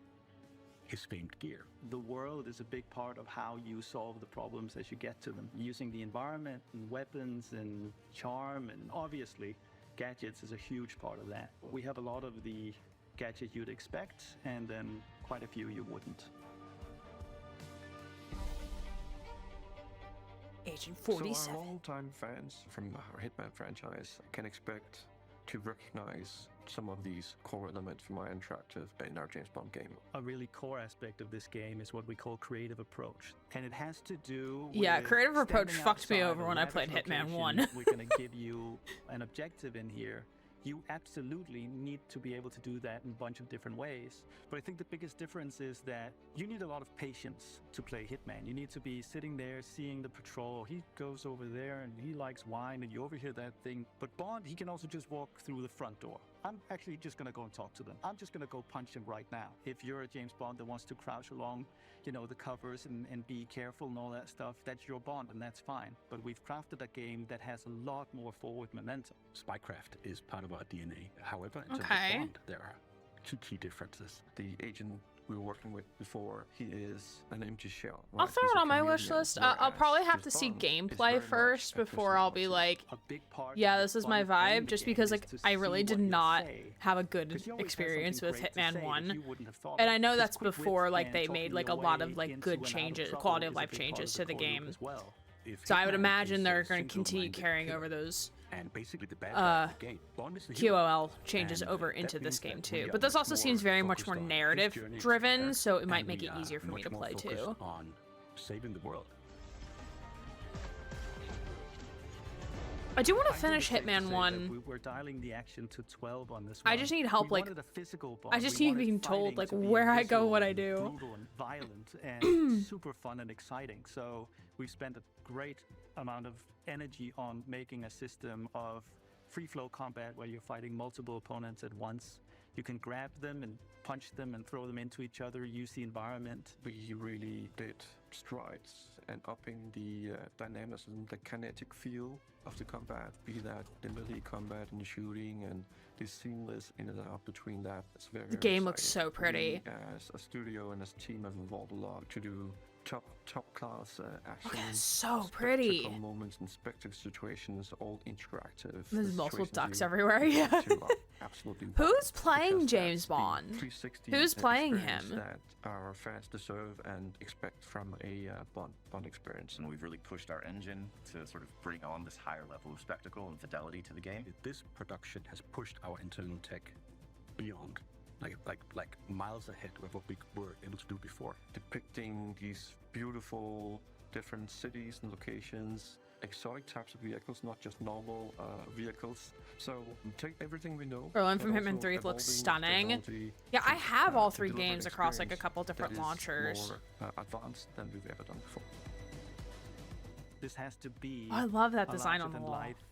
[SPEAKER 20] his famed gear.
[SPEAKER 21] The world is a big part of how you solve the problems as you get to them. Using the environment and weapons and charm, and obviously gadgets is a huge part of that. We have a lot of the gadgets you'd expect, and then quite a few you wouldn't.
[SPEAKER 1] Agent
[SPEAKER 3] So
[SPEAKER 1] 47.
[SPEAKER 3] our longtime fans from our Hitman franchise can expect to recognize some of these core elements from our interactive in our James Bond game.
[SPEAKER 21] A really core aspect of this game is what we call creative approach. And it has to do with
[SPEAKER 1] Yeah, creative approach
[SPEAKER 21] standing
[SPEAKER 1] fucked me
[SPEAKER 21] outside
[SPEAKER 1] over
[SPEAKER 21] a
[SPEAKER 1] when I
[SPEAKER 21] lavish
[SPEAKER 1] played Hitman
[SPEAKER 21] location.
[SPEAKER 1] 1.
[SPEAKER 21] We're going to give you an objective in here. You absolutely need to be able to do that in a bunch of different ways. But I think the biggest difference is that you need a lot of patience to play Hitman. You need to be sitting there seeing the patrol. He goes over there and he likes wine and you overhear that thing. But Bond, he can also just walk through the front door. I'm actually just going to go and talk to them. I'm just going to go punch him right now. If you're a James Bond that wants to crouch along, you know, the covers and be careful and all that stuff, that's your Bond and that's fine. But we've crafted a game that has a lot more forward momentum.
[SPEAKER 20] Spycraft is part of our DNA. However, in terms
[SPEAKER 1] Okay.
[SPEAKER 20] of Bond, there are two key differences.
[SPEAKER 3] The agent we were working with before, he is an empty shell.
[SPEAKER 1] I'll
[SPEAKER 3] right?
[SPEAKER 1] throw
[SPEAKER 3] He's
[SPEAKER 1] it
[SPEAKER 3] a
[SPEAKER 1] on my wish
[SPEAKER 3] chameleon,
[SPEAKER 1] list. I'll
[SPEAKER 3] whereas
[SPEAKER 1] probably have
[SPEAKER 3] James
[SPEAKER 1] to see
[SPEAKER 3] Bond is very
[SPEAKER 1] gameplay
[SPEAKER 3] much
[SPEAKER 1] first
[SPEAKER 3] a
[SPEAKER 1] before I'll be like, yeah, this is my vibe. Just because like I really did not have a good experience with Hitman 1, and I know that's before like they made like a lot of like good changes, quality of life changes to the game. So I would imagine they're going to continue carrying over those
[SPEAKER 20] And basically the bad guy of the game. Bond is the hero.
[SPEAKER 1] QOL changes
[SPEAKER 20] And,
[SPEAKER 1] over
[SPEAKER 20] that
[SPEAKER 1] into this
[SPEAKER 20] means
[SPEAKER 1] game
[SPEAKER 20] that we
[SPEAKER 1] too.
[SPEAKER 20] are
[SPEAKER 1] But this
[SPEAKER 20] much
[SPEAKER 1] also seems very much more
[SPEAKER 20] focused on his
[SPEAKER 1] narrative
[SPEAKER 20] journey, his
[SPEAKER 1] driven,
[SPEAKER 20] character,
[SPEAKER 1] so it might
[SPEAKER 20] and
[SPEAKER 1] make
[SPEAKER 20] we
[SPEAKER 1] it
[SPEAKER 20] are
[SPEAKER 1] easier for me
[SPEAKER 20] much
[SPEAKER 1] to
[SPEAKER 20] more
[SPEAKER 1] play
[SPEAKER 20] focused
[SPEAKER 1] too.
[SPEAKER 20] on saving the world.
[SPEAKER 1] I do want to finish Hitman 1.
[SPEAKER 21] We're dialing the action to 12 on this
[SPEAKER 1] I
[SPEAKER 21] one.
[SPEAKER 1] just need help,
[SPEAKER 21] We
[SPEAKER 1] like,
[SPEAKER 21] wanted a physical Bond.
[SPEAKER 1] I just
[SPEAKER 21] We
[SPEAKER 1] need
[SPEAKER 21] wanted
[SPEAKER 1] being told,
[SPEAKER 21] fighting
[SPEAKER 1] like,
[SPEAKER 21] to be
[SPEAKER 1] where I go,
[SPEAKER 21] visceral
[SPEAKER 1] what I
[SPEAKER 21] and
[SPEAKER 1] do.
[SPEAKER 21] Brutal and violent and super fun and exciting. So we spent a great amount of energy on making a system of free flow combat where you're fighting multiple opponents at once. You can grab them and punch them and throw them into each other, use the environment.
[SPEAKER 3] We really did strides and upping the dynamism, the kinetic feel of the combat, be that the melee combat and the shooting and the seamless in and out between that. It's very,
[SPEAKER 1] The
[SPEAKER 3] very
[SPEAKER 1] game looks
[SPEAKER 3] exciting.
[SPEAKER 1] so pretty.
[SPEAKER 3] We, as a studio and as a team have evolved a lot to do top class action.
[SPEAKER 1] it's so pretty.
[SPEAKER 3] spectacle moments and spectacle situations, all interactive.
[SPEAKER 1] There's
[SPEAKER 3] The
[SPEAKER 1] multiple
[SPEAKER 3] situations
[SPEAKER 1] ducks
[SPEAKER 3] you
[SPEAKER 1] everywhere, yeah.
[SPEAKER 3] want to are absolutely
[SPEAKER 1] Who's playing
[SPEAKER 3] because
[SPEAKER 1] James
[SPEAKER 3] that's the
[SPEAKER 1] Bond?
[SPEAKER 3] 360
[SPEAKER 1] Who's playing
[SPEAKER 3] experience
[SPEAKER 1] him?
[SPEAKER 3] That our fans deserve and expect from a Bond experience.
[SPEAKER 9] And we've really pushed our engine to sort of bring on this higher level of spectacle and fidelity to the game.
[SPEAKER 20] This production has pushed our internal tech beyond, like miles ahead of what we were able to do before.
[SPEAKER 3] Depicting these beautiful different cities and locations, exotic types of vehicles, not just normal vehicles. So we take everything we know.
[SPEAKER 1] Berlin from
[SPEAKER 3] but
[SPEAKER 1] Hitman
[SPEAKER 3] also
[SPEAKER 1] 3 looks
[SPEAKER 3] evolving
[SPEAKER 1] stunning.
[SPEAKER 3] technology
[SPEAKER 1] Yeah, I
[SPEAKER 3] to,
[SPEAKER 1] have all
[SPEAKER 3] to
[SPEAKER 1] 3
[SPEAKER 3] deliver an
[SPEAKER 1] games across like a
[SPEAKER 3] experience
[SPEAKER 1] couple different
[SPEAKER 3] that is
[SPEAKER 1] launchers.
[SPEAKER 3] more advanced than we've ever done before.
[SPEAKER 21] This has to be
[SPEAKER 1] Oh, I love that
[SPEAKER 21] a
[SPEAKER 1] design on the wall.
[SPEAKER 21] larger-than-life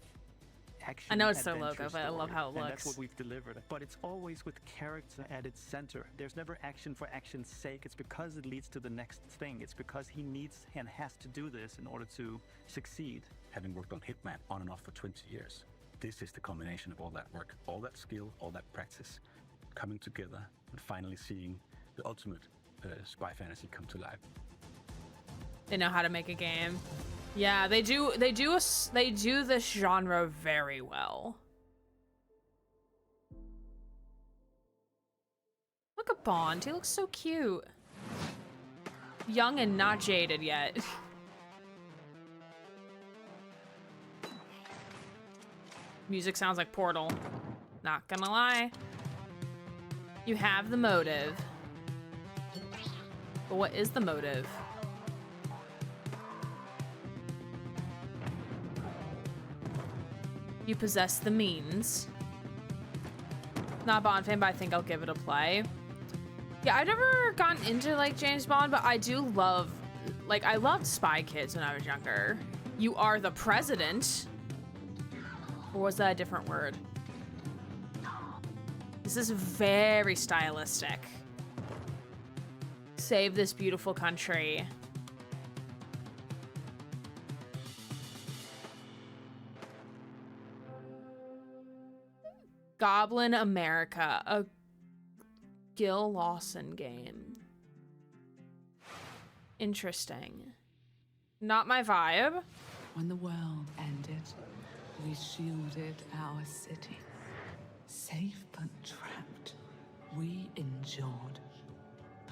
[SPEAKER 21] action
[SPEAKER 1] I know it's their
[SPEAKER 21] adventure
[SPEAKER 1] logo, but I love
[SPEAKER 21] story,
[SPEAKER 1] how it
[SPEAKER 21] and
[SPEAKER 1] looks.
[SPEAKER 21] that's what we've delivered. But it's always with character at its center. There's never action for action's sake. It's because it leads to the next thing. It's because he needs and has to do this in order to succeed.
[SPEAKER 20] Having worked on Hitman on and off for 20 years, this is the combination of all that work, all that skill, all that practice, coming together and finally seeing the ultimate spy fantasy come to life.
[SPEAKER 1] They know how to make a game. Yeah, they do this genre very well. Look at Bond. He looks so cute. Young and not jaded yet. Music sounds like Portal. Not gonna lie. You have the motive. But what is the motive? You possess the means. Not a Bond fan, but I think I'll give it a play. Yeah, I've never gotten into like James Bond, but I do love, like, I loved Spy Kids when I was younger. You are the president. Or was that a different word? This is very stylistic. Save this beautiful country. Goblin America, a Gil Lawson game. Interesting. Not my vibe.
[SPEAKER 4] When the world ended, we shielded our city. Safe but trapped, we endured.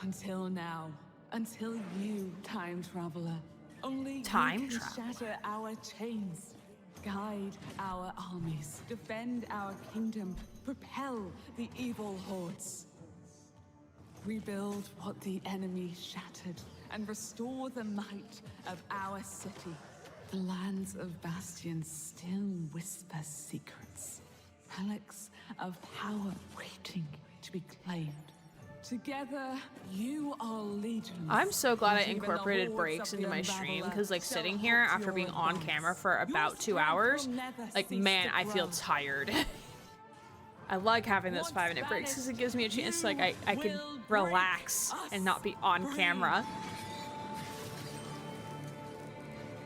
[SPEAKER 4] Until now. Until you, time traveler, Only
[SPEAKER 1] Time
[SPEAKER 4] you can
[SPEAKER 1] travel.
[SPEAKER 4] shatter our chains, guide our armies, defend our kingdom, propel the evil hordes. Rebuild what the enemy shattered and restore the might of our city. The lands of Bastion still whisper secrets. Relics of power waiting to be claimed. Together, you are legions.
[SPEAKER 1] I'm so glad I
[SPEAKER 4] and even the
[SPEAKER 1] incorporated
[SPEAKER 4] hordes
[SPEAKER 1] breaks
[SPEAKER 4] of
[SPEAKER 1] into
[SPEAKER 4] the
[SPEAKER 1] my stream
[SPEAKER 4] Unraveler
[SPEAKER 1] because like
[SPEAKER 4] shall
[SPEAKER 1] sitting here
[SPEAKER 4] halt
[SPEAKER 1] after
[SPEAKER 4] your
[SPEAKER 1] being on
[SPEAKER 4] advance.
[SPEAKER 1] camera for
[SPEAKER 4] Your
[SPEAKER 1] about 2
[SPEAKER 4] strength
[SPEAKER 1] hours,
[SPEAKER 4] will never
[SPEAKER 1] like
[SPEAKER 4] cease
[SPEAKER 1] man,
[SPEAKER 4] to
[SPEAKER 1] I feel
[SPEAKER 4] grow.
[SPEAKER 1] tired. I like having those 5-minute breaks because it gives me a chance to like I can relax and not be on camera.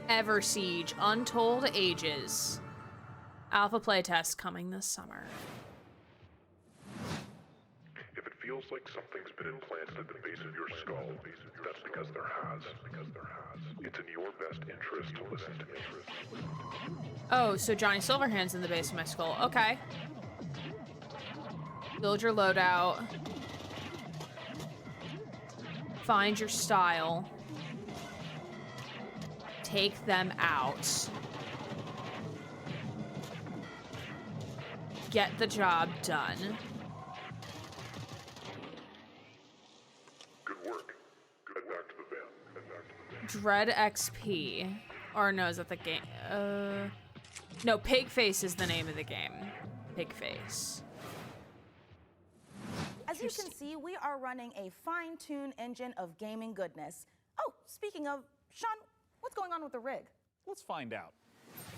[SPEAKER 1] Ever Siege Untold Ages. Alpha playtest coming this summer.
[SPEAKER 10] If it feels like something's been implanted at the base of your skull, that's because there has. It's in your best interest to listen to me.
[SPEAKER 1] Oh, so Johnny Silverhand's in the base of my skull. Okay. Build your loadout. Find your style. Take them out. Get the job done.
[SPEAKER 10] Good work. Head back to the van.
[SPEAKER 1] Dread XP. Or no, is that the game? No, Pigface is the name of the game. Pigface.
[SPEAKER 8] As you can see, we are running a fine-tuned engine of gaming goodness. Oh, speaking of, Sean, what's going on with the rig?
[SPEAKER 7] Let's find out.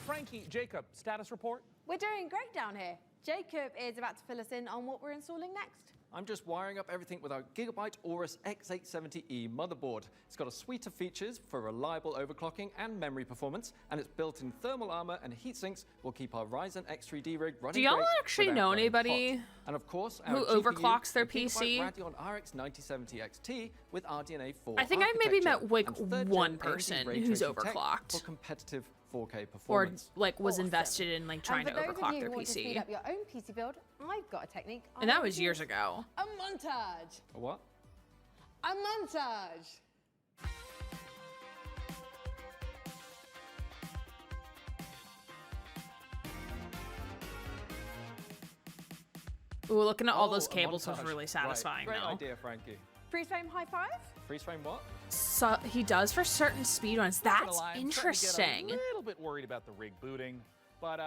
[SPEAKER 7] Frankie, Jacob, status report?
[SPEAKER 5] We're doing great down here. Jacob is about to fill us in on what we're installing next.
[SPEAKER 6] I'm just wiring up everything with our Gigabyte Aorus X870E motherboard. It's got a suite of features for reliable overclocking and memory performance, and its built-in thermal armor and heat sinks will keep our Ryzen X3D rig running.
[SPEAKER 1] Do y'all
[SPEAKER 6] great
[SPEAKER 1] actually
[SPEAKER 6] without
[SPEAKER 1] know
[SPEAKER 6] running
[SPEAKER 1] anybody
[SPEAKER 6] hot. And of course,
[SPEAKER 1] who
[SPEAKER 6] our GPU,
[SPEAKER 1] overclocks their
[SPEAKER 6] the Gigabyte
[SPEAKER 1] PC?
[SPEAKER 6] Radeon RX 9070 XT with RDNA 4
[SPEAKER 1] I think I've maybe
[SPEAKER 6] architecture
[SPEAKER 1] met like
[SPEAKER 6] and third-gen
[SPEAKER 1] one
[SPEAKER 6] AMD
[SPEAKER 1] person
[SPEAKER 6] ray
[SPEAKER 1] who's
[SPEAKER 6] tracing tech
[SPEAKER 1] overclocked.
[SPEAKER 6] for competitive 4K
[SPEAKER 1] Or
[SPEAKER 6] performance.
[SPEAKER 1] like was invested in like trying
[SPEAKER 5] and
[SPEAKER 1] to
[SPEAKER 5] for those
[SPEAKER 1] overclock
[SPEAKER 5] of you
[SPEAKER 1] their
[SPEAKER 5] who want to speed
[SPEAKER 1] PC.
[SPEAKER 5] up your own PC build, I've got a technique.
[SPEAKER 1] And that was years ago.
[SPEAKER 5] A montage.
[SPEAKER 6] A what?
[SPEAKER 5] A montage.
[SPEAKER 1] Ooh, looking at all those
[SPEAKER 6] Oh, a
[SPEAKER 1] cables was
[SPEAKER 6] montage.
[SPEAKER 1] really satisfying
[SPEAKER 6] Right. Great
[SPEAKER 1] though.
[SPEAKER 6] idea, Frankie.
[SPEAKER 5] Freeze frame high five.
[SPEAKER 6] Freeze frame what?
[SPEAKER 1] So he does for certain speed runs.
[SPEAKER 7] Not gonna
[SPEAKER 1] That's
[SPEAKER 7] lie, I'm starting to
[SPEAKER 1] interesting.
[SPEAKER 7] get a little bit worried about the rig booting, but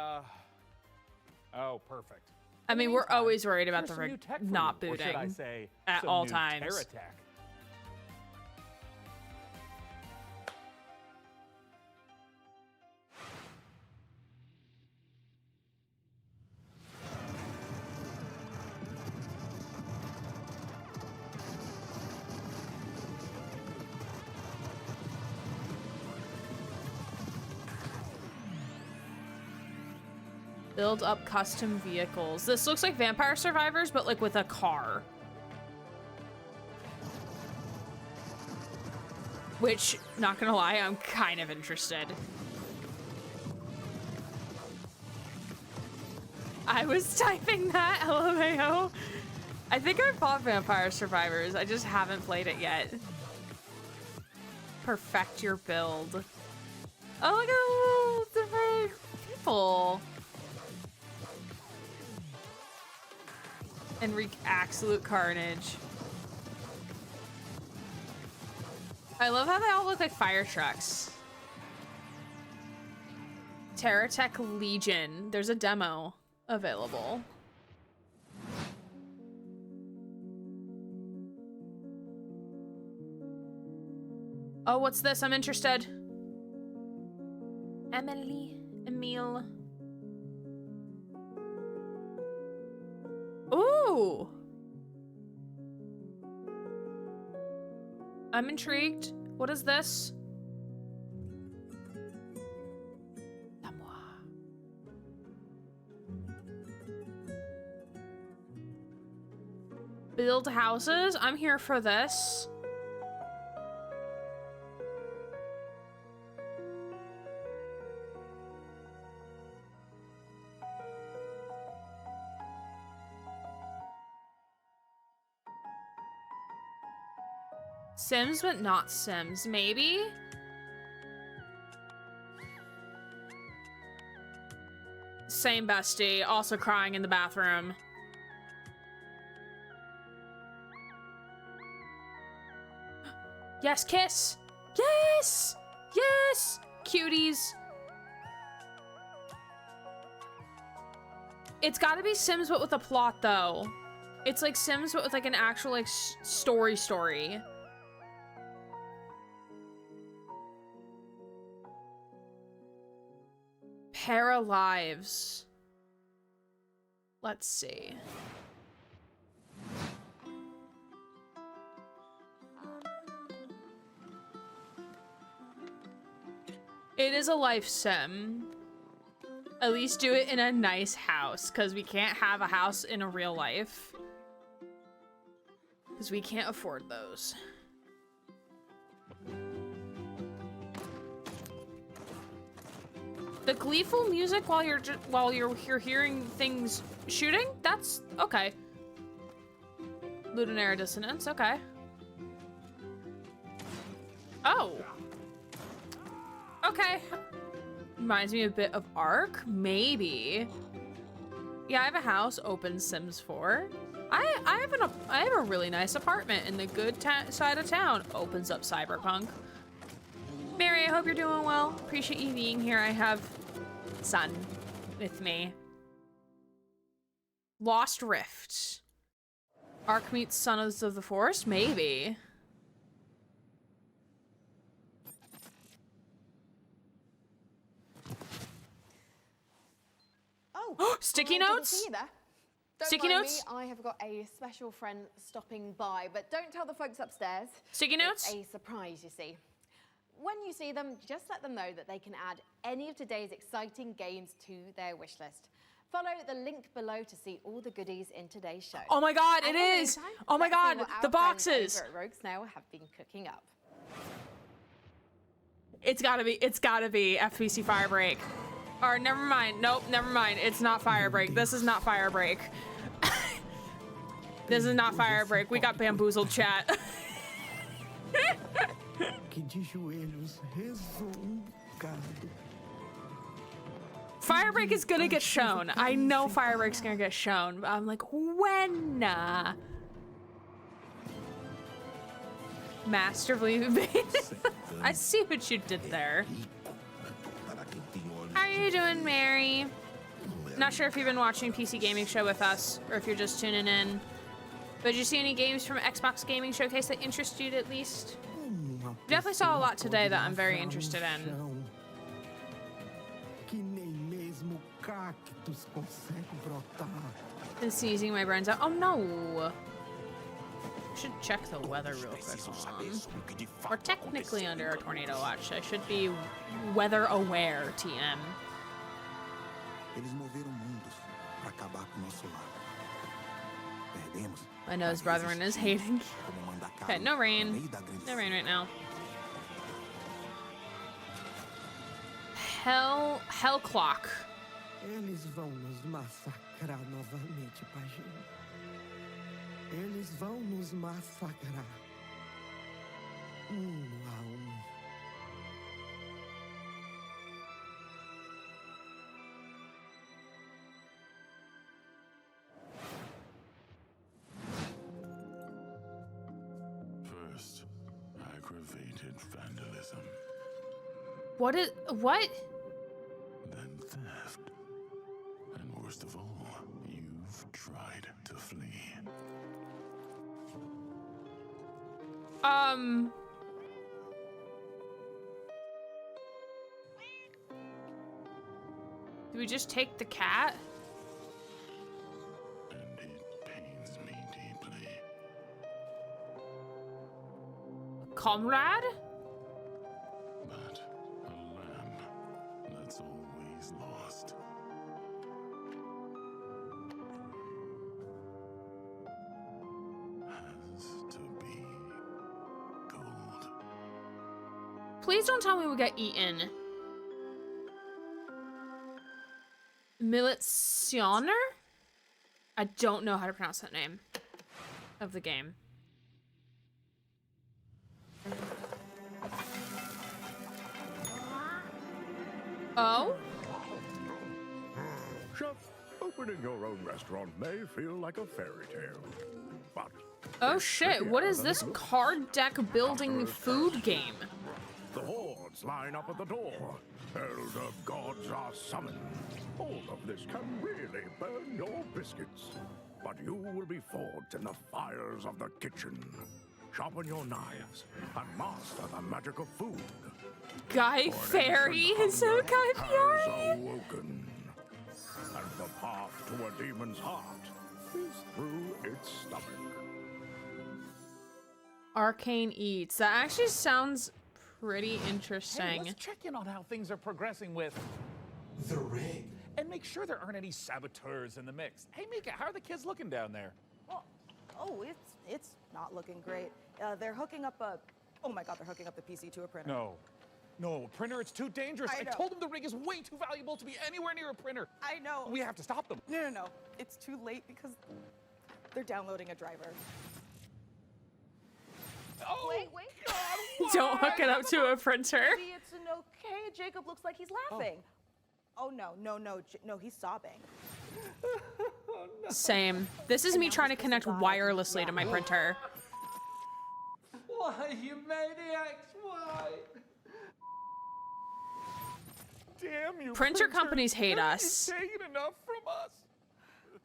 [SPEAKER 7] oh, perfect.
[SPEAKER 1] I mean, we're always worried about
[SPEAKER 7] Here's
[SPEAKER 1] the
[SPEAKER 7] some new
[SPEAKER 1] rig
[SPEAKER 7] tech for
[SPEAKER 1] not
[SPEAKER 7] you, or
[SPEAKER 1] booting
[SPEAKER 7] should I say,
[SPEAKER 1] at
[SPEAKER 7] some
[SPEAKER 1] all
[SPEAKER 7] new
[SPEAKER 1] times.
[SPEAKER 7] TerraTech.
[SPEAKER 1] Build up custom vehicles. This looks like Vampire Survivors, but like with a car. Which, not gonna lie, I'm kind of interested. I was typing that, LMAO. I think I bought Vampire Survivors. I just haven't played it yet. Perfect your build. Oh, look at all the different people. And wreak absolute carnage. I love how they all look like fire trucks. TerraTech Legion. There's a demo available. Oh, what's this? I'm interested. Emile. Ooh. I'm intrigued. What is this? Build houses? I'm here for this. Sims, but not Sims. Maybe? Same bestie. Also crying in the bathroom. Yes, kiss! Yes! Yes! Cuties. It's gotta be Sims, but with a plot, though. It's like Sims, but with like an actual, like, story. Para lives. Let's see. It is a life sim. At least do it in a nice house, because we can't have a house in a real life. Because we can't afford those. The gleeful music while you're hearing things shooting? That's okay. Luminary dissonance, okay. Oh. Okay. Reminds me a bit of Ark, maybe. Yeah, I have a house, open Sims 4. I have a really nice apartment in the good side of town. Opens up Cyberpunk. Mary, I hope you're doing well. Appreciate you being here. I have Sun with me. Lost Rift. Ark meets Sons of the Forest? Maybe.
[SPEAKER 5] Oh,
[SPEAKER 1] sticky
[SPEAKER 5] didn't
[SPEAKER 1] notes?
[SPEAKER 5] see you there. Don't
[SPEAKER 1] Sticky
[SPEAKER 5] mind
[SPEAKER 1] notes?
[SPEAKER 5] Me, I have got a special friend stopping by, but don't tell the folks upstairs.
[SPEAKER 1] Sticky notes?
[SPEAKER 5] It's a surprise, you see. When you see them, just let them know that they can add any of today's exciting games to their wish list. Follow the link below to see all the goodies in today's show.
[SPEAKER 1] Oh my god,
[SPEAKER 5] And
[SPEAKER 1] it
[SPEAKER 5] in the
[SPEAKER 1] is!
[SPEAKER 5] meantime,
[SPEAKER 1] Oh my
[SPEAKER 5] let's see
[SPEAKER 1] god,
[SPEAKER 5] what
[SPEAKER 1] the
[SPEAKER 5] our friends
[SPEAKER 1] boxes!
[SPEAKER 5] over at Rogue Snail have been cooking up.
[SPEAKER 1] It's gotta be FPC Firebreak. Or never mind. Nope, never mind. It's not Firebreak. This is not Firebreak. This is not Firebreak. We got bamboozled, chat. Firebreak is gonna get shown. I know Firebreak's gonna get shown, but I'm like, when? Masterfully. I see what you did there. How are you doing, Mary? Not sure if you've been watching PC Gaming Show with us, or if you're just tuning in. But did you see any games from Xbox Gaming Showcase that interest you at least? Definitely saw a lot today that I'm very interested in. Been sneezing my brains out. Oh no! Should check the weather real quick. Hold on. We're technically under a tornado watch. I should be weather aware, TM. My nose brethren is hating. Okay, no rain. No rain right now. Hell clock.
[SPEAKER 12] Eles vão nos massacrar novamente, Pajinho. Eles vão nos massacrar. A um.
[SPEAKER 14] First, aggravated vandalism.
[SPEAKER 1] What?
[SPEAKER 14] Then theft. And worst of all, you've tried to flee.
[SPEAKER 1] Do we just take the cat?
[SPEAKER 14] And it pains me deeply.
[SPEAKER 1] Comrade?
[SPEAKER 14] But a lamb that's always lost. Has to be gold.
[SPEAKER 1] Please don't tell me we get eaten. Militioner? I don't know how to pronounce that name of the game. Oh?
[SPEAKER 15] Chef, opening your own restaurant may feel like a fairy tale, but...
[SPEAKER 1] Oh shit, what is this card deck building food game?
[SPEAKER 15] The hordes line up at the door. Elder gods are summoned. All of this can really burn your biscuits. But you will be forged in the fires of the kitchen. Sharpen your knives and master the magic of food.
[SPEAKER 1] Guy Fieri is so Guy Fieri.
[SPEAKER 15] Has awoken. And the path to a demon's heart is through its stomach.
[SPEAKER 1] Arcane Eats. That actually sounds pretty interesting.
[SPEAKER 7] Hey, let's check in on how things are progressing with the ring. And make sure there aren't any saboteurs in the mix. Hey, Mika, how are the kids looking down there?
[SPEAKER 8] Oh, it's not looking great. They're hooking up a... Oh my god, they're hooking up the PC to a printer.
[SPEAKER 7] No, printer, it's too dangerous. I told them the ring is way too valuable to be anywhere near a printer.
[SPEAKER 8] I know.
[SPEAKER 7] We have to stop them.
[SPEAKER 8] No. It's too late because they're downloading a driver.
[SPEAKER 7] Oh,
[SPEAKER 8] wait.
[SPEAKER 7] God,
[SPEAKER 1] don't hook it up to a printer.
[SPEAKER 8] Maybe it's an okay. Jacob looks like he's laughing. Oh no, he's sobbing.
[SPEAKER 1] Same. This is me trying to connect wirelessly to my printer.
[SPEAKER 16] Why, you maniacs, why?
[SPEAKER 7] Damn you.
[SPEAKER 1] Printer companies hate
[SPEAKER 7] You're
[SPEAKER 1] us.
[SPEAKER 7] taking enough from us.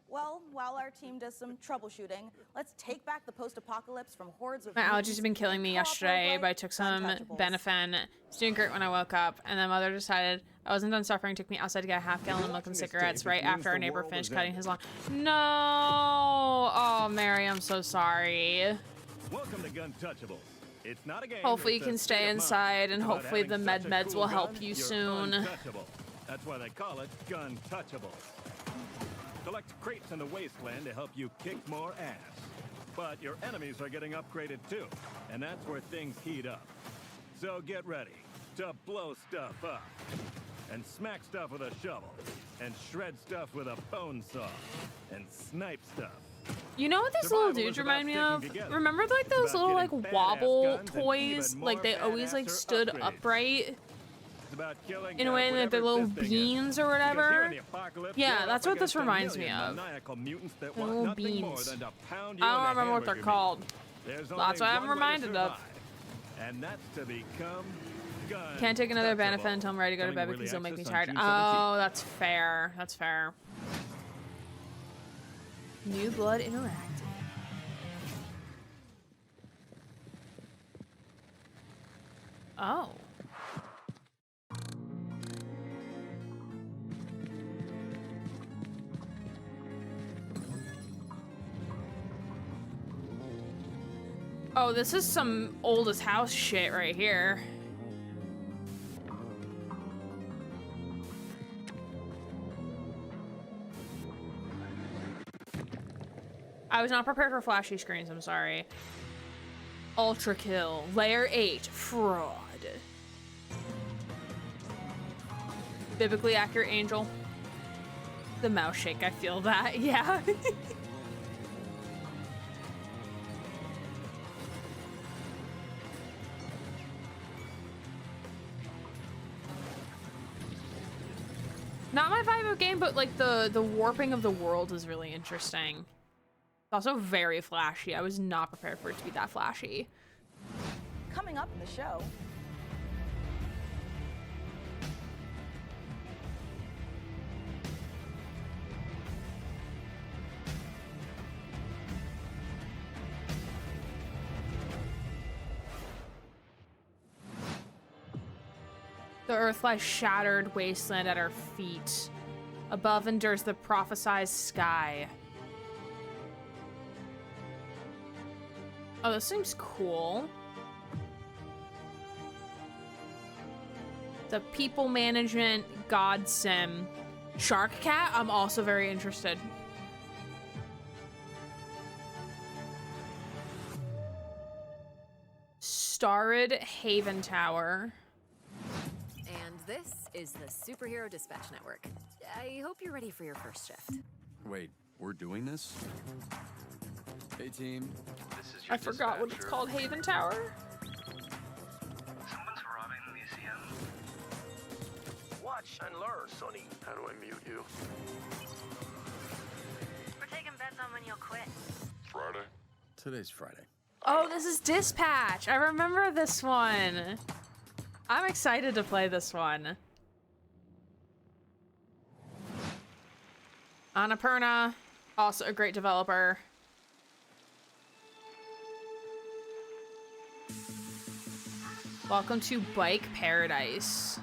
[SPEAKER 8] Well, while our team does some troubleshooting, let's take back the post-apocalypse from hordes of...
[SPEAKER 1] My allergies have been killing me yesterday, but I took some Benefen. It's doing great when I woke up, and then mother decided I wasn't done suffering, took me outside to get a half-gallon of milk and cigarettes right after our neighbor finished cutting his lawn. No! Oh, Mary, I'm so sorry.
[SPEAKER 17] Welcome to Gun Touchables. It's not a game.
[SPEAKER 1] Hopefully you can stay inside, and hopefully the meds will help you soon.
[SPEAKER 17] That's why they call it Gun Touchables. Collect crates in the wasteland to help you kick more ass. But your enemies are getting upgraded too, and that's where things heat up. So get ready to blow stuff up, and smack stuff with a shovel, and shred stuff with a bone saw, and snipe stuff.
[SPEAKER 1] You know what these little dudes remind me of? Remember like those little like wobble toys? Like they always like stood upright in a way that they're little beans or whatever. Yeah, that's what this reminds me of. Little beans. I don't remember what they're called. That's what I'm reminded of.
[SPEAKER 17] And that's to become Gun
[SPEAKER 1] Can't take another Benefen until I'm ready to go to bed because it'll make me tired. Oh, that's fair. That's fair. New Blood Interactive. Oh. Oh, this is some oldest house shit right here. I was not prepared for flashy screens, I'm sorry. Ultra Kill, Layer 8, Fraud. Biblically accurate angel. The mouse shake, I feel that, yeah. Not my vibe of game, but like the warping of the world is really interesting. It's also very flashy. I was not prepared for it to be that flashy.
[SPEAKER 8] Coming up in the show.
[SPEAKER 1] The earth lies shattered wasteland at our feet. Above endures the prophesied sky. Oh, this seems cool. The people management god sim. Shark Cat, I'm also very interested. Starred Haven Tower.
[SPEAKER 18] And this is the Superhero Dispatch Network. I hope you're ready for your first shift.
[SPEAKER 22] Wait, we're doing this? Hey team.
[SPEAKER 18] This is
[SPEAKER 1] I forgot what it's called. Haven Tower?
[SPEAKER 22] Someone's robbing the museum.
[SPEAKER 13] Watch and learn, Sonny.
[SPEAKER 10] How do I mute you?
[SPEAKER 2] you'll quit.
[SPEAKER 10] Friday?
[SPEAKER 22] Today's Friday.
[SPEAKER 1] Oh, this is Dispatch. I remember this one. I'm excited to play this one. Annapurna, also a great developer. Welcome to Bike Paradise.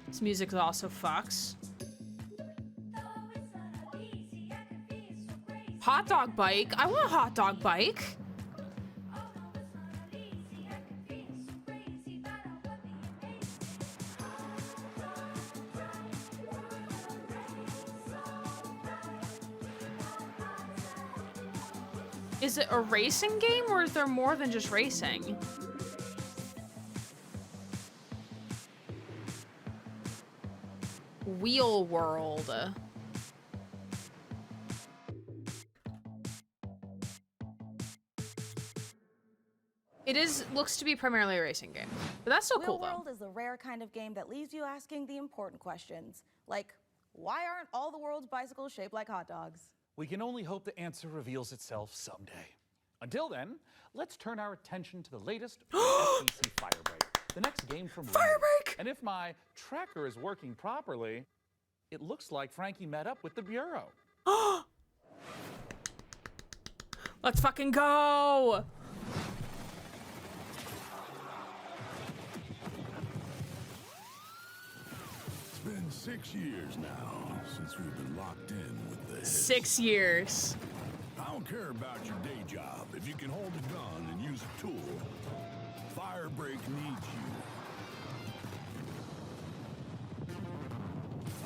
[SPEAKER 1] This music also fucks. Hot dog bike? I want a hot dog bike. Is it a racing game or is there more than just racing? Wheel World. Looks to be primarily a racing game, but that's still cool though.
[SPEAKER 8] Wheel World is the rare kind of game that leaves you asking the important questions, like, why aren't all the world's bicycles shaped like hot dogs?
[SPEAKER 7] We can only hope the answer reveals itself someday. Until then, let's turn our attention to the latest FBC Firebreak, the next game from Firebreak. And if my tracker is working properly, it looks like Frankie met up with the Bureau.
[SPEAKER 1] Let's fucking go!
[SPEAKER 15] It's been 6 years now since we've been locked in with the Hits.
[SPEAKER 1] 6 years.
[SPEAKER 15] I don't care about your day job if you can hold a gun and use a tool. Firebreak needs you.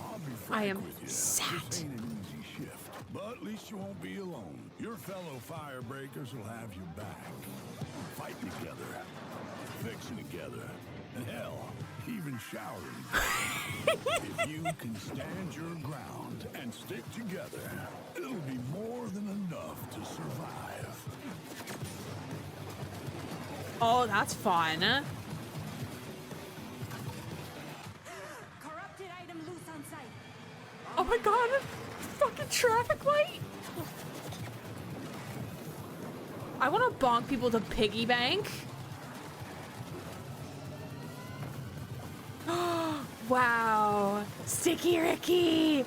[SPEAKER 15] I'll be frank
[SPEAKER 1] I am
[SPEAKER 15] with you.
[SPEAKER 1] sad.
[SPEAKER 15] This ain't an easy shift, but at least you won't be alone. Your fellow Firebreakers will have your back. Fighting together, fixing together, and hell, even shouting. If you can stand your ground and stick together, it'll be more than enough to survive.
[SPEAKER 1] Oh, that's fun.
[SPEAKER 2] Corrupted item loose on site.
[SPEAKER 1] Oh my god, fucking traffic light. I want to bonk people to piggy bank. Wow, Sticky Ricky.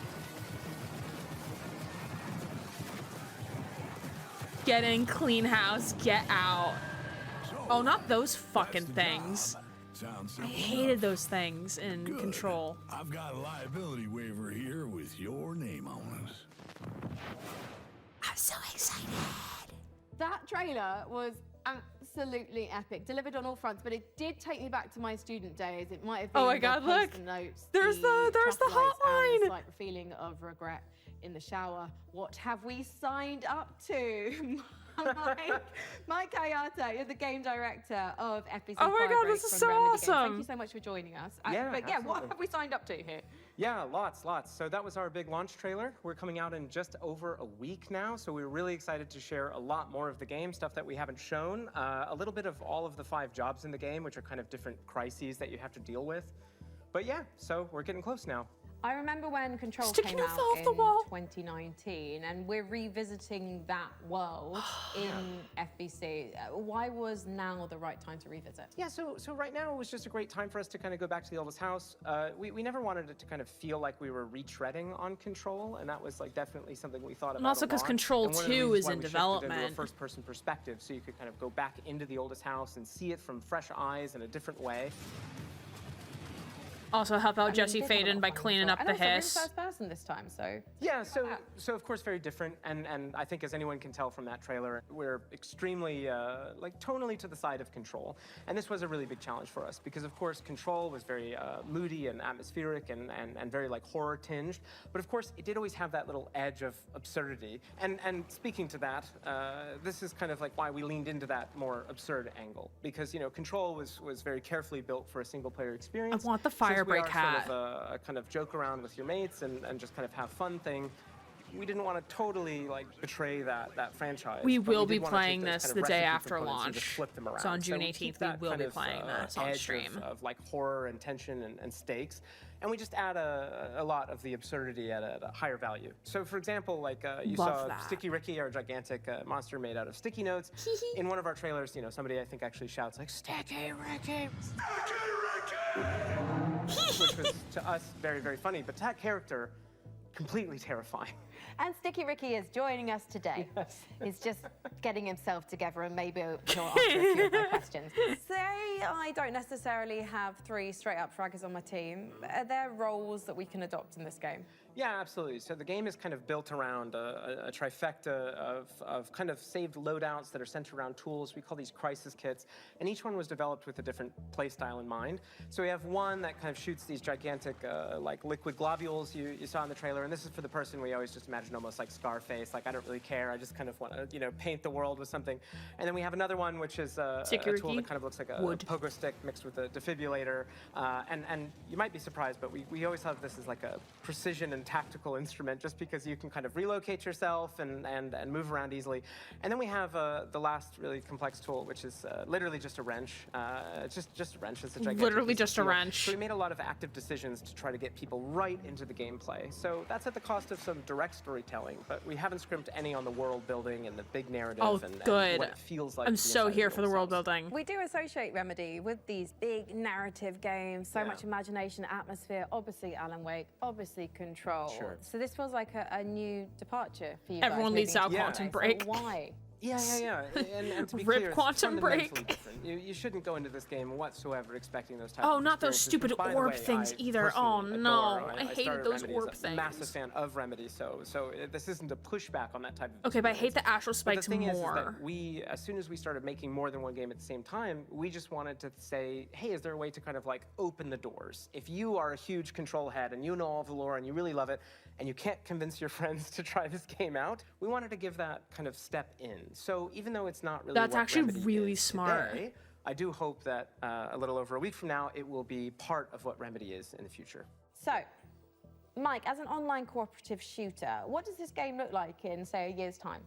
[SPEAKER 1] Get in, clean house, get out. Oh, not those fucking things.
[SPEAKER 15] Sounds
[SPEAKER 1] I
[SPEAKER 15] simple
[SPEAKER 1] hated
[SPEAKER 15] enough.
[SPEAKER 1] those things in
[SPEAKER 15] Good.
[SPEAKER 1] Control.
[SPEAKER 15] I've got a liability waiver here with your name on it.
[SPEAKER 1] I'm so excited.
[SPEAKER 5] That trailer was absolutely epic, delivered on all fronts, but it did take me back to my student days. It might have been
[SPEAKER 1] Oh my
[SPEAKER 5] the
[SPEAKER 1] God, look.
[SPEAKER 5] post-it notes,
[SPEAKER 1] There's the
[SPEAKER 5] traffic lights, and
[SPEAKER 1] hotline.
[SPEAKER 5] the slight feeling of regret in the shower. What have we signed up to? Mike Kayata, you're the game director of FBC
[SPEAKER 1] Oh my God,
[SPEAKER 5] Firebreak
[SPEAKER 1] this is
[SPEAKER 5] from
[SPEAKER 1] so
[SPEAKER 5] Remedy Games. Thank
[SPEAKER 1] awesome.
[SPEAKER 5] you so much for joining us.
[SPEAKER 19] Yeah,
[SPEAKER 5] but yeah, what
[SPEAKER 19] absolutely.
[SPEAKER 5] have we signed up to here?
[SPEAKER 19] Yeah, lots. So that was our big launch trailer. We're coming out in just over a week now, so we're really excited to share a lot more of the game, stuff that we haven't shown, a little bit of all of the 5 jobs in the game, which are kind of different crises that you have to deal with. But yeah, so we're getting close now.
[SPEAKER 5] I remember when Control
[SPEAKER 1] Sticking
[SPEAKER 5] came
[SPEAKER 1] us
[SPEAKER 5] out
[SPEAKER 1] off
[SPEAKER 5] in
[SPEAKER 1] the wall.
[SPEAKER 5] 2019, and we're revisiting that world in FBC. Why was now the right time to revisit?
[SPEAKER 19] Yeah, so right now it was just a great time for us to kind of go back to the oldest house. We never wanted it to kind of feel like we were retreading on Control, and that was like definitely something we thought about.
[SPEAKER 1] And also
[SPEAKER 19] a
[SPEAKER 1] 'cause
[SPEAKER 19] lot.
[SPEAKER 1] Control
[SPEAKER 19] And one of the
[SPEAKER 1] 2
[SPEAKER 19] reasons
[SPEAKER 1] is
[SPEAKER 19] why
[SPEAKER 1] in
[SPEAKER 19] we shifted into
[SPEAKER 1] development.
[SPEAKER 19] a first-person perspective, so you could kind of go back into the oldest house and see it from fresh eyes in a different way.
[SPEAKER 1] Also help out Jesse
[SPEAKER 5] did have a lot
[SPEAKER 1] Faden
[SPEAKER 5] of
[SPEAKER 1] by
[SPEAKER 5] fun as
[SPEAKER 1] cleaning
[SPEAKER 5] well.
[SPEAKER 1] up
[SPEAKER 5] And
[SPEAKER 1] the
[SPEAKER 5] also, we're in
[SPEAKER 1] hiss.
[SPEAKER 5] first person this time, so
[SPEAKER 19] Yeah, so of course very different, and I think as anyone can tell from that trailer, we're extremely like tonally to the side of Control, and this was a really big challenge for us because of course Control was very moody and atmospheric and very like horror tinged, but of course it did always have that little edge of absurdity, and speaking to that, this is kind of like why we leaned into that more absurd angle because Control was very carefully built for a single player experience.
[SPEAKER 1] I want the
[SPEAKER 19] Since we
[SPEAKER 1] Firebreak
[SPEAKER 19] are
[SPEAKER 1] hat.
[SPEAKER 19] Sort of a kind of joke around with your mates and just kind of have fun thing. We didn't want to totally like betray that franchise.
[SPEAKER 1] We
[SPEAKER 19] but
[SPEAKER 1] will
[SPEAKER 19] did
[SPEAKER 1] be
[SPEAKER 19] wanna take
[SPEAKER 1] playing
[SPEAKER 19] those
[SPEAKER 1] this
[SPEAKER 19] kind
[SPEAKER 1] the
[SPEAKER 19] of
[SPEAKER 1] day
[SPEAKER 19] recipe
[SPEAKER 1] after
[SPEAKER 19] components and just
[SPEAKER 1] launch.
[SPEAKER 19] flip them
[SPEAKER 1] So on
[SPEAKER 19] around.
[SPEAKER 1] June
[SPEAKER 19] we
[SPEAKER 1] 18th,
[SPEAKER 19] keep
[SPEAKER 1] we
[SPEAKER 19] that
[SPEAKER 1] will
[SPEAKER 19] kind
[SPEAKER 1] be
[SPEAKER 19] of,
[SPEAKER 1] playing this on
[SPEAKER 19] edge
[SPEAKER 1] stream.
[SPEAKER 19] of like horror and tension and stakes, and we just add a lot of the absurdity at a higher value. So for example, like you
[SPEAKER 1] Love
[SPEAKER 19] saw
[SPEAKER 1] that.
[SPEAKER 19] Sticky Ricky, our gigantic monster made out of sticky notes. In one of our trailers, you know, somebody I think actually shouts like, Sticky Ricky! Which was to us very, very funny, but to that character, completely terrifying.
[SPEAKER 5] And Sticky Ricky is joining us today.
[SPEAKER 19] Yes.
[SPEAKER 5] He's just getting himself together, and maybe he'll answer a few of my questions.
[SPEAKER 2] Say I don't necessarily have 3 straight-up fraggers on my team. Are there roles that we can adopt in this game?
[SPEAKER 19] Yeah, absolutely. So the game is kind of built around a trifecta of kind of saved loadouts that are centered around tools. We call these crisis kits, and each one was developed with a different play style in mind. So we have one that kind of shoots these gigantic like liquid globules you saw in the trailer, and this is for the person we always just imagine almost like Scarface, like I don't really care, I just kind of want to, you know, paint the world with something. And then we have another one which is a tool that kind of looks like a pogo stick mixed with a defibrillator, and you might be surprised, but we always have this as like a precision and tactical instrument, just because you can kind of relocate yourself and move around easily. And then we have the last really complex tool, which is literally just a wrench. Just a wrench. It's a gigantic
[SPEAKER 1] Literally
[SPEAKER 19] piece of
[SPEAKER 1] just a
[SPEAKER 19] steel.
[SPEAKER 1] wrench.
[SPEAKER 19] So we made a lot of active decisions to try to get people right into the gameplay. So that's at the cost of some direct storytelling, but we haven't scrimped any on the world building and the big narrative and what it feels like.
[SPEAKER 1] I'm so here for the world building.
[SPEAKER 2] We do associate Remedy with these big narrative games, so much imagination, atmosphere, obviously Alan Wake, obviously Control.
[SPEAKER 19] Sure.
[SPEAKER 2] So this feels like a new departure for you
[SPEAKER 1] Everyone
[SPEAKER 2] guys.
[SPEAKER 1] leaves out Quantum Break.
[SPEAKER 2] So why?
[SPEAKER 19] Yeah. And to be
[SPEAKER 1] Rip
[SPEAKER 19] clear, it's
[SPEAKER 1] Quantum Break.
[SPEAKER 19] fundamentally different. You shouldn't go into this game whatsoever expecting those types
[SPEAKER 1] Oh,
[SPEAKER 19] of
[SPEAKER 1] not those
[SPEAKER 19] experiences,
[SPEAKER 1] stupid
[SPEAKER 19] which, by the
[SPEAKER 1] orb
[SPEAKER 19] way,
[SPEAKER 1] things
[SPEAKER 19] I
[SPEAKER 1] either. Oh
[SPEAKER 19] personally
[SPEAKER 1] no,
[SPEAKER 19] adore.
[SPEAKER 1] I hated
[SPEAKER 19] started
[SPEAKER 1] those
[SPEAKER 19] Remedy
[SPEAKER 1] orb
[SPEAKER 19] as a
[SPEAKER 1] things.
[SPEAKER 19] massive fan of Remedy, so this isn't a pushback on that type of
[SPEAKER 1] Okay, but I hate the astral
[SPEAKER 19] But
[SPEAKER 1] spikes
[SPEAKER 19] the thing is
[SPEAKER 1] more.
[SPEAKER 19] that we, as soon as we started making more than one game at the same time, we just wanted to say, hey, is there a way to kind of like open the doors? If you are a huge Control head and you know all of the lore and you really love it, and you can't convince your friends to try this game out, we wanted to give that kind of step in. So even though it's not really
[SPEAKER 1] That's
[SPEAKER 19] what
[SPEAKER 1] actually
[SPEAKER 19] Remedy
[SPEAKER 1] really
[SPEAKER 19] is
[SPEAKER 1] smart.
[SPEAKER 19] today, I do hope that a little over a week from now, it will be part of what Remedy is in the future.
[SPEAKER 2] So, Mike, as an online cooperative shooter, what does this game look like in, say, a year's time?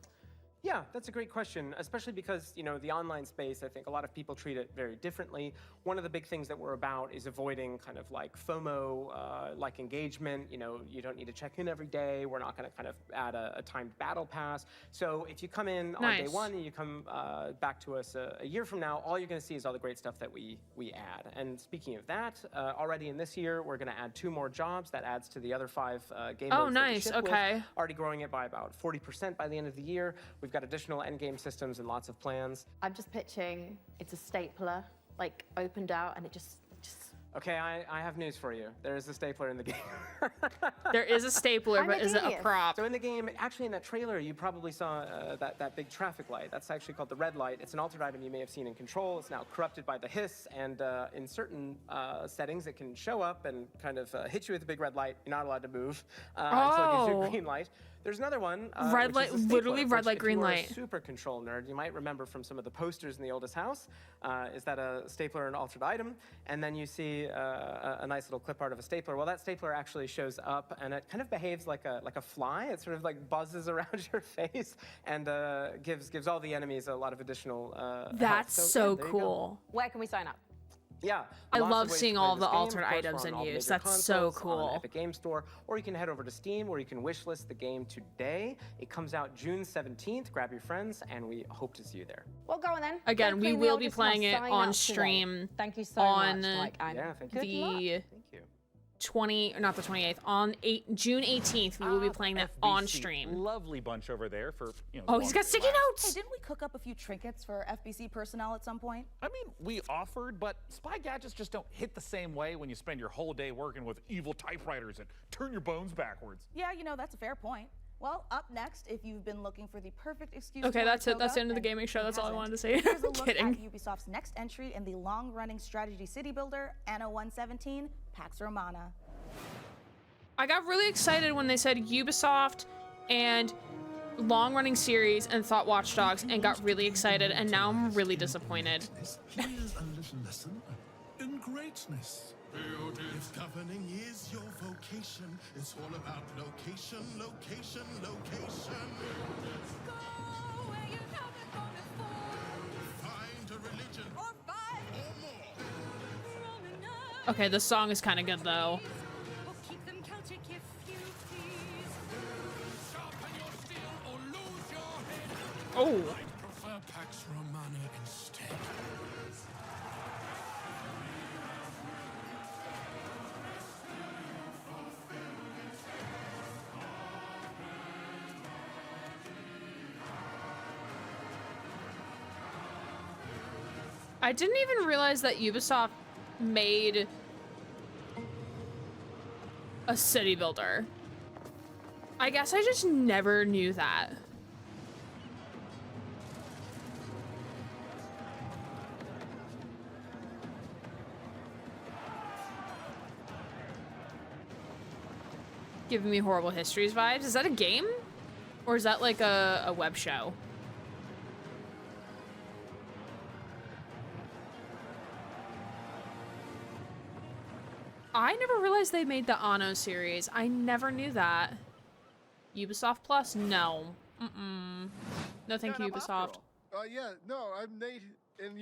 [SPEAKER 19] Yeah, that's a great question, especially because, you know, the online space, I think a lot of people treat it very differently. One of the big things that we're about is avoiding kind of like FOMO, like engagement. You know, you don't need to check in every day. We're not going to kind of add a timed battle pass. So if you come in on day one and you come back to us a year from now, all you're going to see is all the great stuff that we add. And speaking of that, already in this year, we're going to add 2 more jobs. That adds to the other 5 game
[SPEAKER 1] Oh,
[SPEAKER 19] modes that we
[SPEAKER 1] nice.
[SPEAKER 19] ship with.
[SPEAKER 1] Okay.
[SPEAKER 19] Already growing it by about 40% by the end of the year. We've got additional endgame systems and lots of plans.
[SPEAKER 2] I'm just pitching it's a stapler, like opened out, and it just.
[SPEAKER 19] Okay, I have news for you. There is a stapler in the game.
[SPEAKER 1] There is a stapler, but is it a prop?
[SPEAKER 19] So in the game, actually in that trailer, you probably saw that big traffic light. That's actually called the red light. It's an altered item you may have seen in Control. It's now corrupted by the hiss, and in certain settings, it can show up and kind of hit you with a big red light. You're not allowed to move until it gives you a green light. There's another one.
[SPEAKER 1] Red
[SPEAKER 19] which is
[SPEAKER 1] light,
[SPEAKER 19] the stapler,
[SPEAKER 1] literally red
[SPEAKER 19] which,
[SPEAKER 1] light,
[SPEAKER 19] if
[SPEAKER 1] green
[SPEAKER 19] you are
[SPEAKER 1] light.
[SPEAKER 19] a super Control nerd, you might remember from some of the posters in the oldest house. Is that a stapler and altered item? And then you see a nice little clip art of a stapler. Well, that stapler actually shows up, and it kind of behaves like a fly. It sort of like buzzes around your face and gives all the enemies a lot of additional.
[SPEAKER 1] That's
[SPEAKER 19] health.
[SPEAKER 1] so
[SPEAKER 19] yeah, there you go.
[SPEAKER 1] cool.
[SPEAKER 2] Where can we sign up?
[SPEAKER 19] Yeah,
[SPEAKER 1] I
[SPEAKER 19] lots
[SPEAKER 1] love
[SPEAKER 19] of ways
[SPEAKER 1] seeing
[SPEAKER 19] to play
[SPEAKER 1] all
[SPEAKER 19] this
[SPEAKER 1] the
[SPEAKER 19] game.
[SPEAKER 1] altered
[SPEAKER 19] Of course,
[SPEAKER 1] items
[SPEAKER 19] we're
[SPEAKER 1] in
[SPEAKER 19] on all
[SPEAKER 1] use.
[SPEAKER 19] major
[SPEAKER 1] That's so
[SPEAKER 19] consoles, on
[SPEAKER 1] cool.
[SPEAKER 19] Epic Game Store, or you can head over to Steam, where you can wishlist the game today. It comes out June 17th. Grab your friends, and we hope to see you there.
[SPEAKER 2] Well, go on then.
[SPEAKER 1] Again,
[SPEAKER 2] Go
[SPEAKER 1] we
[SPEAKER 2] clean the
[SPEAKER 1] will
[SPEAKER 2] old
[SPEAKER 1] be
[SPEAKER 2] disc
[SPEAKER 1] playing
[SPEAKER 2] and
[SPEAKER 1] it
[SPEAKER 2] sign
[SPEAKER 1] on
[SPEAKER 2] up today.
[SPEAKER 1] stream.
[SPEAKER 2] Thank you so
[SPEAKER 1] on
[SPEAKER 2] much, Mike. And
[SPEAKER 19] Yeah, thank you.
[SPEAKER 2] good luck.
[SPEAKER 1] the
[SPEAKER 19] Thank you.
[SPEAKER 1] 20, or not the 28th, on June 18th, we will be playing that on stream.
[SPEAKER 7] Lovely bunch over there for, you know.
[SPEAKER 1] Oh, he's got sticky
[SPEAKER 8] Hey,
[SPEAKER 1] notes.
[SPEAKER 8] didn't we cook up a few trinkets for FBC personnel at some point?
[SPEAKER 7] I mean, we offered, but spy gadgets just don't hit the same way when you spend your whole day working with evil typewriters and turn your bones backwards.
[SPEAKER 8] Yeah, you know, that's a fair point. Well, up next, if you've been looking for the perfect excuse
[SPEAKER 1] Okay,
[SPEAKER 8] to
[SPEAKER 1] that's
[SPEAKER 8] wear
[SPEAKER 1] it. That's the end of the
[SPEAKER 8] toga
[SPEAKER 1] gaming show.
[SPEAKER 8] and
[SPEAKER 1] That's all I
[SPEAKER 8] hasn't,
[SPEAKER 1] wanted to say.
[SPEAKER 8] here's a
[SPEAKER 1] I'm
[SPEAKER 8] look
[SPEAKER 1] kidding.
[SPEAKER 8] at Ubisoft's next entry in the long-running strategy city builder, Anno 117, Pax Romana.
[SPEAKER 1] I got really excited when they said Ubisoft and long-running series and thought Watch Dogs and got really excited, and now I'm really disappointed.
[SPEAKER 14] Here's a little lesson in greatness. If governing is your vocation, it's all about location, location, location. Go where you haven't gone before. Find a religion or 5 or more.
[SPEAKER 1] Okay, the song is kind of good though. Oh.
[SPEAKER 14] Prefer Pax Romana instead.
[SPEAKER 1] I didn't even realize that Ubisoft made a city builder. I guess I just never knew that. Giving me Horrible Histories vibes. Is that a game? Or is that like a web show? I never realized they made the Anno series. I never knew that. Ubisoft Plus? No. Mm-mm. No, thank you, Ubisoft.
[SPEAKER 9] Yeah, no, I'm Nate, and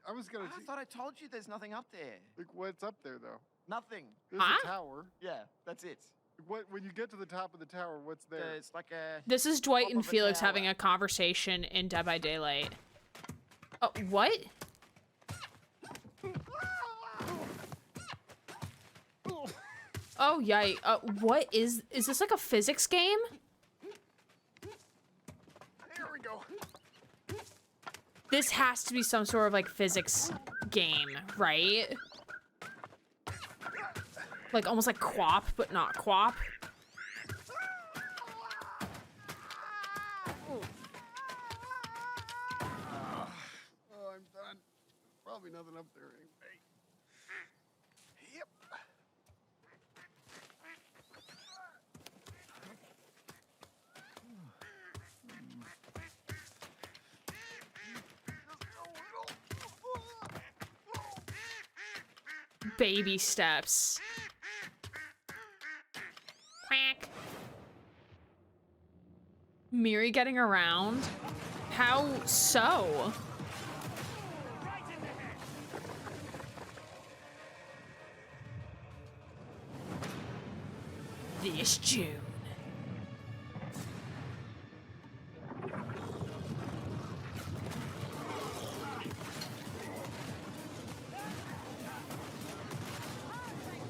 [SPEAKER 9] I was gonna.
[SPEAKER 11] I thought I told you there's nothing up there.
[SPEAKER 9] Like, what's up there, though?
[SPEAKER 11] Nothing.
[SPEAKER 9] There's a tower.
[SPEAKER 11] Yeah, that's it.
[SPEAKER 9] When you get to the top of the tower, what's there?
[SPEAKER 11] It's like a...
[SPEAKER 1] This is Dwight and Felix having a conversation in Dead by Daylight. Oh, what? Oh, yikes. What is this like a physics game?
[SPEAKER 9] There we go.
[SPEAKER 1] This has to be some sort of like physics game, right? Like almost like QWOP, but not QWOP.
[SPEAKER 9] Oh, I'm done. Probably nothing up there anyway. Yep.
[SPEAKER 1] Baby steps. Quack. Miri getting around? How so? This June.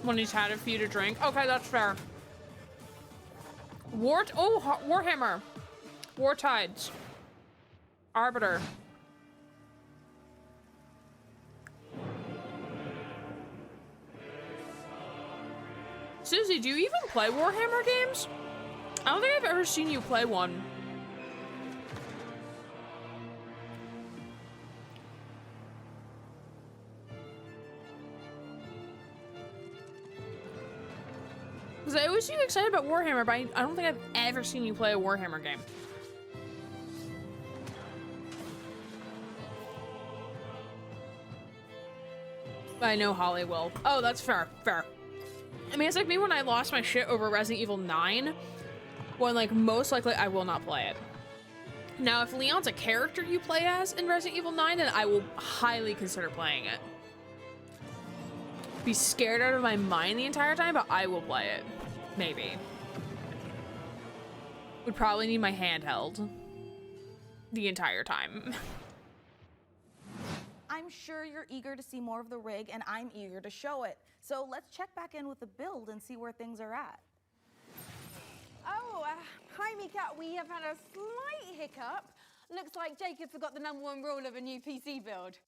[SPEAKER 1] When he's had it for you to drink. Okay, that's fair. Warhammer. War Tides. Arbiter. Susie, do you even play Warhammer games? I don't think I've ever seen you play one. Because I always seem excited about Warhammer, but I don't think I've ever seen you play a Warhammer game. I know Holly will. Oh, that's fair. Fair. I mean, it's like me when I lost my shit over Resident Evil 9. When, like, most likely I will not play it. Now, if Leon's a character you play as in Resident Evil 9, then I will highly consider playing it. Be scared out of my mind the entire time, but I will play it. Maybe. Would probably need my handheld the entire time.
[SPEAKER 8] I'm sure you're eager to see more of the rig, and I'm eager to show it. So let's check back in with the build and see where things are at.
[SPEAKER 5] Oh, hi, Mika. We have had a slight hiccup. Looks like Jacob forgot the #1 rule of a new PC build.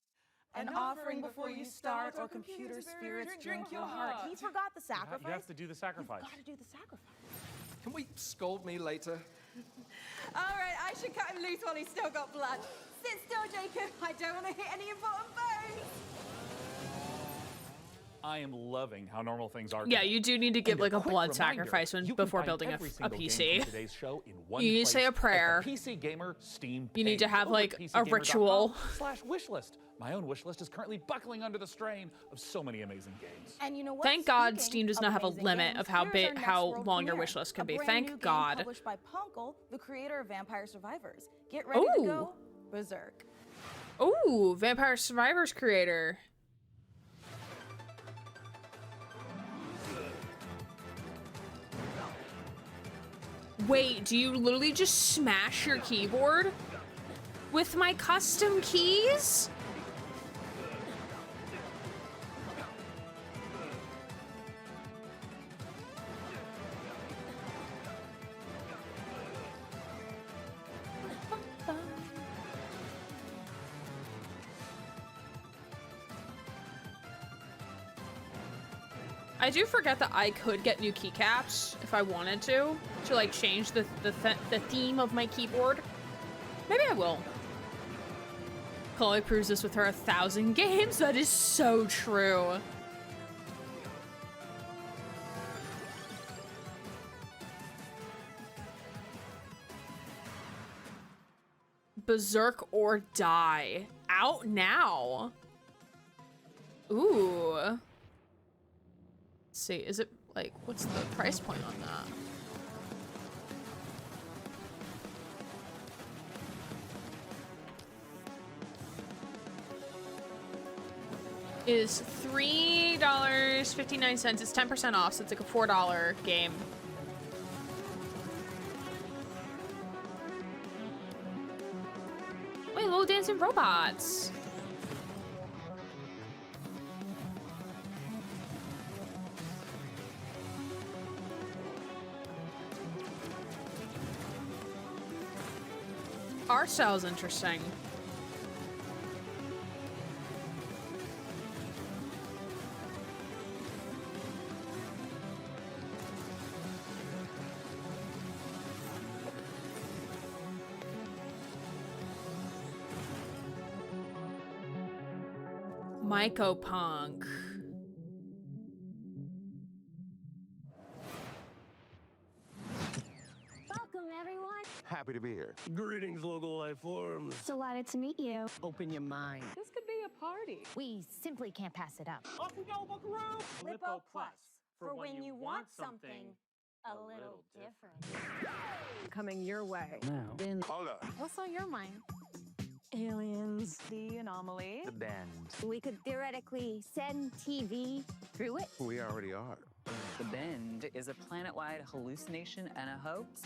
[SPEAKER 8] An offering before you start, or computer spirits drink your heart. He forgot the sacrifice.
[SPEAKER 7] You have to do the sacrifice.
[SPEAKER 8] You've got to do the sacrifice.
[SPEAKER 6] Can we scold me later?
[SPEAKER 5] All right, I should cut him loose while he's still got blood. Sit still, Jacob. I don't want to hit any important bones.
[SPEAKER 7] I am loving how normal things are.
[SPEAKER 1] Yeah,
[SPEAKER 7] today.
[SPEAKER 1] you do need to give
[SPEAKER 7] And
[SPEAKER 1] like a
[SPEAKER 7] quick
[SPEAKER 1] blood
[SPEAKER 7] reminder,
[SPEAKER 1] sacrifice
[SPEAKER 7] you
[SPEAKER 1] before
[SPEAKER 7] can find
[SPEAKER 1] building
[SPEAKER 7] every
[SPEAKER 1] a
[SPEAKER 7] single game
[SPEAKER 1] PC.
[SPEAKER 7] from today's show in one
[SPEAKER 1] You need to
[SPEAKER 7] place
[SPEAKER 1] say a
[SPEAKER 7] at the
[SPEAKER 1] prayer.
[SPEAKER 7] PC Gamer Steam
[SPEAKER 1] You need to
[SPEAKER 7] page.
[SPEAKER 1] have,
[SPEAKER 7] Over at
[SPEAKER 1] like, a ritual.
[SPEAKER 7] PCGamer.com/wishlist. My own wish list is currently buckling under the strain of so many amazing games.
[SPEAKER 8] And you know what?
[SPEAKER 1] Thank God
[SPEAKER 8] Speaking
[SPEAKER 1] Steam does not have a
[SPEAKER 8] amazing
[SPEAKER 1] limit
[SPEAKER 8] games,
[SPEAKER 1] of how
[SPEAKER 8] here's
[SPEAKER 1] big,
[SPEAKER 8] our next
[SPEAKER 1] how
[SPEAKER 8] world
[SPEAKER 1] long your
[SPEAKER 8] premiere,
[SPEAKER 1] wish list can
[SPEAKER 8] a
[SPEAKER 1] be.
[SPEAKER 8] brand
[SPEAKER 1] Thank
[SPEAKER 8] new game
[SPEAKER 1] God.
[SPEAKER 8] Published by Punkle, the creator of Vampire Survivors. Get ready to go berserk.
[SPEAKER 1] Ooh, Vampire Survivors creator. Wait, do you literally just smash your keyboard? with my custom keys? I do forget that I could get new keycaps if I wanted to like change the theme of my keyboard. Maybe I will. Chloe proves this with her 1,000 games. That is so true. Berserk or Die. Out now. Ooh. Let's see, is it like, what's the price point on that? Is $3.59. It's 10% off, so it's like a $4 game. Wait, little dancing robots. Art style's interesting. Mycopunk.
[SPEAKER 3] Welcome, everyone.
[SPEAKER 21] Happy to be here. Greetings, local life forms.
[SPEAKER 3] Delighted to meet you.
[SPEAKER 21] Open your mind.
[SPEAKER 3] This could be a party. We simply can't pass it up.
[SPEAKER 21] Off we go, Buckaroo!
[SPEAKER 3] Lippo Plus, for when you want something a little different.
[SPEAKER 23] Coming your way.
[SPEAKER 21] Now. Hold up.
[SPEAKER 3] What's on your mind?
[SPEAKER 23] Aliens, the anomaly.
[SPEAKER 21] The bend.
[SPEAKER 3] We could theoretically send TV through it.
[SPEAKER 21] We already are.
[SPEAKER 24] The Bend is a planet-wide hallucination and a hoax.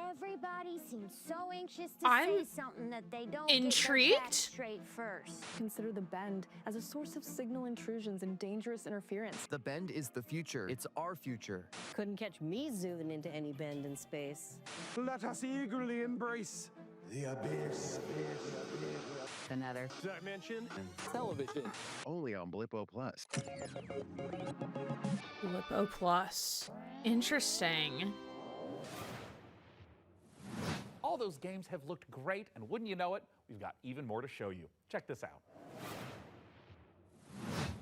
[SPEAKER 3] Everybody seems so anxious to
[SPEAKER 1] I'm
[SPEAKER 3] say something that they don't get
[SPEAKER 1] intrigued.
[SPEAKER 3] their facts straight first.
[SPEAKER 23] Consider the Bend as a source of signal intrusions and dangerous interference.
[SPEAKER 25] The Bend is the future. It's our future.
[SPEAKER 26] Couldn't catch me zooming into any bend in space.
[SPEAKER 21] Let us eagerly embrace the abyss.
[SPEAKER 24] Another
[SPEAKER 21] dimension television.
[SPEAKER 25] Only on Blippo Plus.
[SPEAKER 1] Blippo Plus. Interesting.
[SPEAKER 7] All those games have looked great, and wouldn't you know it, we've got even more to show you. Check this out.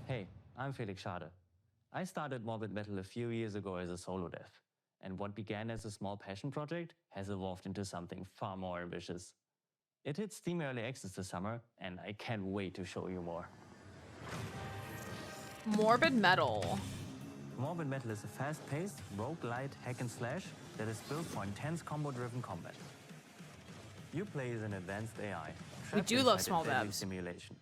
[SPEAKER 27] Hey, I'm Felix Schade. I started Morbid Metal a few years ago as a solo dev, and what began as a small passion project has evolved into something far more ambitious. It hits Steam Early Access this summer, and I can't wait to show you more.
[SPEAKER 1] Morbid Metal.
[SPEAKER 27] Morbid Metal is a fast-paced, roguelite hack and slash that is built for intense combo-driven combat. You play as an advanced AI.
[SPEAKER 1] We do love small devs.
[SPEAKER 27] Simulation.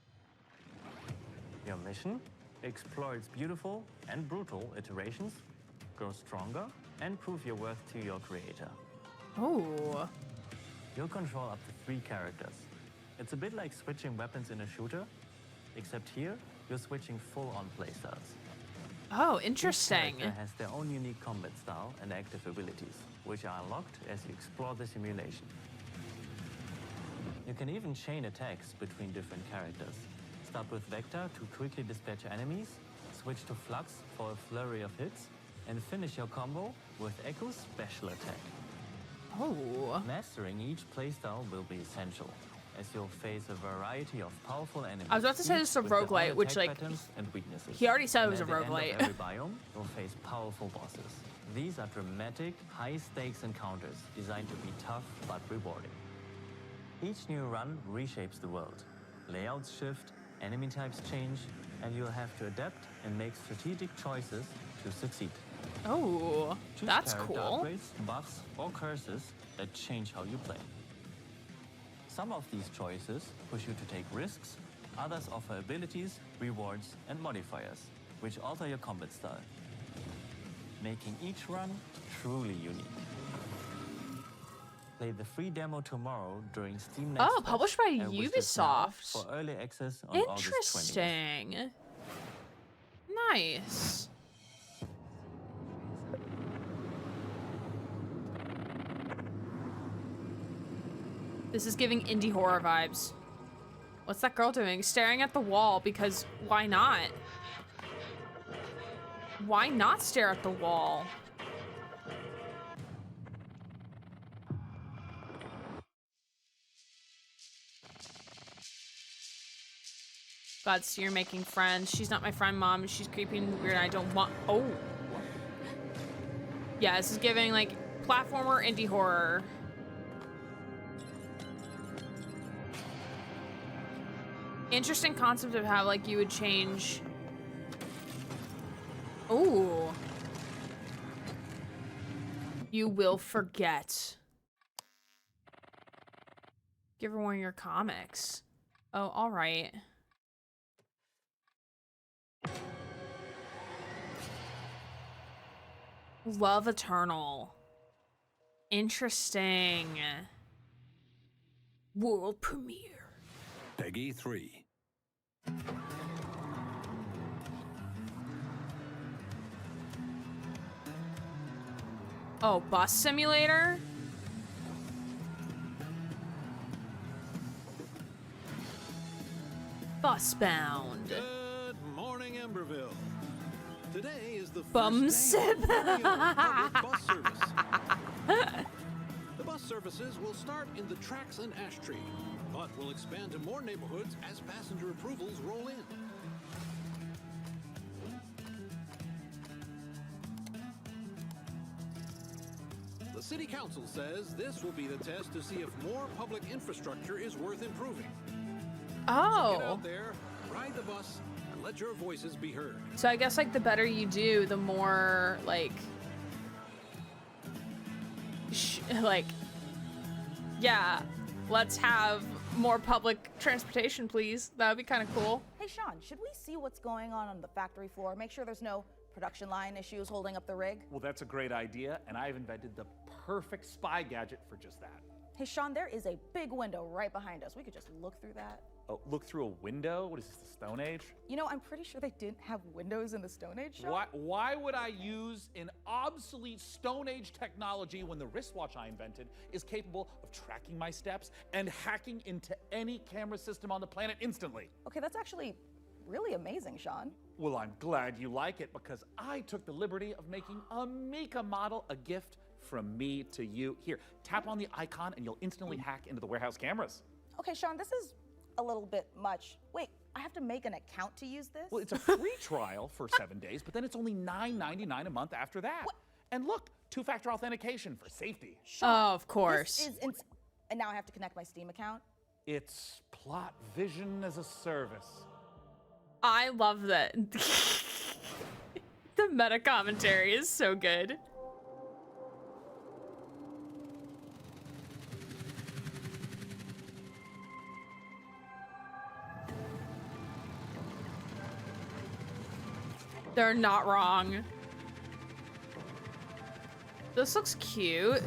[SPEAKER 27] Your mission? Explore its beautiful and brutal iterations, grow stronger, and prove your worth to your creator.
[SPEAKER 1] Oh.
[SPEAKER 27] You'll control up to 3 characters. It's a bit like switching weapons in a shooter, except here, you're switching full-on playstyles.
[SPEAKER 1] Oh, interesting.
[SPEAKER 27] Each character has their own unique combat style and active abilities, which are unlocked as you explore the simulation. You can even chain attacks between different characters. Start with Vector to quickly dispatch enemies, switch to Flux for a flurry of hits, and finish your combo with Echo's special attack.
[SPEAKER 1] Oh.
[SPEAKER 27] Mastering each playstyle will be essential, as you'll face a variety of powerful enemies.
[SPEAKER 1] I was about to say this is a
[SPEAKER 27] with their own
[SPEAKER 1] roguelite, which
[SPEAKER 27] attack
[SPEAKER 1] like
[SPEAKER 27] patterns and weaknesses.
[SPEAKER 1] he already said it was a
[SPEAKER 27] And at the end
[SPEAKER 1] roguelite.
[SPEAKER 27] of every biome, you'll face powerful bosses. These are dramatic, high-stakes encounters designed to be tough but rewarding. Each new run reshapes the world. Layouts shift, enemy types change, and you'll have to adapt and make strategic choices to succeed.
[SPEAKER 1] Oh,
[SPEAKER 27] Choose
[SPEAKER 1] that's
[SPEAKER 27] character
[SPEAKER 1] cool.
[SPEAKER 27] upgrades, buffs, or curses that change how you play. Some of these choices push you to take risks, others offer abilities, rewards, and modifiers, which alter your combat style, making each run truly unique. Play the free demo tomorrow during Steam Next
[SPEAKER 1] Oh,
[SPEAKER 27] Fest,
[SPEAKER 1] published by
[SPEAKER 27] and wish this now
[SPEAKER 1] Ubisoft.
[SPEAKER 27] for early access on August 20th.
[SPEAKER 1] Interesting. Nice. This is giving indie horror vibes. What's that girl doing? Staring at the wall because why not? Why not stare at the wall? God, so you're making friends. She's not my friend, Mom. She's creepy and weird. I don't want. Oh. Yeah, this is giving like platformer indie horror. Interesting concept of how like you would change. Ooh. You will forget. Give her one of your comics. Oh, all right. Love Eternal. Interesting. World premiere.
[SPEAKER 15] Peggy 3.
[SPEAKER 1] Oh, bus simulator? Busbound.
[SPEAKER 4] Good morning, Emberville. Today is the
[SPEAKER 1] Bum
[SPEAKER 4] first day
[SPEAKER 1] sip.
[SPEAKER 4] of public bus service. The bus services will start in the tracks and ash tree, but will expand to more neighborhoods as passenger approvals roll in. The City Council says this will be the test to see if more public infrastructure is worth improving. So get out there, ride the bus, and let your voices be heard.
[SPEAKER 1] So I guess like the better you do, the more like yeah, let's have more public transportation, please. That would be kind of cool.
[SPEAKER 8] Hey, Sean, should we see what's going on the factory floor? Make sure there's no production line issues holding up the rig?
[SPEAKER 7] Well, that's a great idea, and I've invented the perfect spy gadget for just that.
[SPEAKER 8] Hey, Sean, there is a big window right behind us. We could just look through that.
[SPEAKER 7] Oh, look through a window? What is this, the Stone Age?
[SPEAKER 8] You know, I'm pretty sure they didn't have windows in the Stone Age, Sean.
[SPEAKER 7] Why would I use an obsolete Stone Age technology when the wristwatch I invented is capable of tracking my steps and hacking into any camera system on the planet instantly?
[SPEAKER 8] Okay, that's actually really amazing, Sean.
[SPEAKER 7] Well, I'm glad you like it because I took the liberty of making a Mika model a gift from me to you. Here, tap on the icon and you'll instantly hack into the warehouse cameras.
[SPEAKER 8] Okay, Sean, this is a little bit much. Wait, I have to make an account to use this?
[SPEAKER 7] Well, it's a free trial for 7 days, but then it's only $9.99 a month after that. What? And look, 2-factor authentication for safety.
[SPEAKER 8] Sean,
[SPEAKER 1] oh, of course.
[SPEAKER 8] And now I have to connect my Steam account?
[SPEAKER 7] It's Plot Vision as a service.
[SPEAKER 1] I love that. The meta commentary is so good. They're not wrong. This looks cute.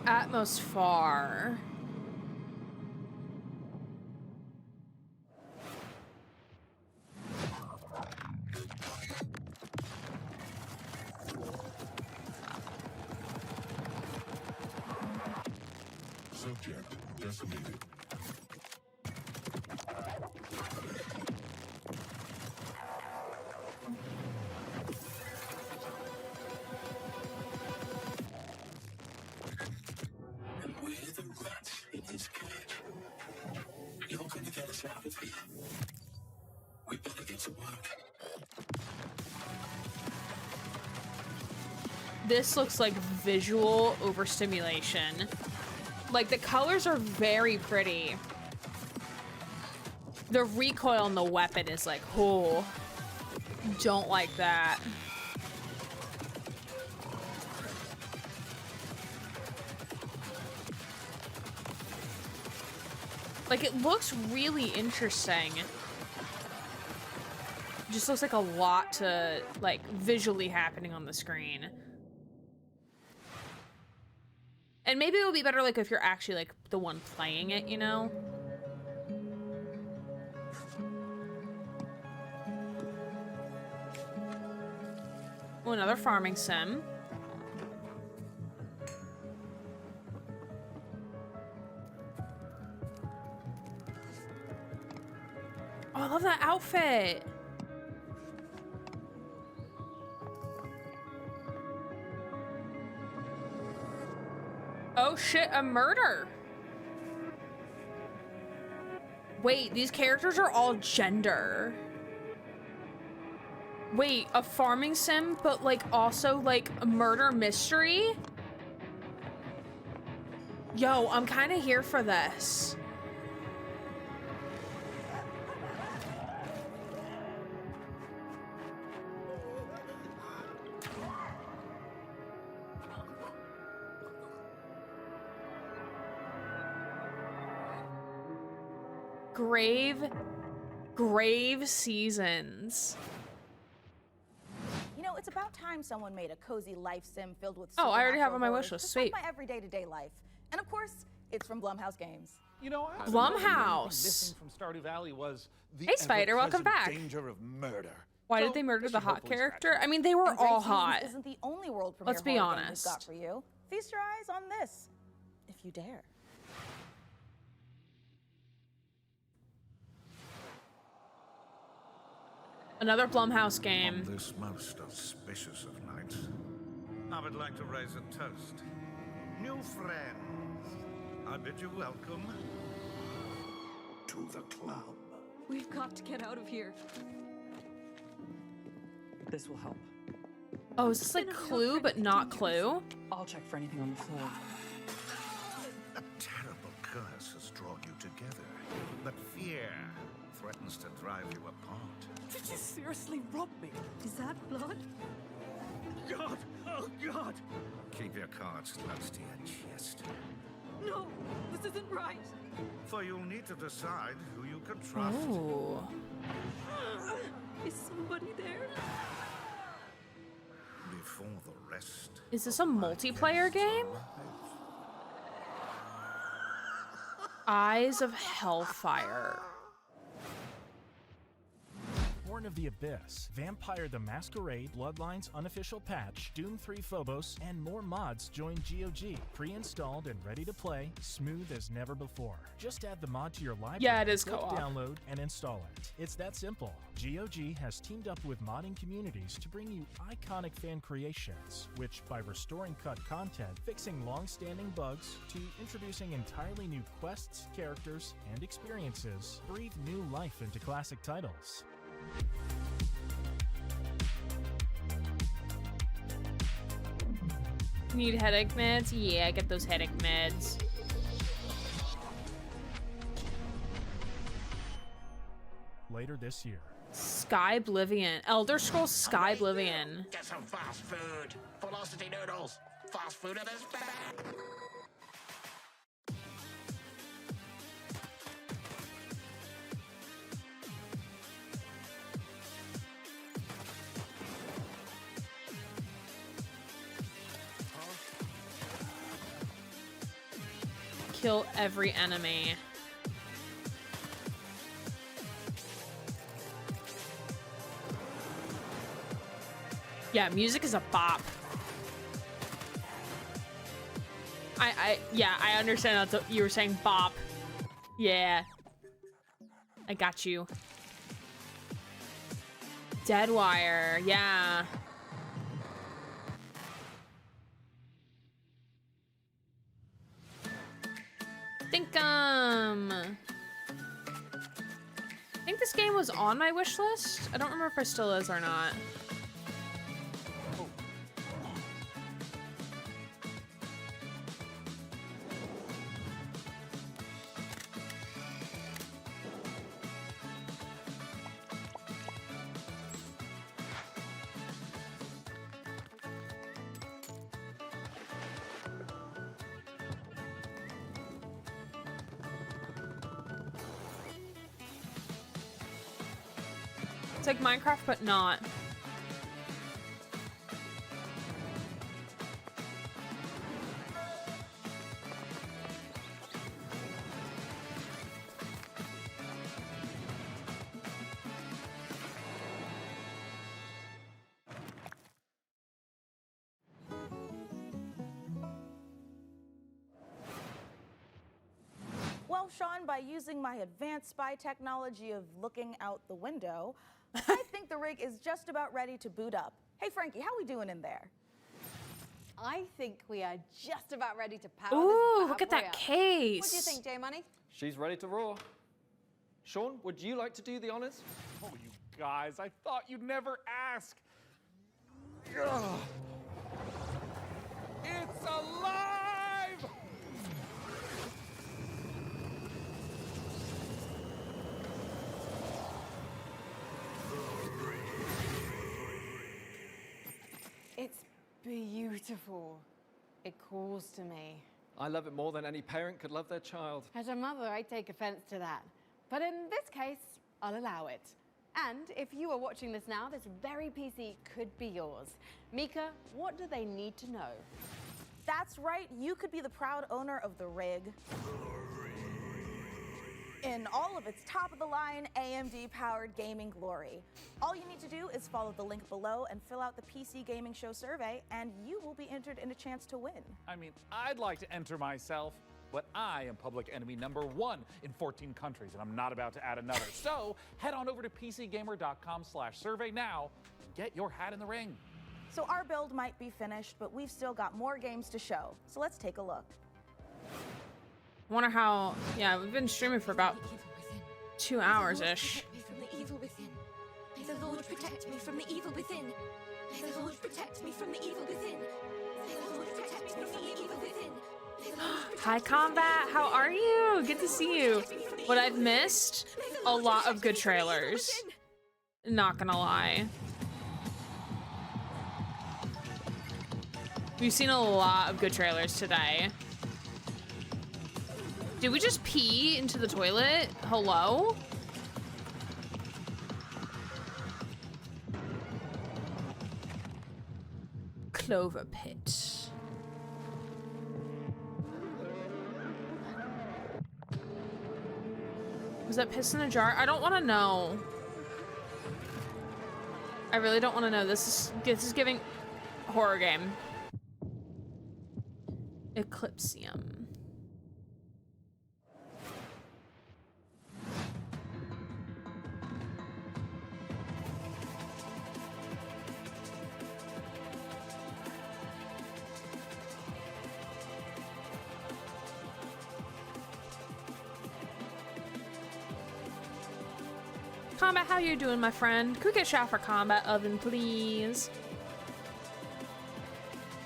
[SPEAKER 1] Atmosphar.
[SPEAKER 14] Subject decimated. And we're the rats in his cage. You're going to get us out of here. We better get to work.
[SPEAKER 1] This looks like visual overstimulation. Like, the colors are very pretty. The recoil on the weapon is like, oh, don't like that. Like, it looks really interesting. It just looks like a lot to, like, visually happening on the screen. And maybe it would be better, like, if you're actually, like, the one playing it, you know? Oh, another farming sim. Oh, I love that outfit. Oh shit, a murder. Wait, these characters are all gender. Wait, a farming sim, but like also like a murder mystery? Yo, I'm kind of here for this. Grave Seasons.
[SPEAKER 8] You know, it's about time someone made a cozy life sim filled with
[SPEAKER 1] Oh, I already have
[SPEAKER 8] supernatural
[SPEAKER 1] on my
[SPEAKER 8] horrors
[SPEAKER 1] wish list.
[SPEAKER 8] just like
[SPEAKER 1] Sweet.
[SPEAKER 8] my everyday to day life. And of course, it's from Blumhouse Games.
[SPEAKER 7] You know,
[SPEAKER 1] Blumhouse.
[SPEAKER 7] Missing from Stardew Valley was the
[SPEAKER 1] Hey, Spider, welcome
[SPEAKER 7] ever-present
[SPEAKER 1] back.
[SPEAKER 7] danger of murder.
[SPEAKER 1] Why
[SPEAKER 7] So,
[SPEAKER 1] did they murder
[SPEAKER 7] this
[SPEAKER 1] the
[SPEAKER 7] should
[SPEAKER 1] hot
[SPEAKER 7] hopefully
[SPEAKER 1] character? I mean, they were
[SPEAKER 8] And Grave
[SPEAKER 1] all
[SPEAKER 8] Seasons
[SPEAKER 1] hot.
[SPEAKER 8] Isn't the only world premiere
[SPEAKER 1] Let's be
[SPEAKER 8] horror game
[SPEAKER 1] honest.
[SPEAKER 8] we've got for you. Feast your eyes on this, if you dare.
[SPEAKER 1] Another Blumhouse game.
[SPEAKER 15] On this most auspicious of nights, I would like to raise a toast. New friends, I bid you welcome to the club.
[SPEAKER 23] We've got to get out of here.
[SPEAKER 24] This will help.
[SPEAKER 1] Oh, is this like Clue, but not Clue?
[SPEAKER 24] I'll check for anything on the floor.
[SPEAKER 15] A terrible curse has drawn you together, but fear threatens to drive you apart.
[SPEAKER 23] Did you seriously rob me? Is that blood?
[SPEAKER 15] God! Oh, God! Keep your cards close to your chest.
[SPEAKER 23] No, this isn't right.
[SPEAKER 15] For you'll need to decide who you can trust.
[SPEAKER 1] Oh.
[SPEAKER 23] Is somebody there?
[SPEAKER 15] Before the rest.
[SPEAKER 1] Is this a multiplayer game? Eyes of Hellfire.
[SPEAKER 10] Born of the Abyss, Vampire the Masquerade, Bloodlines unofficial patch, Doom 3 Phobos, and more mods join GOG. Pre-installed and ready to play, smooth as never before. Just add the mod to your library,
[SPEAKER 1] Yeah, it is
[SPEAKER 10] click
[SPEAKER 1] co-op.
[SPEAKER 10] download, and install it. It's that simple. GOG has teamed up with modding communities to bring you iconic fan creations, which by restoring cut content, fixing long-standing bugs, to introducing entirely new quests, characters, and experiences, breathe new life into classic titles.
[SPEAKER 1] Need headache meds? Yeah, get those headache meds.
[SPEAKER 10] Later this year.
[SPEAKER 1] Skyblivion. Elder Scrolls Skyblivion.
[SPEAKER 12] Get some fast food. Velocity noodles. Fast food at its best.
[SPEAKER 1] Kill every enemy. Yeah, music is a bop. Yeah, I understand that's what you were saying, bop. Yeah. I got you. Deadwire, yeah. I think this game was on my wish list. I don't remember if it still is or not. It's like Minecraft, but not.
[SPEAKER 8] Well, Sean, by using my advanced spy technology of looking out the window, I think the rig is just about ready to boot up. Hey, Frankie, how we doing in there?
[SPEAKER 5] I think we are just about ready to power
[SPEAKER 1] Ooh,
[SPEAKER 5] this
[SPEAKER 1] look
[SPEAKER 5] bad
[SPEAKER 1] at that
[SPEAKER 5] boy up.
[SPEAKER 1] case.
[SPEAKER 5] What do you think, J-Money?
[SPEAKER 6] She's ready to roar. Sean, would you like to do the honors?
[SPEAKER 7] Oh, you guys, I thought you'd never ask. Ugh. It's alive!
[SPEAKER 5] It's beautiful. It calls to me.
[SPEAKER 6] I love it more than any parent could love their child.
[SPEAKER 5] As a mother, I take offense to that. But in this case, I'll allow it. And if you are watching this now, this very PC could be yours. Mika, what do they need to know?
[SPEAKER 8] That's right, you could be the proud owner of the rig. In all of its top-of-the-line AMD-powered gaming glory. All you need to do is follow the link below and fill out the PC Gaming Show survey, and you will be entered in a chance to win.
[SPEAKER 7] I mean, I'd like to enter myself, but I am public enemy #1 in 14 countries, and I'm not about to add another. So head on over to PCGamer.com/survey now and get your hat in the ring.
[SPEAKER 8] So our build might be finished, but we've still got more games to show. So let's take a look.
[SPEAKER 1] I wonder how, yeah, we've been streaming for about 2 hours-ish.
[SPEAKER 2] From the evil within. May the Lord protect me from the evil within. May the Lord protect me from the evil within. May the Lord protect me from the evil within.
[SPEAKER 1] Hi, Combat. How are you? Good to see you. What I've missed? A lot of good trailers. Not gonna lie. We've seen a lot of good trailers today. Did we just pee into the toilet? Hello? Clover Pit. Was that piss in a jar? I don't want to know. I really don't want to know. This is giving horror game. Eclipsium. Combat, how you doing, my friend? Could we get a shot for Combat Oven, please?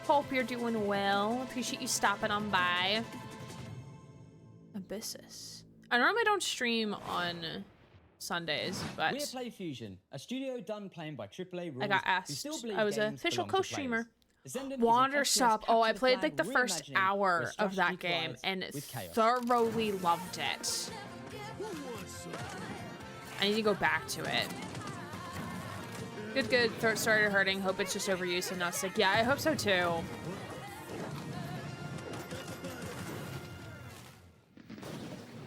[SPEAKER 1] Hope you're doing well. Appreciate you stopping on by. Abyssus. I normally don't stream on Sundays, but
[SPEAKER 13] We're Play Fusion, a studio done playing by AAA rules.
[SPEAKER 1] I got
[SPEAKER 13] who still
[SPEAKER 1] asked.
[SPEAKER 13] believe
[SPEAKER 1] I was an
[SPEAKER 13] games
[SPEAKER 1] official
[SPEAKER 13] belong to
[SPEAKER 1] co-streamer.
[SPEAKER 13] players. Ascendant is an
[SPEAKER 1] Wander
[SPEAKER 13] FPS
[SPEAKER 1] Stop. Oh, I
[SPEAKER 13] capture the
[SPEAKER 1] played like the
[SPEAKER 13] flag
[SPEAKER 1] first
[SPEAKER 13] reimagining
[SPEAKER 1] hour
[SPEAKER 13] with
[SPEAKER 1] of
[SPEAKER 13] strategy
[SPEAKER 1] that game
[SPEAKER 13] collide
[SPEAKER 1] and
[SPEAKER 13] with chaos.
[SPEAKER 1] thoroughly loved it. I need to go back to it. Good, good. Throat started hurting. Hope it's just overused and not sick. Yeah, I hope so too.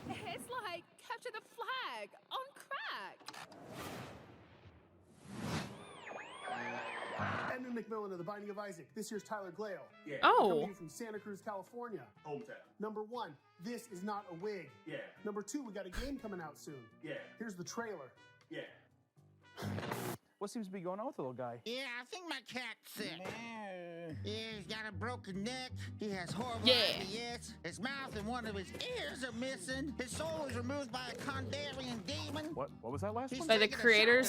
[SPEAKER 16] It's like capture the flag on crack.
[SPEAKER 9] Edmund McMillan of The Binding of Isaac. This year's Tyler Glale.
[SPEAKER 1] Yeah. Oh.
[SPEAKER 9] Coming to you from Santa Cruz, California. Hometown. #1, this is not a wig. Yeah. #2, we got a game coming out soon. Yeah. Here's the trailer. Yeah.
[SPEAKER 21] What seems to be going on with the little guy?
[SPEAKER 12] Yeah, I think my cat's sick. Yeah, he's got a broken neck. He has horrible IBS. His mouth and one of his ears are missing. His soul was removed by a Kandarian demon.
[SPEAKER 21] What was that last one?
[SPEAKER 1] By the creator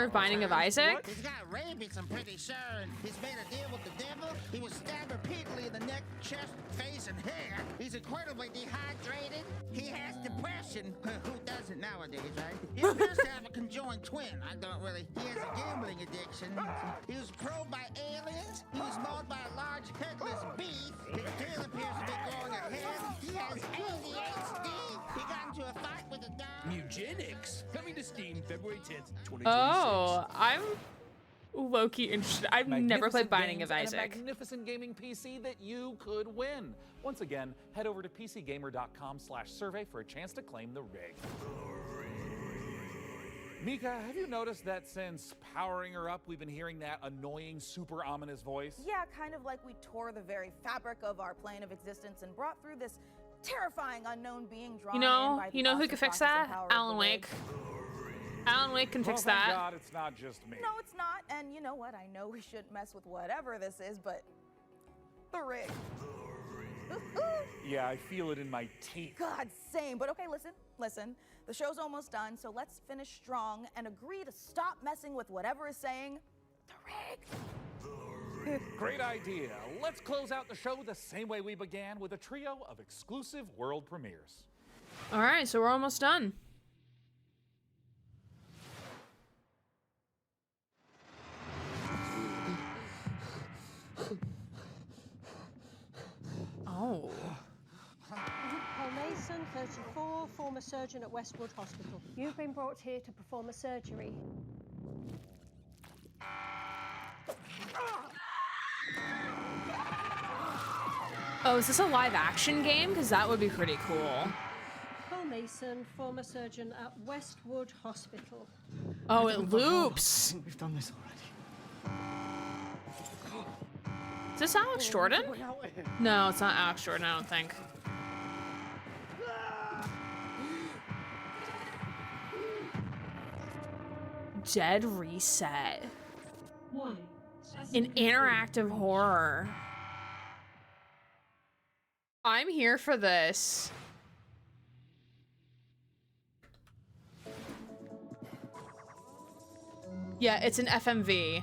[SPEAKER 1] of Binding of Isaac?
[SPEAKER 12] He's got rabies, I'm pretty sure, and he's made a deal with the devil. He was stabbed repeatedly in the neck, chest, face, and hair. He's incredibly dehydrated. He has depression. Who doesn't nowadays, right? He appears to have a conjoined twin. I don't really. He has a gambling addiction. He was probed by aliens. He was mauled by a large headless beast. His tail appears to be growing a head. He has ADHD. He got into a fight with a dog.
[SPEAKER 17] Eugenics? Coming to Steam
[SPEAKER 3] February 10th, 2026.
[SPEAKER 1] Oh, I'm low-key interested. I've never played
[SPEAKER 7] Magnificent
[SPEAKER 1] Binding
[SPEAKER 7] games
[SPEAKER 1] of
[SPEAKER 7] and
[SPEAKER 1] Isaac.
[SPEAKER 7] a magnificent gaming PC that you could win. Once again, head over to pcgamer.com/survey for a chance to claim the rig. Mika, have you noticed that since powering her up, we've been hearing that annoying, super ominous voice?
[SPEAKER 8] Yeah, kind of like we tore the very fabric of our plane of existence and brought through this terrifying unknown being drawn in by the
[SPEAKER 1] You know who
[SPEAKER 8] awesome
[SPEAKER 1] could fix
[SPEAKER 8] processing
[SPEAKER 1] that?
[SPEAKER 8] power of
[SPEAKER 1] Alan
[SPEAKER 8] the
[SPEAKER 1] Wake.
[SPEAKER 8] rig.
[SPEAKER 1] Alan Wake can fix
[SPEAKER 7] Thank
[SPEAKER 1] that.
[SPEAKER 7] God it's not just me.
[SPEAKER 8] No, it's not. And you know what? I know we shouldn't mess with whatever this is, but the rig.
[SPEAKER 7] Yeah, I feel it in my teeth.
[SPEAKER 8] God, same. But okay, listen. The show's almost done, so let's finish strong and agree to stop messing with whatever is saying the rig.
[SPEAKER 7] Great idea. Let's close out the show the same way we began, with a trio of exclusive world premieres.
[SPEAKER 1] All right, so we're almost done. Oh.
[SPEAKER 11] Paul Mason, 34, former surgeon at Westwood Hospital. You've been brought here to perform a surgery.
[SPEAKER 1] Oh, is this a live action game? Because that would be pretty cool.
[SPEAKER 11] Paul Mason, former surgeon at Westwood Hospital.
[SPEAKER 1] Oh, it loops.
[SPEAKER 3] We've done this already.
[SPEAKER 1] Is this Alex Jordan? No, it's not Alex Jordan, I don't think. Dead Reset. An interactive horror. I'm here for this. Yeah, it's an FMV.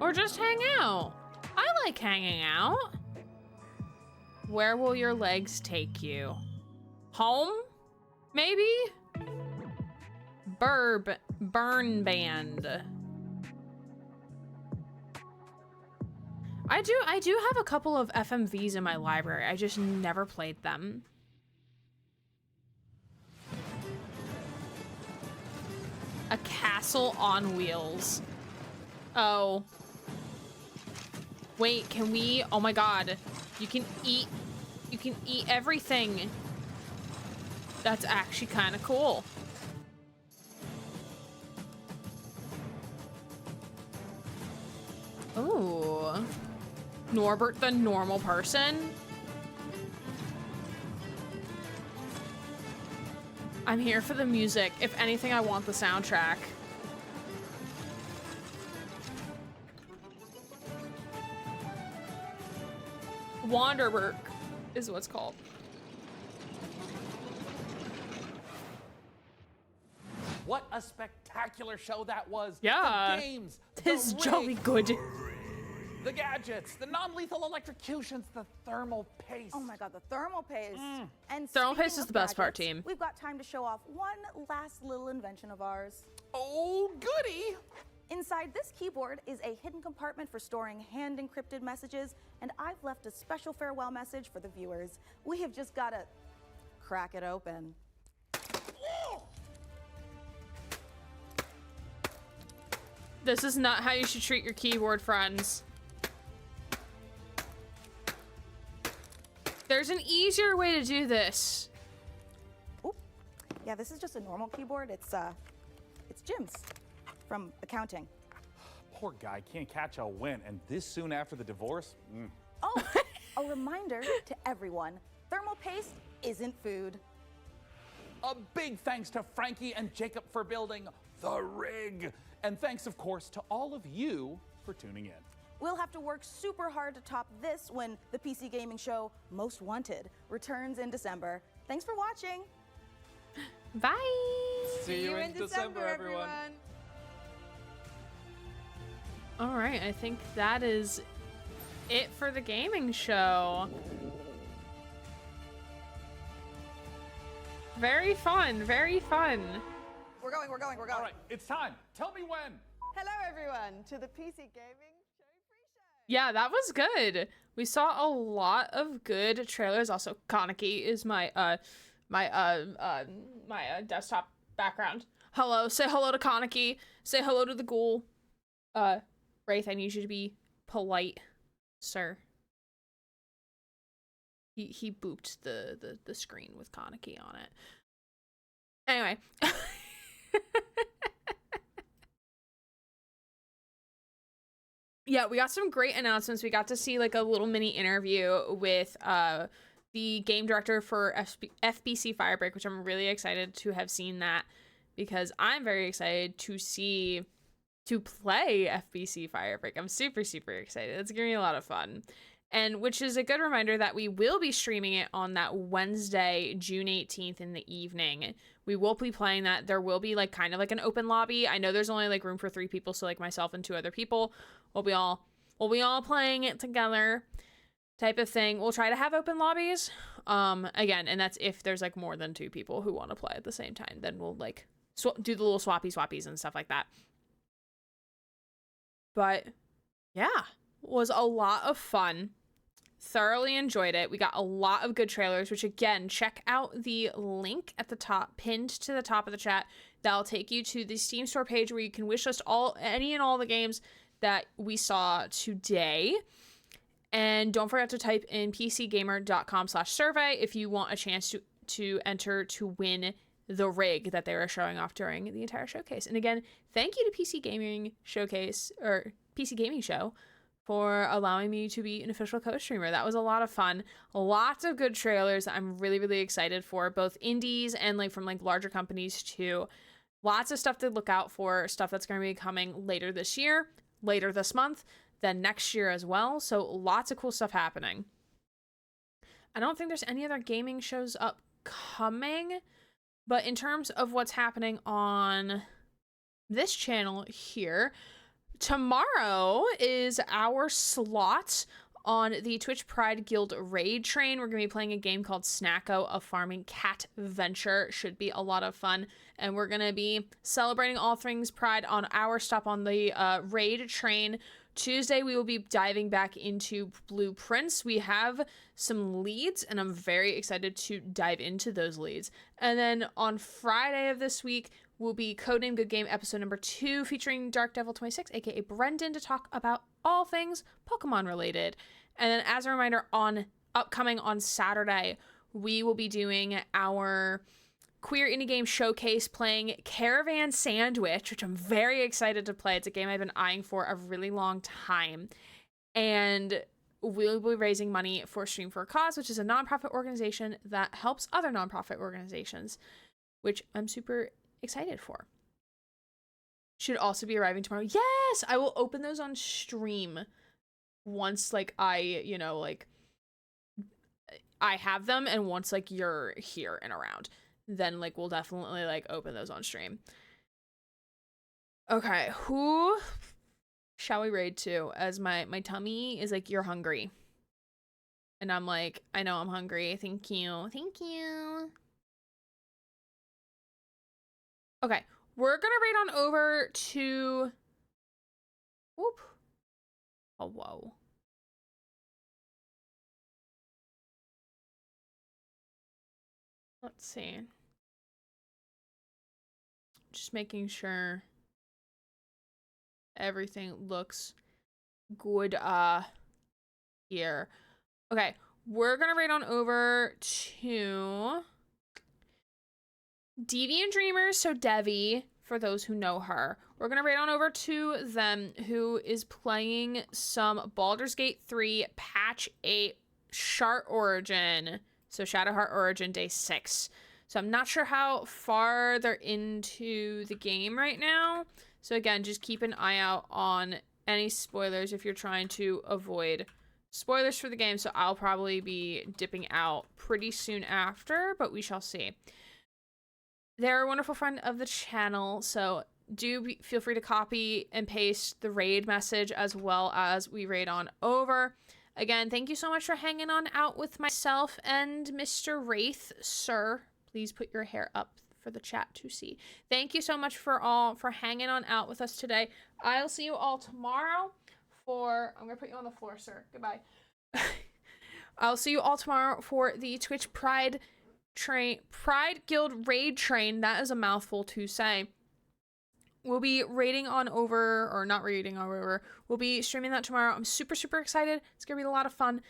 [SPEAKER 1] Or just hang out. I like hanging out. Where will your legs take you? Home? Maybe? Burn Band. I do have a couple of FMVs in my library. I just never played them. A Castle on Wheels. Oh. Wait, can we? Oh my god. You can eat everything. That's actually kind of cool. Ooh. Norbert the Normal Person. I'm here for the music. If anything, I want the soundtrack. Wanderberg is what's called.
[SPEAKER 7] What a spectacular show that was.
[SPEAKER 1] Yeah.
[SPEAKER 7] The games,
[SPEAKER 1] Tis
[SPEAKER 7] the
[SPEAKER 1] jolly
[SPEAKER 7] rig,
[SPEAKER 1] good.
[SPEAKER 7] the gadgets, the non-lethal electrocutions, the thermal paste.
[SPEAKER 8] Oh my god, the thermal paste. And
[SPEAKER 1] Thermal
[SPEAKER 8] speaking
[SPEAKER 1] paste is
[SPEAKER 8] of
[SPEAKER 1] the best part,
[SPEAKER 8] gadgets,
[SPEAKER 1] team.
[SPEAKER 8] We've got time to show off one last little invention of ours.
[SPEAKER 7] Oh, goody!
[SPEAKER 8] Inside this keyboard is a hidden compartment for storing hand-encrypted messages, and I've left a special farewell message for the viewers. We have just got to crack it open.
[SPEAKER 1] This is not how you should treat your keyboard, friends. There's an easier way to do this.
[SPEAKER 8] Oop. Yeah, this is just a normal keyboard. It's Jim's from accounting.
[SPEAKER 7] Poor guy can't catch a win, and this soon after the divorce?
[SPEAKER 8] Oh, a reminder to everyone, thermal paste isn't food.
[SPEAKER 7] A big thanks to Frankie and Jacob for building the rig. And thanks, of course, to all of you for tuning in.
[SPEAKER 8] We'll have to work super hard to top this when the PC gaming show Most Wanted returns in December. Thanks for watching.
[SPEAKER 1] Bye.
[SPEAKER 6] See you in December, everyone.
[SPEAKER 1] All right, I think that is it for the gaming show. Very fun, very fun.
[SPEAKER 8] We're going.
[SPEAKER 7] All right, it's time. Tell me when.
[SPEAKER 8] Hello, everyone, to the PC Gaming
[SPEAKER 1] Yeah, that was good. We saw a lot of good trailers. Also, Kaneki is my desktop background. Hello, say hello to Kaneki. Say hello to the ghoul. Wraith, I need you to be polite, sir. He booped the screen with Kaneki on it. Anyway. Yeah, we got some great announcements. We got to see like a little mini interview with the game director for FBC Firebreak, which I'm really excited to have seen that, because I'm very excited to play FBC Firebreak. I'm super, super excited. It's gonna be a lot of fun. And which is a good reminder that we will be streaming it on that Wednesday, June 18th in the evening. We will be playing that. There will be like kind of like an open lobby. I know there's only like room for 3 people, so like myself and 2 other people. We'll be all playing it together type of thing. We'll try to have open lobbies. Again, and that's if there's like more than 2 people who want to play at the same time. Then we'll like do the little swappies and stuff like that. But yeah, was a lot of fun. Thoroughly enjoyed it. We got a lot of good trailers, which again, check out the link at the top, pinned to the top of the chat. That'll take you to the Steam store page where you can wishlist any and all the games that we saw today. And don't forget to type in pcgamer.com/survey if you want a chance to enter to win the rig that they were showing off during the entire showcase. And again, thank you to PC Gaming Showcase, or PC Gaming Show, for allowing me to be an official co-streamer. That was a lot of fun. Lots of good trailers that I'm really, really excited for, both indies and like from like larger companies too. Lots of stuff to look out for, stuff that's going to be coming later this year, later this month, then next year as well. So lots of cool stuff happening. I don't think there's any other gaming shows upcoming, but in terms of what's happening on this channel here, tomorrow is our slot on the Twitch Pride Guild raid train. We're going to be playing a game called Snacko, a farming cat venture. Should be a lot of fun. And we're going to be celebrating all things Pride on our stop on the raid train. Tuesday, we will be diving back into blueprints. We have some leads, and I'm very excited to dive into those leads. And then on Friday of this week, will be Codename Good Game episode number 2 featuring Dark Devil 26, aka Brendan, to talk about all things Pokemon related. And then as a reminder, upcoming on Saturday, we will be doing our queer indie game showcase playing Caravan Sandwich, which I'm very excited to play. It's a game I've been eyeing for a really long time. And we'll be raising money for Stream for a Cause, which is a nonprofit organization that helps other nonprofit organizations, which I'm super excited for. Should also be arriving tomorrow. Yes, I will open those on stream once like I have them, and once like you're here and around, then like we'll definitely like open those on stream. Okay, who shall we raid to? As my tummy is like, you're hungry, and I'm like, I know I'm hungry. Thank you. Okay, we're gonna raid on over to, whoop, oh whoa. Let's see. Just making sure everything looks good here. Okay, we're gonna raid on over to Deviant Dreamers, so Devi, for those who know her. We're gonna raid on over to them, who is playing some Baldur's Gate 3 Patch 8 Shard Origin. So Shadowheart Origin Day 6. So I'm not sure how far they're into the game right now. So again, just keep an eye out on any spoilers if you're trying to avoid spoilers for the game. So I'll probably be dipping out pretty soon after, but we shall see. They're a wonderful friend of the channel, so feel free to copy and paste the raid message as well as we raid on over. Again, thank you so much for hanging on out with myself and Mr. Wraith, sir. please put your hair up for the chat to see. Thank you so much for hanging on out with us today. I'll see you all tomorrow for, I'm gonna put you on the floor, sir. Goodbye. I'll see you all tomorrow for the Twitch Pride Guild raid train. That is a mouthful to say. We'll be raiding on over, or not raiding on over. We'll be streaming that tomorrow. I'm super, super excited. It's gonna be a lot of fun.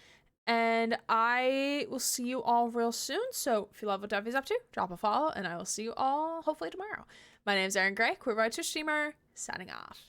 [SPEAKER 1] And I will see you all real soon. So if you love what Duffy's up to, drop a follow, and I will see you all hopefully tomorrow. My name is Erin Gray, Queer Twitch streamer, signing off.